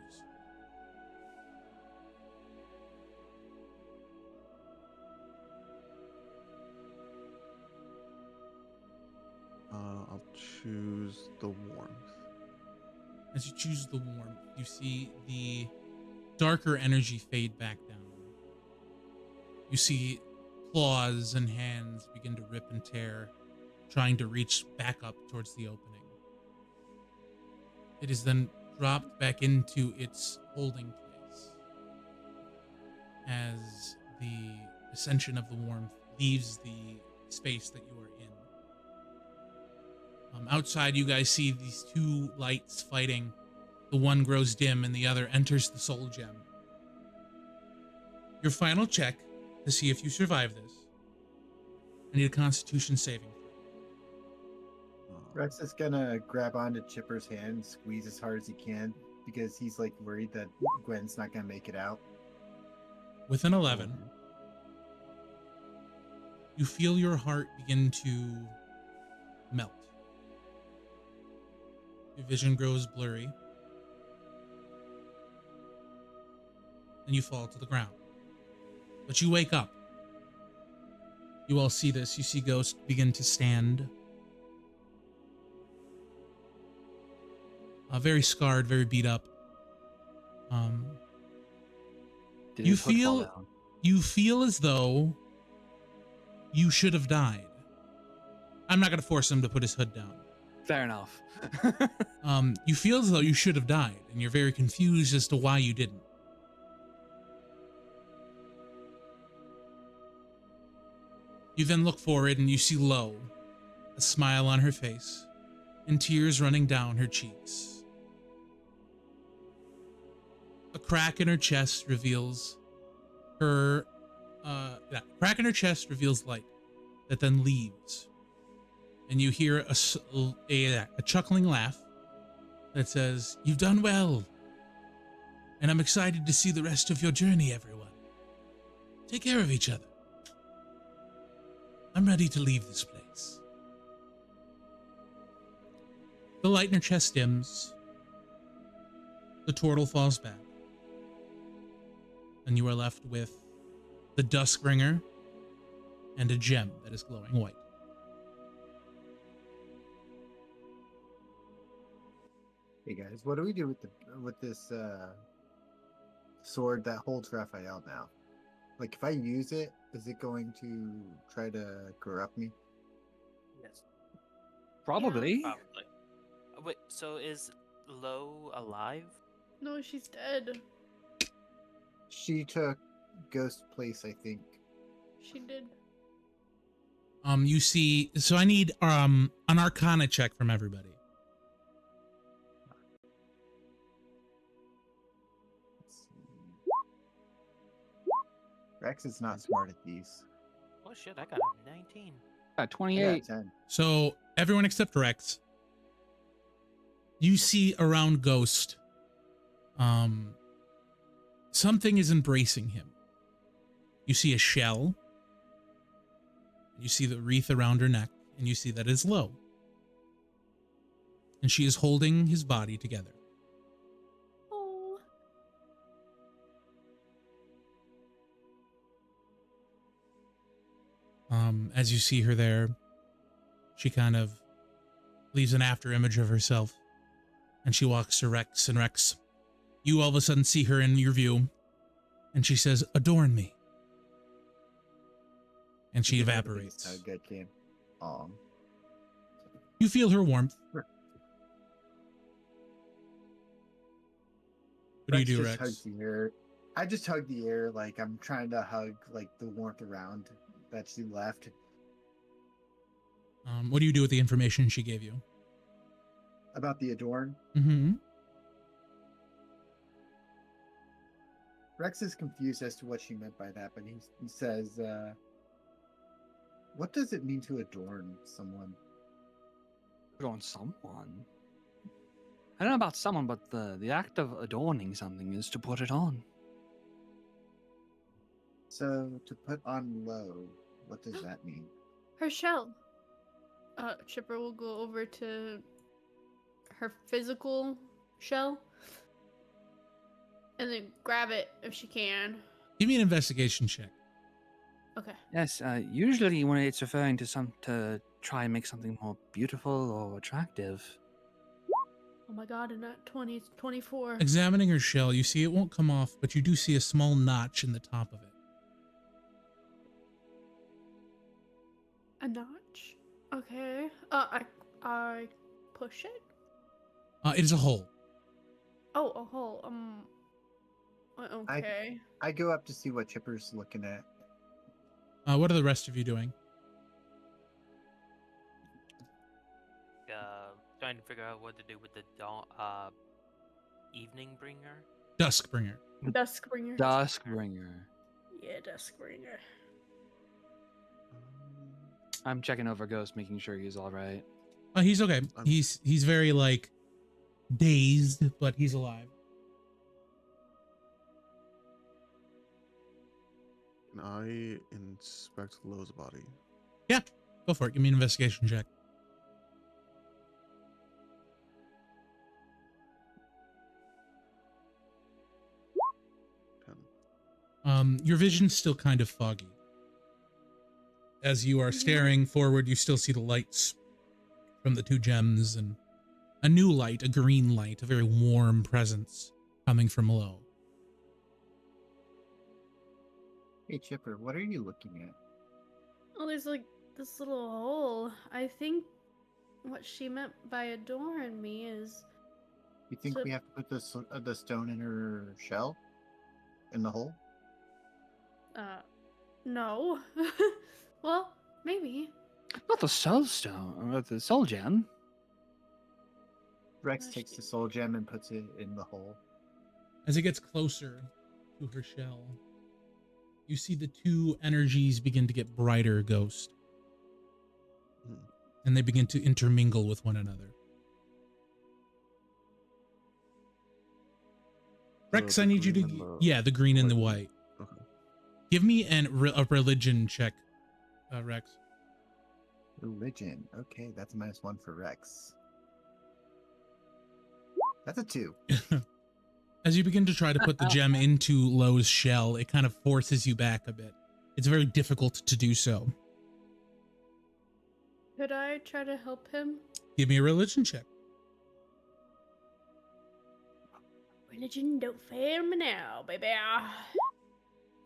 I'll choose the warmth. As you choose the warmth, you see the darker energy fade back down. You see claws and hands begin to rip and tear, trying to reach back up towards the opening. It is then dropped back into its holding place as the ascension of the warmth leaves the space that you are in. Outside, you guys see these two lights fighting. The one grows dim and the other enters the soul gem. Your final check to see if you survive this. I need a constitution saving throw. Rex is gonna grab onto Chipper's hand, squeeze as hard as he can, because he's like worried that Gwen's not gonna make it out. With an 11, you feel your heart begin to melt. Your vision grows blurry, and you fall to the ground. But you wake up. You all see this. You see Ghost begin to stand. Very scarred, very beat up. Did you his hood fall feel down? you feel as though you should have died. I'm not going to force him to put his hood down. Fair enough. You feel as though you should have died, and you're very confused as to why you didn't. You then look forward and you see Lo, a smile on her face, and tears running down her cheeks. A crack in her chest reveals her. Crack in her chest reveals light that then leaves, and you hear a chuckling laugh that says, "You've done well, and I'm excited to see the rest of your journey, everyone. Take care of each other. I'm ready to leave this place." The light in her chest dims. The turtle falls back. And you are left with the Duskbringer and a gem that is glowing white. Hey guys, what do we do with this sword that holds Raphael now? Like, if I use it, is it going to try to corrupt me? yes. Probably. Probably. Wait, so is Lo alive? No, she's dead. She took ghost place, I think. She did. You see, so I need an Arcana check from everybody. Let's see. Rex is not smart at these. Oh shit, I got a 19. I got 28. 10. So everyone except Rex, you see around Ghost, something is embracing him. You see a shell. You see the wreath around her neck, and you see that it's low. And she is holding his body together. Oh. As you see her there, she kind of leaves an after image of herself, and she walks to Rex, and Rex, you all of a sudden see her in your view, and she says, "Adorn me." And she Give her the biggest evaporates. hug I can. Aw. You feel her warmth. What do you do, just Rex? hugs the air. I just hug the air like I'm trying to hug like the warmth around that she left. What do you do with the information she gave you? About the adorn. Mm-hmm. Rex is confused as to what she meant by that, but he says, what does it mean to adorn someone? Adorn someone? I don't know about someone, but the act of adorning something is to put it on. So, to put on low, what does that mean? Her shell. Chipper will go over to her physical shell and then grab it if she can. Give me an investigation check. Okay. Yes, usually when it's referring to try and make something more beautiful or attractive. Oh my god, and that 20, it's 24. Examining her shell, you see it won't come off, but you do see a small notch in the top of it. A notch? Okay. I push it? It is a hole. Oh, a hole. Okay. I go up to see what Chipper's looking at. What are the rest of you doing? Trying to figure out what to do with the evening bringer. Duskbringer. Duskbringer. Duskbringer. Yeah, Duskbringer. I'm checking over Ghost, making sure he's all right. He's okay. He's very like dazed, but he's alive. Can I inspect Lowe's body? Yeah, go for it. Give me an investigation check. Your vision's still kind of foggy. As you are staring forward, you still see the lights from the two gems and a new light, a green light, a very warm presence coming from low. Hey Chipper, what are you looking at? Oh, there's like this little hole. I think what she meant by adorn me is. You think So- we have to put the stone in her shell? In the hole? No. Well, maybe. Not the soul stone, or the soul gem. Rex Gosh, takes the soul gem and puts it in the hole. As it gets closer to her shell, you see the two energies begin to get brighter, Ghost. And they begin to intermingle with one another. Rex, The I need you green and to... the Yeah, the green and the white. Okay. Give me a religion check, Rex. Religion. Okay, that's -1 for Rex. That's a 2. As you begin to try to put the gem into Lowe's shell, it kind of forces you back a bit. It's very difficult to do so. Could I try to help him? Give me a religion check. Religion don't fail me now, baby.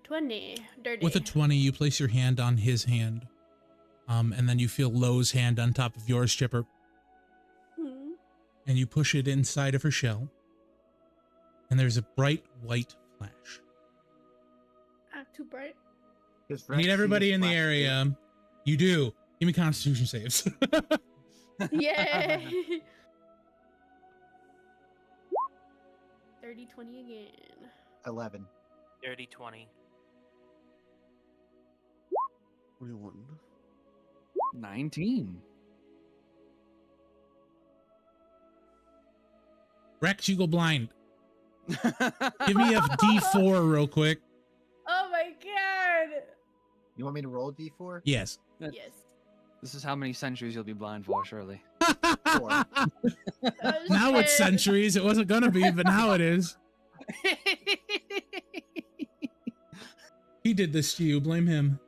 20. Dirty. With a 20, you place your hand on his hand. And then you feel Lowe's hand on top of yours, Chipper. Hmm. And you push it inside of her shell. And there's a bright white flash. too bright. I need everybody in the area. You do. Give me Constitution saves. Yay! 30, 20 again. 11. Dirty 20. 21. 19. Rex, you go blind. Give me a D4 real quick. Oh my god! You want me to roll a d4? Yes. Yes. This is how many centuries you'll be blind for, surely. 4. Now it's shit. centuries. It wasn't gonna be, but now it is. He did this to you. Blame him.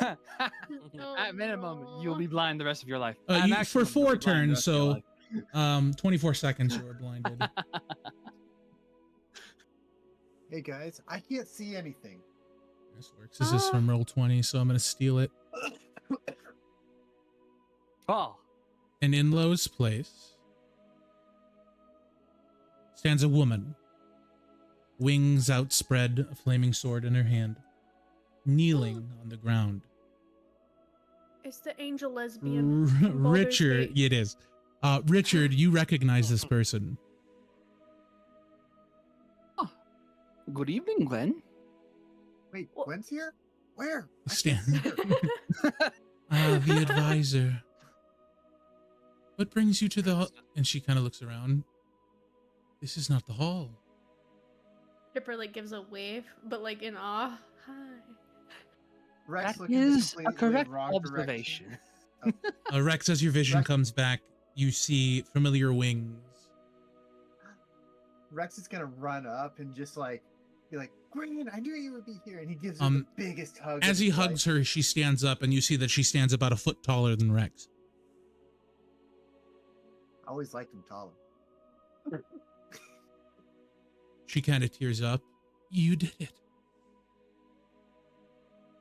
Oh, At minimum, no. you'll be blind the rest of your life. You, At for maximum, you'll 4 be blind the turns, rest of your so life. 24 seconds you were blinded. Hey guys, I can't see anything. This works. This is from roll 20, so I'm gonna steal it. Oh, And in Lo's place stands a woman, wings outspread, a flaming sword in her hand, kneeling on the ground. It's the angel lesbian. from Baldur's Richard, Gate. it is. Richard, you recognize this person. good evening, Glenn. Wait, Well- Gwen's here? Where? I can't Stand. see her. The advisor. What brings you to the hall? And she kind of looks around. This is not the hall. Chipper like gives a wave, but like in awe. Hi. Rex That looking the is a completely correct wrong observation. direction. Rex, as your vision Rex- comes back, you see familiar wings. Rex is gonna run up and just like be like, Gwen, I knew you would be here, and he gives her the biggest hug. As of he his hugs life. her, she stands up, and you see that she stands about a foot taller than Rex. I always liked him taller. She kind of tears up. You did it.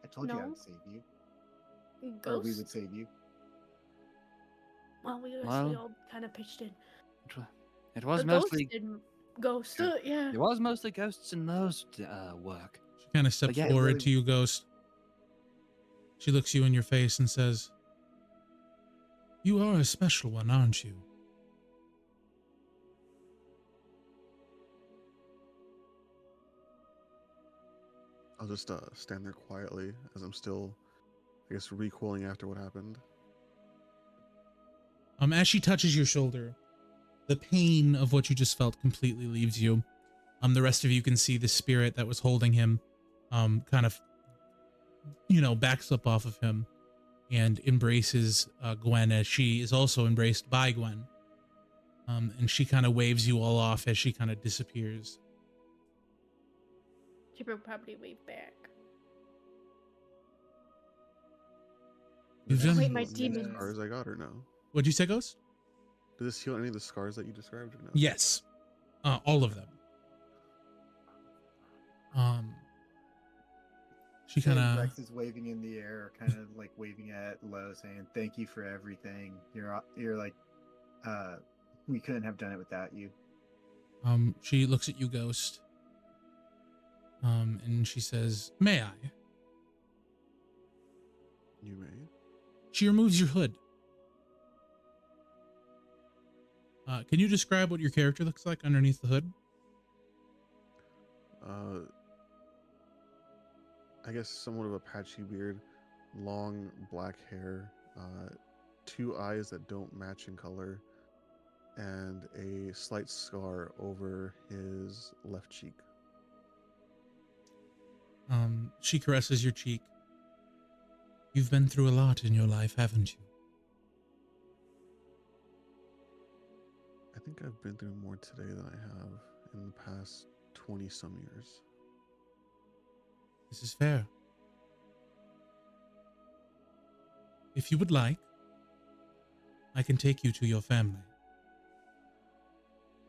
I told you I No. would save you, or Ghost. we would save you. Well, we Well- all kind of pitched in. It was The mostly ghost didn't. Ghost. Yeah. it was mostly ghosts in those work. She kind of steps yeah, forward really- to you, Ghost. She looks you in your face and says, "You are a special one, aren't you?" I'll just stand there quietly as I'm still, I guess, recoiling after what happened. As she touches your shoulder, the pain of what you just felt completely leaves you. The rest of you can see the spirit that was holding him, kind of, backs up off of him and embraces Gwen as she is also embraced by Gwen. And she kind of waves you all off as she kind of disappears. Chipper probably waved back. You've Did this done- Wait, heal my any of the demons. scars I got or no? What'd you say, Ghost? Did this heal any of the scars that you described or no? Yes, all of them. She Saying kind of Rex is waving in the air, kind of like waving at Lo, saying, "Thank you for everything. You're like, we couldn't have done it without you." she looks at you, Ghost. And she says, "May I?" You may. She removes your hood. Can you describe what your character looks like underneath the hood? I guess somewhat of a patchy beard, long black hair, 2 eyes that don't match in color, and a slight scar over his left cheek. She caresses your cheek. You've been through a lot in your life, haven't you? I think I've been through more today than I have in the past 20-some years. This is fair. If you would like, I can take you to your family.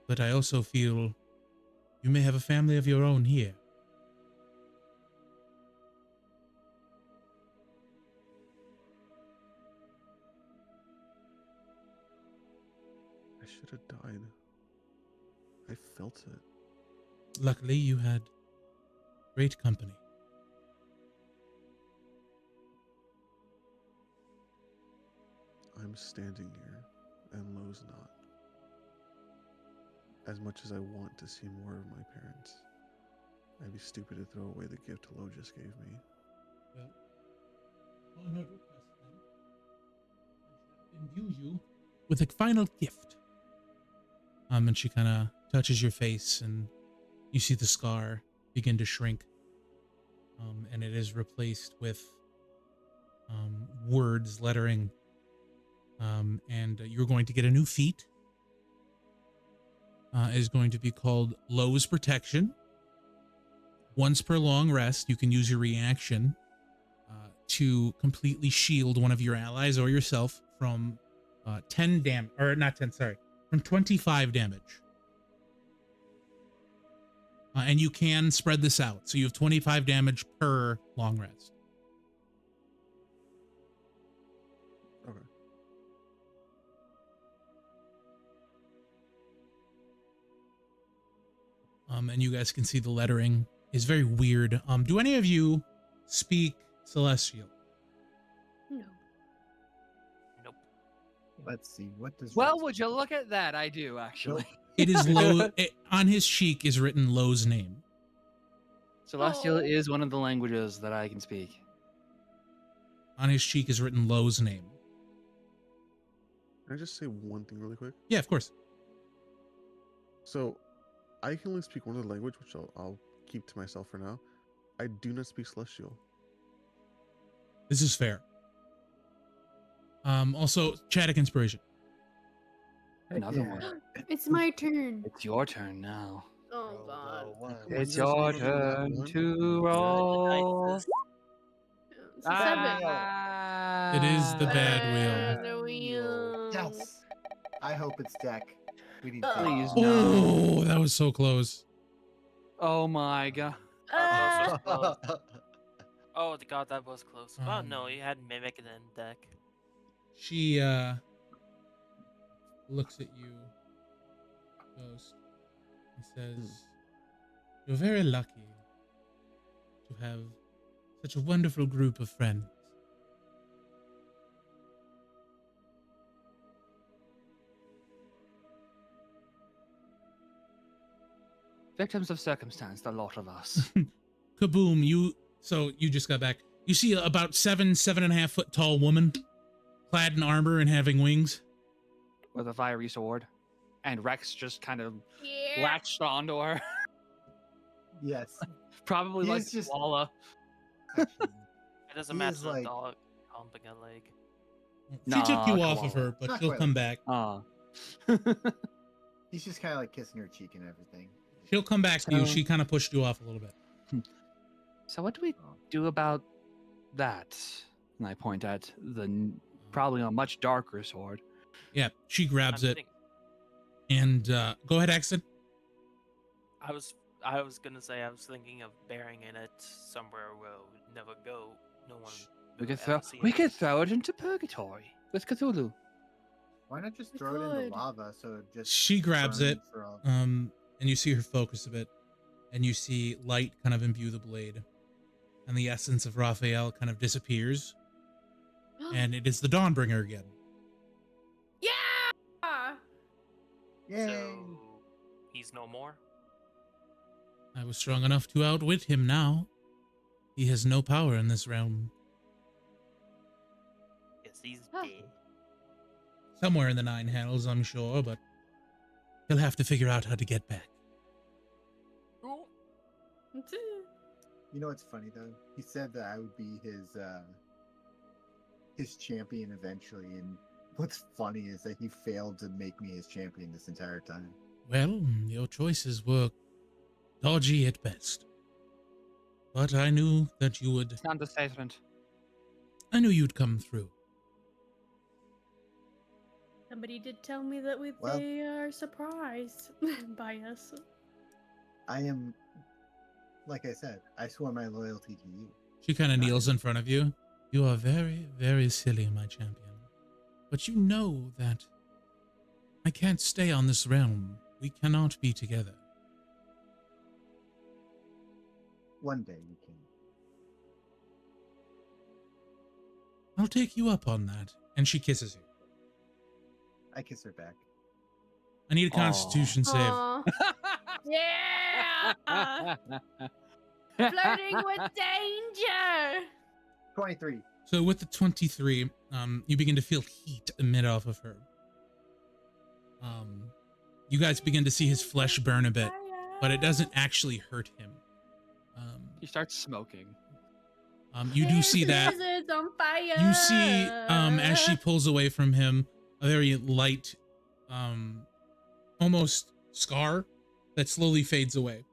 But I also feel you may have a family of your own here. I should have died. I felt it. Luckily, you had great company. I'm standing here, and Lo's not. As much as I want to see more of my parents, I'd be stupid to throw away the gift Lo just gave me. Well, on her request, then, I shall imbue you with a final gift. And she kind of touches your face, and you see the scar begin to shrink. And it is replaced with words, lettering. And you're going to get a new feat. Is going to be called Lo's Protection. Once per long rest, you can use your reaction to completely shield one of your allies or yourself from 10 damage, or not 10, sorry, from 25 damage. And you can spread this out. So you have 25 damage per long rest. Okay. And you guys can see the lettering is very weird. Do any of you speak Celestial? No. Nope. Let's see. What does Well, Rex would you look at that? I do, actually. It is Lo. On his cheek is written Lo's name. Celestial Oh. is one of the languages that I can speak. On his cheek is written Lo's name. Can I just say one thing really quick? Yeah, of course. So, I can only speak one of the language, which I'll keep to myself for now. I do not speak Celestial. This is fair. Also, Chadic Inspiration. Another Yeah. one. It's my turn. It's your turn now. Oh Roll god. the one. You It's guys your rolled a nat turn one? to roll. It's a 7. It is the bad The wheel. Yes. I hope it's deck. We need Please, deck. no. Oh, that was so close. Oh my god. Oh, that was close. Oh god, that was close. Oh no, Um, you had Mimic and then deck. She looks at you, Ghost, and says, "You're very lucky to have such a wonderful group of friends." Victims of circumstance, the lot of us. Kaboom! You just got back. You see about 7.5 foot tall woman, clad in armor and having wings. With a fiery sword. And Rex just kind of Yeah. latched onto her. Yes. Probably like He's just- Walla. Actually, It doesn't He match is the like- dog humping a leg. She took you Nah, off of her, but Not she'll quite come like back. Ah. he's just kind of like kissing her cheek and everything. She'll come back to you. So- She kind of pushed you off a little bit. So what do we do about that? And I point at the probably a much darker sword. Yeah, she grabs I'm it think- and go ahead, Axton. I was gonna say I was thinking of burying it somewhere where it would never go. No one. We will could ever throw see we it. could throw it into purgatory with Cthulhu. Why not just We throw it could. into lava so it just She grabs burns it, for all- and you see her focus a bit, and you see light kind of imbue the blade, and the essence of Raphael kind of disappears, and it is the Dawnbringer again. Yeah. Yay! So he's no more. I was strong enough to outwit him now. He has no power in this realm. Yes, he's Huh. dead. Somewhere in the Nine Hells, I'm sure, but he'll have to figure out how to get back. You know what's funny though? He said that I would be his champion eventually, and what's funny is that he failed to make me his champion this entire time. Well, your choices were dodgy at best. But I knew that you would. It's not the statement. I knew you'd come through. Somebody did tell me that Well- they are surprised by us. I am, like I said, I swore my loyalty to you. She kind of Got kneels in front of you. You are very, very silly, my champion. But you know that I can't stay on this realm. We cannot be together. One day you can. I'll take you up on that. And she kisses you. I kiss her back. I need a Aw. Constitution save. Aw. Yeah! Flirting with danger! 23. So with the 23, you begin to feel heat emit off of her. You guys begin to see his flesh burn a bit, but it doesn't actually hurt him. He starts smoking. You do see that. Lizards on fire! You see, as she pulls away from him, a very light, almost scar that slowly fades away.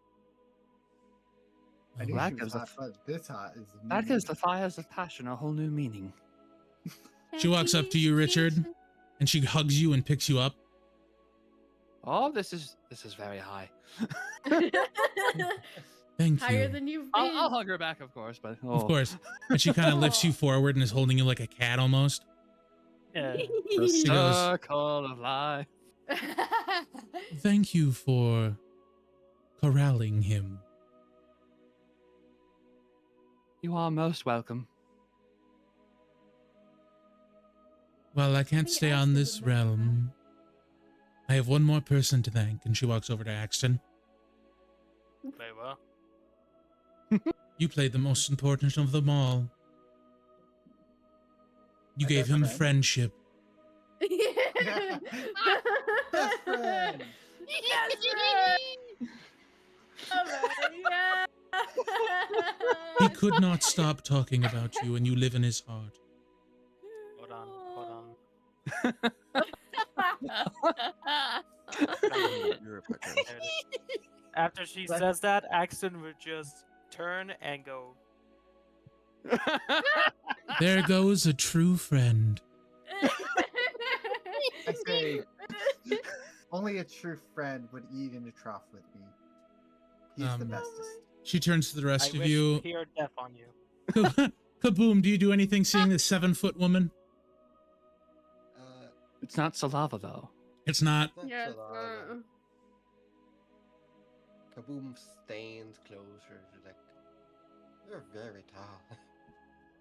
I knew that she was gives a hot, but this hot is That gives the fires of passion a whole new meaning. She walks up to you, Richard, and she hugs you and picks you up. Oh, this is very high. Thank Higher you. than you've been. I'll hug her back, of course, but Of course. And she kind of lifts you forward and is holding you like a cat almost. Yeah. She goes, Circle of life. thank you for corralling him. You are most welcome. Well, I can't Maybe stay on Axton this would know that. realm. I have one more person to thank, and she walks over to Axton. Very well. You played the most important of them all. You My gave best him friend. friendship. Best friend. He could not stop talking about you, and you live in his heart. Hold on. Hold on. You're a pet guy. There it is. After she says that, Axton would just turn and go. There goes a true friend. I say, only a true friend would eat in a trough with me. He's the Um, bestest. She turns to the rest I of wish you. he or death on you. Kaboom, do you do anything seeing this 7-foot woman? It's not Salava, though. It's not. Yes. Kaboom stands closer. She's like, you're very tall.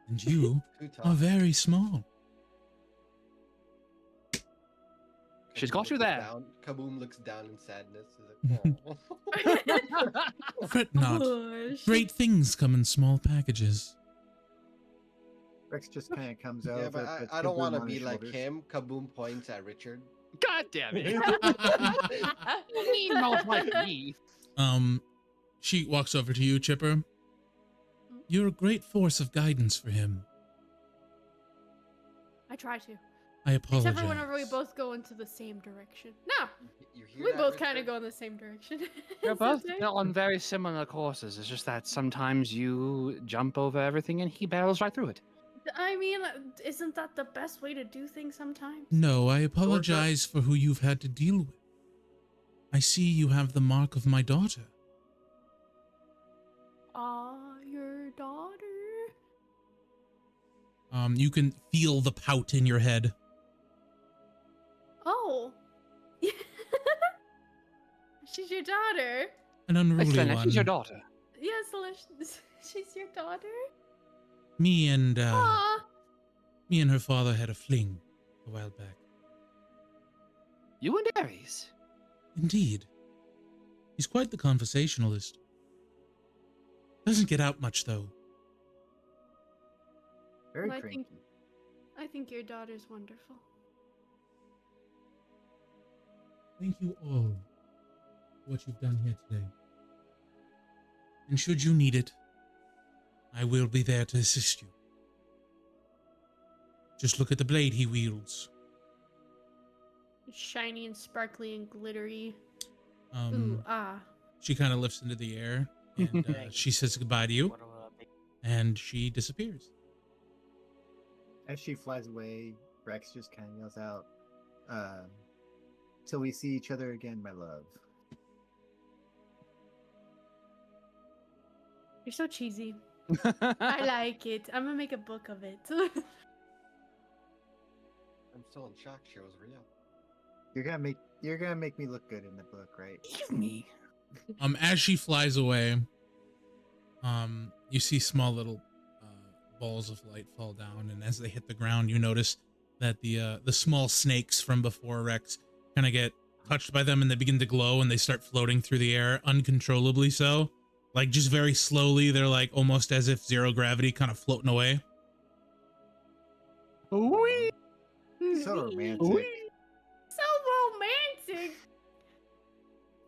And you Too are tall. very small. She's Kaboom got you looks there. down- Kaboom looks down in sadness. He's like, "Aw." Fret not. Great things come in small packages. Rex just kind of comes yeah, over. but puts I don't Kaboom want to on be his like shoulders. him. Kaboom points at Richard. God damn it. You mean not like me. She walks over to you, Chipper. You're a great force of guidance for him. I try to. I apologize. Except for whenever we both go into the same direction. No, You hear we that, both kind of Richard? go in the same direction. You're It's both okay. on very similar courses. It's just that sometimes you jump over everything and he barrels right through it. I mean, isn't that the best way to do things sometimes? No, I apologize for who you've had to deal with. I see you have the mark of my daughter. Your daughter? You can feel the pout in your head. Oh. She's your daughter? An unruly Explain that. one. She's your daughter. Yes, she's your daughter? Me and Aw. me and her father had a fling a while back. You and Ares. Indeed. He's quite the conversationalist. Doesn't get out much though. Very Well, cranky. I think your daughter's wonderful. Thank you all for what you've done here today. And should you need it, I will be there to assist you. Just look at the blade he wields. Shiny and sparkly and glittery. Um, Ooh, ah. She kind of lifts into the air and she says goodbye to you What a big- and she disappears. As she flies away, Rex just kind of yells out, "Till we see each other again, my love." You're so cheesy. I like it. I'm gonna make a book of it. I'm still in shock. She was real. You're gonna make me look good in the book, right? Give me. As she flies away, you see small little balls of light fall down, and as they hit the ground, you notice that the small snakes from before Rex kind of get touched by them and they begin to glow and they start floating through the air uncontrollably. So, like just very slowly, they're like almost as if zero gravity, kind of floating away. So romantic. So romantic.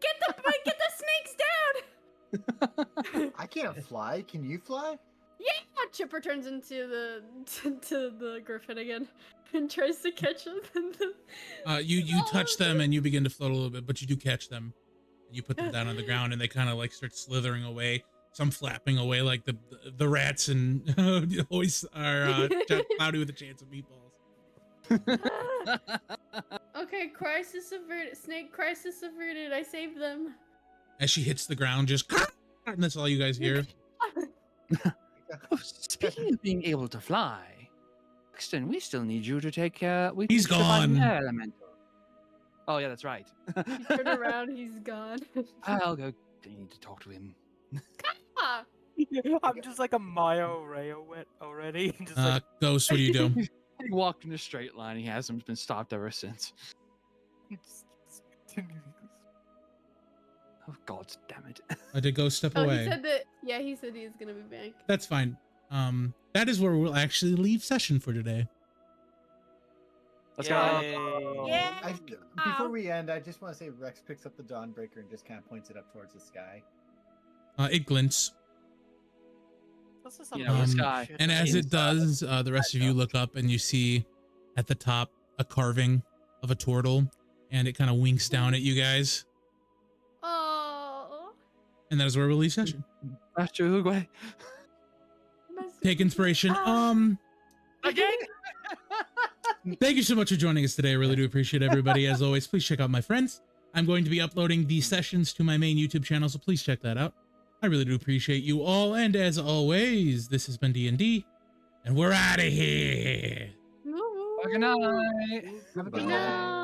Get the snakes down. I can't fly. Can you fly? Yeah, Chipper turns into the griffin again and tries to catch him. You touch them and you begin to float a little bit, but you do catch them. And you put them down on the ground and they kind of like start slithering away. Some flapping away like the rats and always are cloudy with a chance of meatballs. Okay, crisis averted. Snake crisis averted. I saved them. As she hits the ground, just and that's all you guys hear. Oh, speaking of being able to fly, Paxton, we still need you to take care. He's gone. Elemental. Oh yeah, that's right. Turn around, he's gone. I'll go. I need to talk to him. Ah, I'm just like a mile away already. Just like, Ghost, what do you do? He walked in a straight line. He hasn't been stopped ever since. Oh God, damn it! I did Ghost step oh, away. he said that. Yeah, he said he was gonna be back. That's fine. That is where we'll actually leave session for today. Let's Yay. go. Yeah. Before we end, I just want to say Rex picks up the Dawnbreaker and just kind of points it up towards the sky. It glints. this is You some know, Um, sky. shit. And as it does, the rest of you look up and you see at the top a carving of a turtle, and it kind of winks down at you guys. Oh. And that is where we'll leave session. Master Uruguay. Take inspiration. Again? Thank you so much for joining us today. I really do appreciate everybody. As always, please check out my friends. I'm going to be uploading these sessions to my main YouTube channel, so please check that out. I really do appreciate you all. And as always, this has been D&D, and we're out of here. Woo. Good night. Have a good Bye. night.